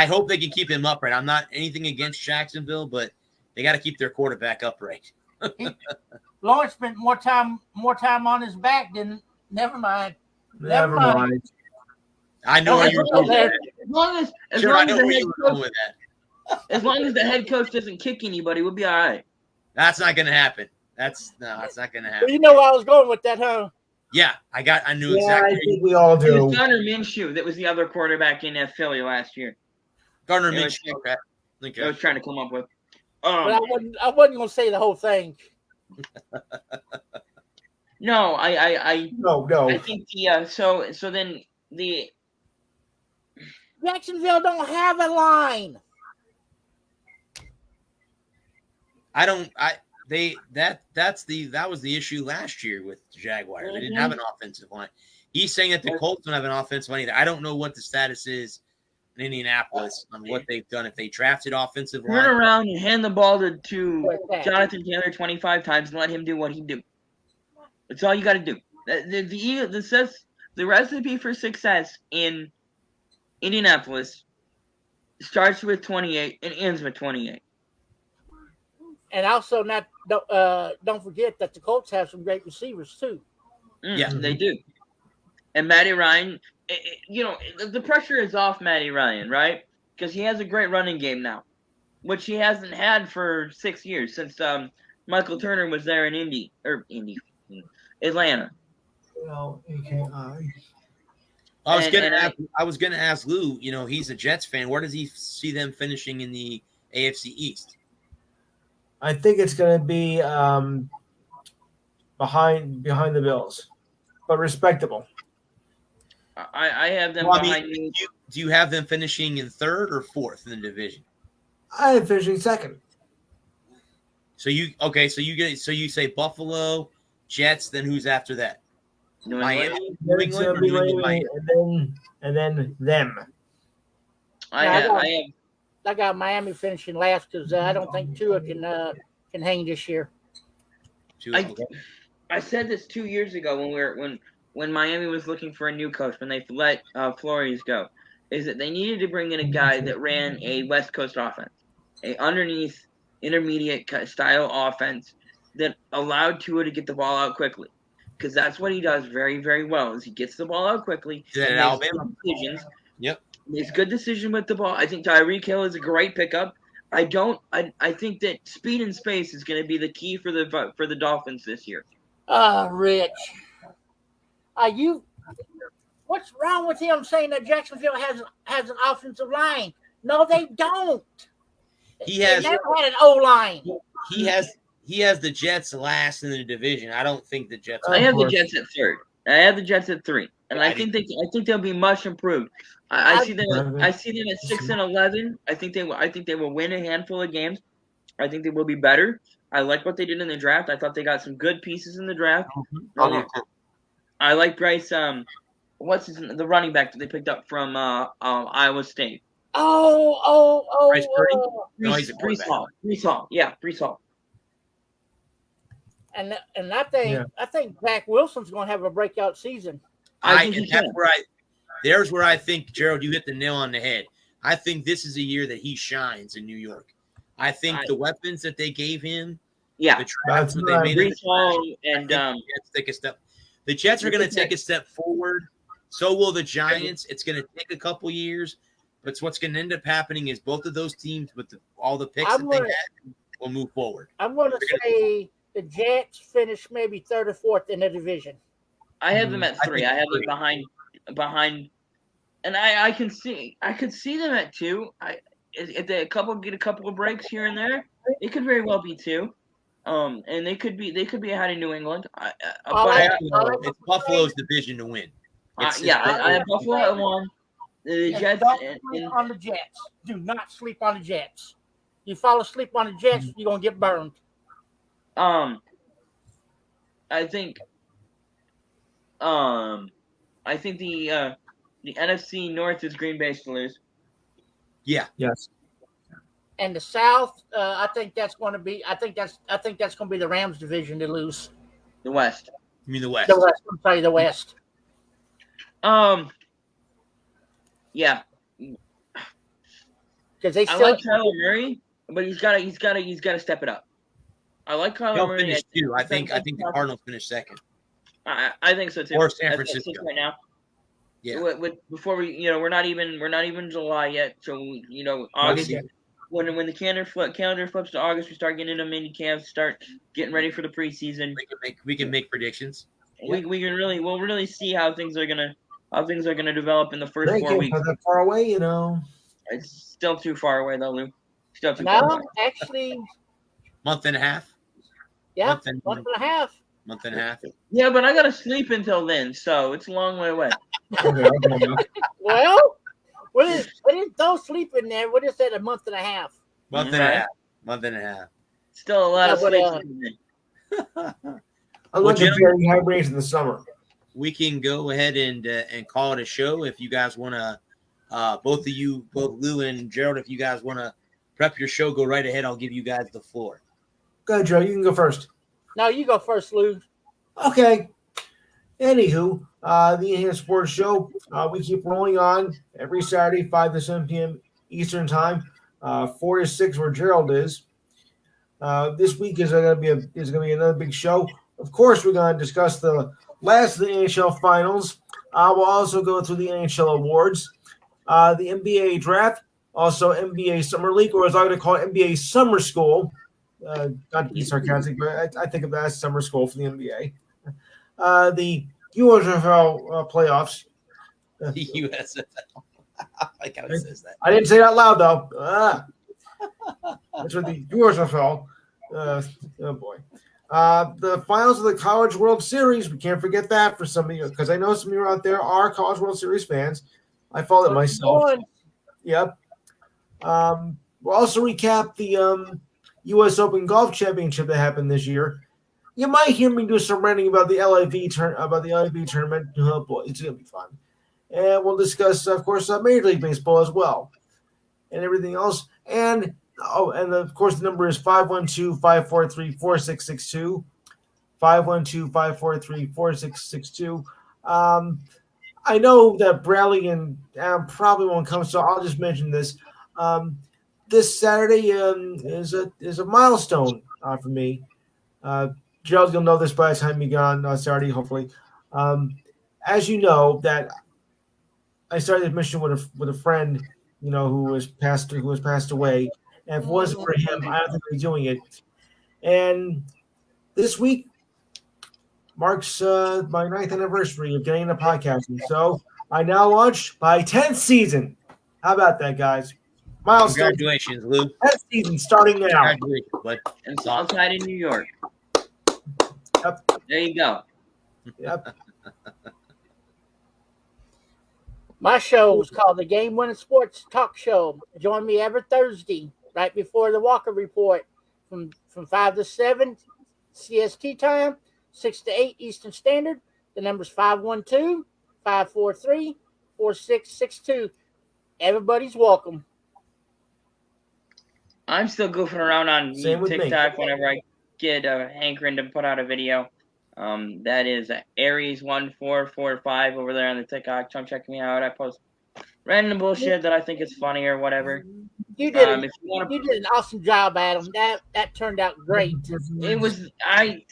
hope they can keep him upright. I'm not anything against Jacksonville, but they got to keep their quarterback upright. Lawrence spent more time on his back than. Never mind. I know where you're going with that. As long as the head coach doesn't kick anybody, we'll be all right. That's not going to happen. That's not going to Well, happen. you know where I was going with that, huh? Yeah, I knew Yeah, exactly. I think we all It was do. Gardner Minshew that was the other quarterback in Philly last year. Gardner It was- Minshew. Okay. I was trying to come up with. But I wasn't going to say the whole thing. No, I No. think the so then the Jacksonville don't have a line. That was the issue last year with the Jaguars. They didn't have an offensive line. He's saying that the Colts don't have an offensive line either. I don't know what the status is in Indianapolis on what they've done. If they drafted offensive line, turn around and hand the ball to Jonathan Taylor 25 times and let him do what he do. That's all you got to do. The recipe for success in Indianapolis starts with 28 and ends with 28. And also, don't forget that the Colts have some great receivers too. Yeah. They do. And Matty Ryan, the pressure is off Matty Ryan, right? Because he has a great running game now, which he hasn't had for 6 years since Michael Turner was there in Atlanta. Well, okay. I was gonna ask Lou. He's a Jets fan. Where does he see them finishing in the AFC East? I think it's going to be behind the Bills, but respectable. I have them behind you. Do you have them finishing in third or fourth in the division? I am finishing second. So you say Buffalo, Jets. Then who's after that? Miami, New England, or New England, Miami? and then them. I got Miami finishing last because I don't think Tua can hang this year. I said this 2 years ago when Miami was looking for a new coach when they let Flores go, is that they needed to bring in a guy that ran a West Coast offense, a underneath intermediate style offense that allowed Tua to get the ball out quickly, because that's what he does very, very well. Is he gets the ball out quickly, and makes good decisions. Yep, makes good decision with the ball. I think Tyreek Hill is a great pickup. I think that speed and space is going to be the key for the Dolphins this year. Rich, what's wrong with him saying that Jacksonville has an offensive line? No, they don't. They never had an O line. He has the Jets last in the division. I don't think the Jets. I have the Jets at third. I have the Jets at 3, and I think they'll be much improved. I see them at 6-11. I think they will win a handful of games. I think they will be better. I like what they did in the draft. I thought they got some good pieces in the draft. I like Bryce. The running back that they picked up from Iowa State? Bryce Purdy? No, he's a Breece Hall. Breece Hall. Yeah, Breece Hall. And I think Zach Wilson's going to have a breakout season. There's where I think, Gerald, you hit the nail on the head. I think this is a year that he shines in New York. I think the weapons that they gave him, the draft that they made, the Jets are going to take a step forward. So will the Giants. It's going to take a couple years, but what's going to end up happening is both of those teams, with all the picks they had, will move forward. I'm going to say the Jets finish maybe third or fourth in the division. I have them at 3. I have them behind, and I could see them at 2. If they get a couple of breaks here and there, it could very well be 2. And they could be ahead of New England. It's Buffalo's division to win. I have Buffalo at 1. The Jets. Don't sleep on the Jets. Do not sleep on the Jets. You fall asleep on the Jets, you're gonna get burned. I think the NFC North is Green Bay to lose. Yeah. Yes. And the South, I think that's going to be the Rams division to lose. The West. You mean the West? The West. I'm sorry, the West. Yeah. Because I like Kyler Murray, but he's got to step it up. I like Kyler Murray. Finish 2. I think the Cardinals finish second. I think so too. Or San Francisco right now. Yeah. Before we're not even July yet, so August. when the calendar flips to August, we start getting into mini camps, start getting ready for the preseason. We can make predictions. We'll really see how things are gonna develop in the first 4 weeks. Not that far away, you know. It's still too far away though, Lou. Still too far No, away. actually, Month and a half. yeah, Month and a half. Month and a half. Yeah, but I gotta sleep until then, so it's a long way away. Well, what is no sleep in there? What is that? A month and a half. Month and a half. Month and a half. Still a lot of sleep. I look at very high rates in the summer. We can go ahead and call it a show if you guys want to. Both Lou and Gerald, if you guys want to prep your show, go right ahead. I'll give you guys the floor. Go ahead, Joe. You can go first. No, you go first, Lou. Okay. Anywho, the Enhanced Sports Show, we keep rolling on every Saturday, 5 to 7 p.m. Eastern Time, 4 to 6 where Gerald is. This week is going to be another big show. Of course, we're going to discuss the last of the NHL Finals. We'll also go through the NHL Awards, the NBA Draft, also NBA Summer League, or as I like to call it, NBA Summer School. Not to be sarcastic, but I think of that as summer school for the NBA. The USFL playoffs. The USFL. I like how he says that. I didn't say it out loud, though. That's what the USFL. Oh, boy. The finals of the College World Series. We can't forget that for some of you, because I know some of you out there are College World Series fans. I follow it myself. Yep. We'll also recap the U.S. Open Golf Championship that happened this year. You might hear me do some ranting about the LIV tournament. Oh boy, it's gonna be fun. And we'll discuss, of course, Major League Baseball as well, and everything else. And of course, the number is 512-543-4662. 512-543-4662. I know that Bradley and Adam probably won't come, so I'll just mention this. This Saturday is a milestone for me. Gerald, you'll know this by the time you get on Saturday, hopefully. As you know, that I started this mission with a friend, who has passed away. And if it wasn't for him, I don't think I'd be doing it. And this week marks my 9th anniversary of getting into podcasting. So I now launch my 10th season. How about that, guys? Milestone. Congratulations, Lou. 10th season starting now. Congratulations, bud. And Southside in New York. Yep. There you go. Yep. My show is called the Game Winning Sports Talk Show. Join me every Thursday, right before the Walker Report, from 5 to 7 CST time, 6 to 8 Eastern Standard. The number's 512-543-4662. Everybody's welcome. I'm still goofing around on TikTok me. whenever I get hankering to put out a video. That is Aries1445 over there on the TikTok. Come check me out. I post random bullshit that I think is funny or whatever. You did an awesome job, Adam. That turned out great. It was. I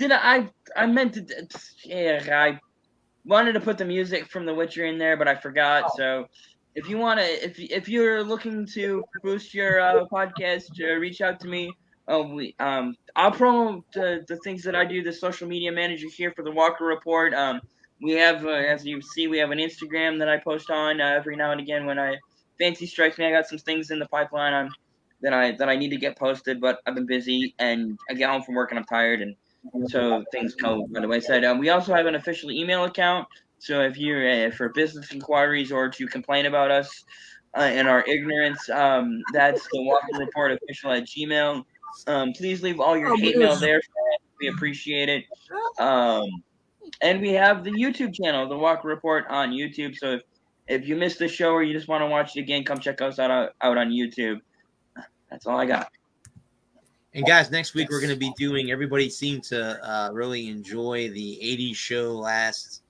meant to. Yeah, I wanted to put the music from The Witcher in there, but I forgot. So, if you want to, if you're looking to boost your podcast, reach out to me. I'll promote the things that I do. The social media manager here for the Walker Report. We have, as you see, we have an Instagram that I post on every now and again when fancy strikes me. I got some things in the pipeline that I need to get posted, but I've been busy and I get home from work and I'm tired, and so things go by the wayside. We also have an official email account. So if you're for business inquiries or to complain about us and our ignorance, that's the Walker Report official at Gmail. Please leave all your hate mail there. We appreciate it. And we have the YouTube channel, the Walker Report on YouTube. So if you missed the show or you just want to watch it again, come check us out on YouTube. That's all I got. And guys, next week we're going to be doing. Everybody seemed to really enjoy the '80s show last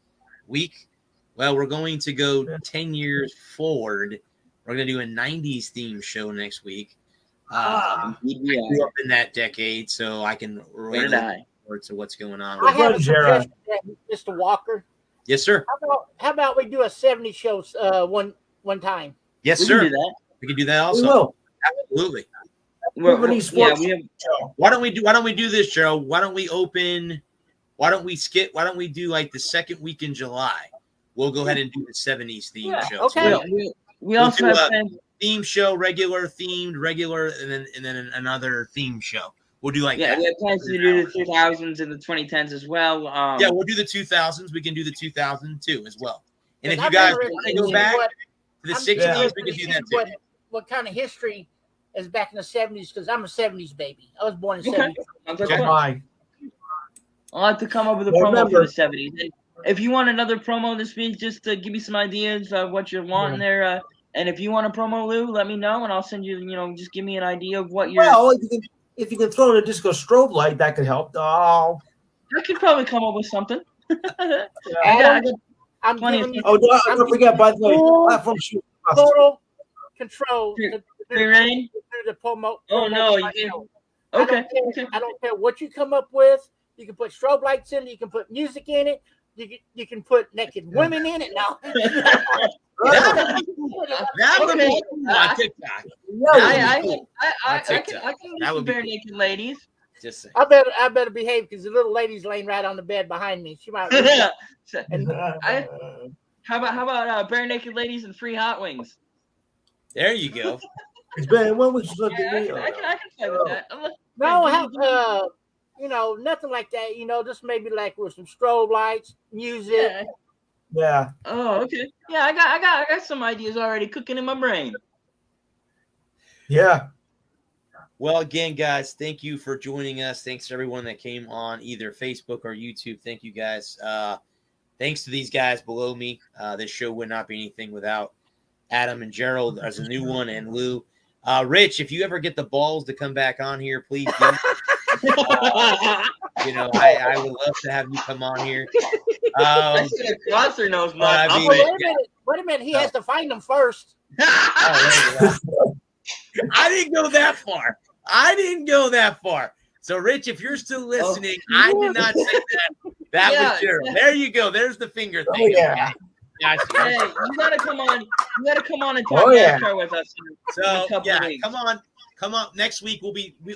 week. Well, we're going to go 10 years forward. We're going to do a '90s theme show next week. I grew up in that decade, so I can relate forward to what's going on. I have a suggestion, Mr. Walker. Yes, sir. How about we do a 70 show one time? Yes, sir. We can do that also. We will. Absolutely. Sports we have. show. Why don't we do this, Gerald? Why don't we do like the second week in July? We'll go ahead and do the 70s theme show. Okay. So We also do have a theme show, regular, and then another theme show. We'll do like yeah, that. we have plans to do the 2000s and the 2010s as well. Yeah, we'll do the 2000s. We can do the 2002 as well. And if you I'm guys interested want to in go seeing back what- to the I'm 60s, we interested can in do seeing that too. what kind of history is back in the 70s, because I'm a 70s baby. I was born in Okay. 70s. Sounds like Okay. fun. Bye. I'll have to come up with a Well, promo for remember- the 70s. And if you want another promo this week, just to give me some ideas of what you're wanting there. And if you want a promo, Lou, let me know, and I'll send you. Just give me an idea of what you're. Well, if you can throw in a disco strobe light, that could help. Oh, I could probably come up with something. I Adam, got I'm plenty giving of- you don't forget, by the way, full- platform shoot. total control Free- to free reign? do the promo. Oh promo no, for you my didn't. show. Okay. I don't care what you come up with. You can put strobe lights in it. You can put music in it. You can put naked women in it. No. That would be cool on TikTok. I On can TikTok. use That some would be bare cool. naked ladies. Just saying. I better behave, because the little lady's laying right on the bed behind me. She might. So, how about bare naked ladies and free hot wings? There you go. It's been when we look Yeah, at I can play with that. No, nothing like that. Just maybe like with some strobe lights, music. Yeah. Yeah. Oh, okay. Yeah, I got some ideas already cooking in my brain. Yeah. Well, again, guys, thank you for joining us. Thanks to everyone that came on either Facebook or YouTube. Thank you, guys. Thanks to these guys below me. This show would not be anything without Adam and Gerald as a new one, and Lou. Rich, if you ever get the balls to come back on here, please do. I would love to have you come on here. I should have crossed her nose. I mean, Wait a minute. He has to find them first. I didn't go that far. So, Rich, if you're still listening, I did not say that. That was Gerald. There you go. There's the finger thing. Oh, yeah. Gotcha. Hey, you gotta come on. You gotta come on and talk Oh, yeah. NASCAR with us. So couple yeah, weeks. come on. Next week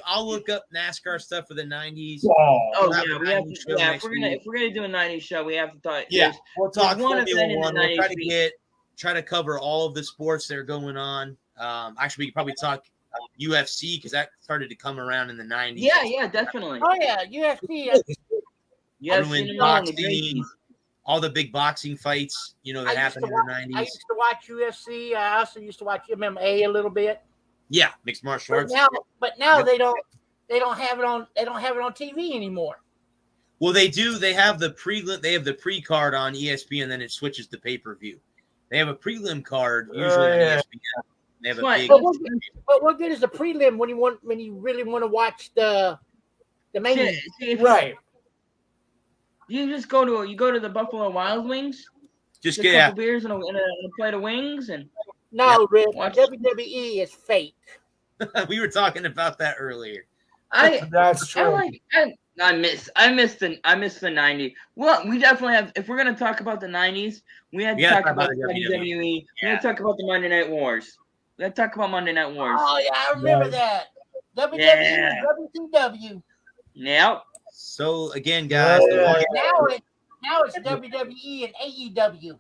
I'll look up NASCAR stuff for the 90s. Oh We'll have yeah, a we have 90s to. show Yeah, next if week. we're gonna do a '90s show, we have to talk. Yeah, we'll talk there's one Formula event in One. the We'll try to 90s try to cover all of the sports that are going on. Actually, we could probably talk UFC because that started to come around in the 90s. Yeah, definitely. Oh yeah, UFC. Yeah, Doing boxing, all the big boxing fights, that happened in the 90s. I used to watch UFC. I also used to watch MMA a little bit. Yeah, mixed martial arts. But now Yep. they don't have it on. They don't have it on TV anymore. Well, they do. They have the pre-card on ESPN, and then it switches to pay-per-view. They have a prelim card usually on ESPN. They have a big. But what good is the prelim when you really want to watch the main? Right. You just go to the Buffalo Wild Wings. Just get a get couple beers and a plate of wings, and No, Rick. Watch- WWE is fake. we were talking about that earlier. That's true. I miss the 90s. Well, we definitely have. If we're gonna talk about the 90s, we had to talk about the WWE. We had to talk about the Monday Night Wars. We had to talk about Monday Night Wars. Oh yeah, I remember that. WWE, Yeah. WCW. Yep. So again, guys, Now it's WWE and AEW.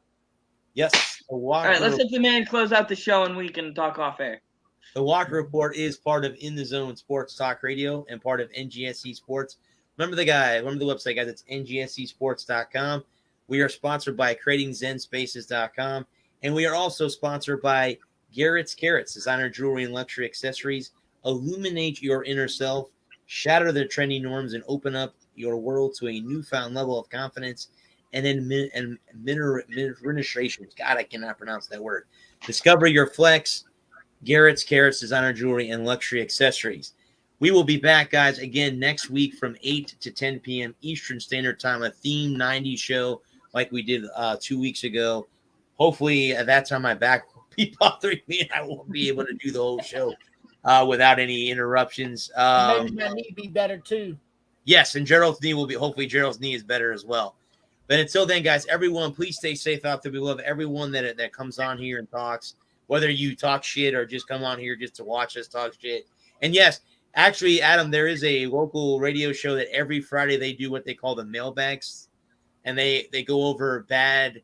yes, the All right, let's Walker, let the man close out the show, and we can talk off air. the Walker Report is part of In the Zone Sports Talk Radio and part of NGSC Sports. Remember the website, guys. It's ngscsports.com. We are sponsored by creatingzenspaces.com, and we are also sponsored by Garrett's Carrots, designer jewelry and luxury accessories. Illuminate your inner self, shatter the trendy norms, and open up your world to a newfound level of confidence and administration. God, I cannot pronounce that word. Discover your flex. Garrett's Carrots, designer jewelry and luxury accessories. We will be back, guys, again next week from 8 to 10 p.m. Eastern Standard Time, a theme 90s show like we did 2 weeks ago. Hopefully, at that time, my back will be bothering me and I won't be able to do the whole show without any interruptions. Maybe my knee be better too. Yes, and Gerald's knee will be, hopefully Gerald's knee is better as well. But until then, guys, everyone, please stay safe out there. We love everyone that comes on here and talks, whether you talk shit or just come on here just to watch us talk shit. And yes, Actually, Adam, there is a local radio show that every Friday they do what they call the mailbags, and they go over bad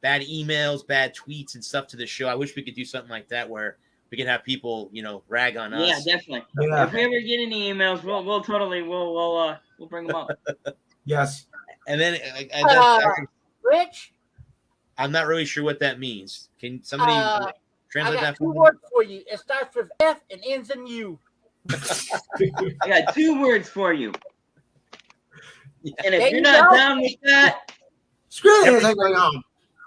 emails, bad tweets, and stuff to the show. I wish we could do something like that where we can have people, rag on Yeah, us. definitely. Yeah. If we ever get any emails, we'll totally we'll bring them up. Yes. And then Rich, I'm not really sure what that means. Can somebody I translate got that two for me? words for you. It starts with F and ends in U. I got 2 words for you. Yeah. And if There you're you not go. down with that, Screw anything going on.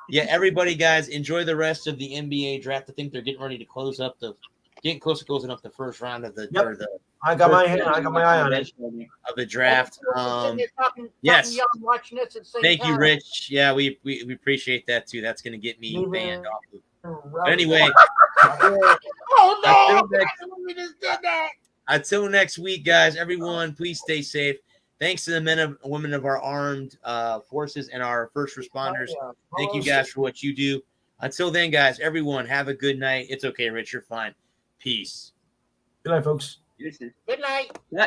Yeah, everybody, guys, enjoy the rest of the NBA draft. I think they're getting ready to getting close to closing up the first round of the I got my eye on it. of the draft. Talking yes. young, watching this at the same Thank you, time. Rich. Yeah, we appreciate that too. That's going to get me Even- banned off of. But anyway, Oh Until no! next- We just did that. until next week, guys, everyone, please stay safe. Thanks to the men and women of our armed forces and our first responders. Thank you guys for what you do. Until then, guys, everyone, have a good night. It's okay, Rich. You're fine. Peace. Good night, folks. this is Good night. that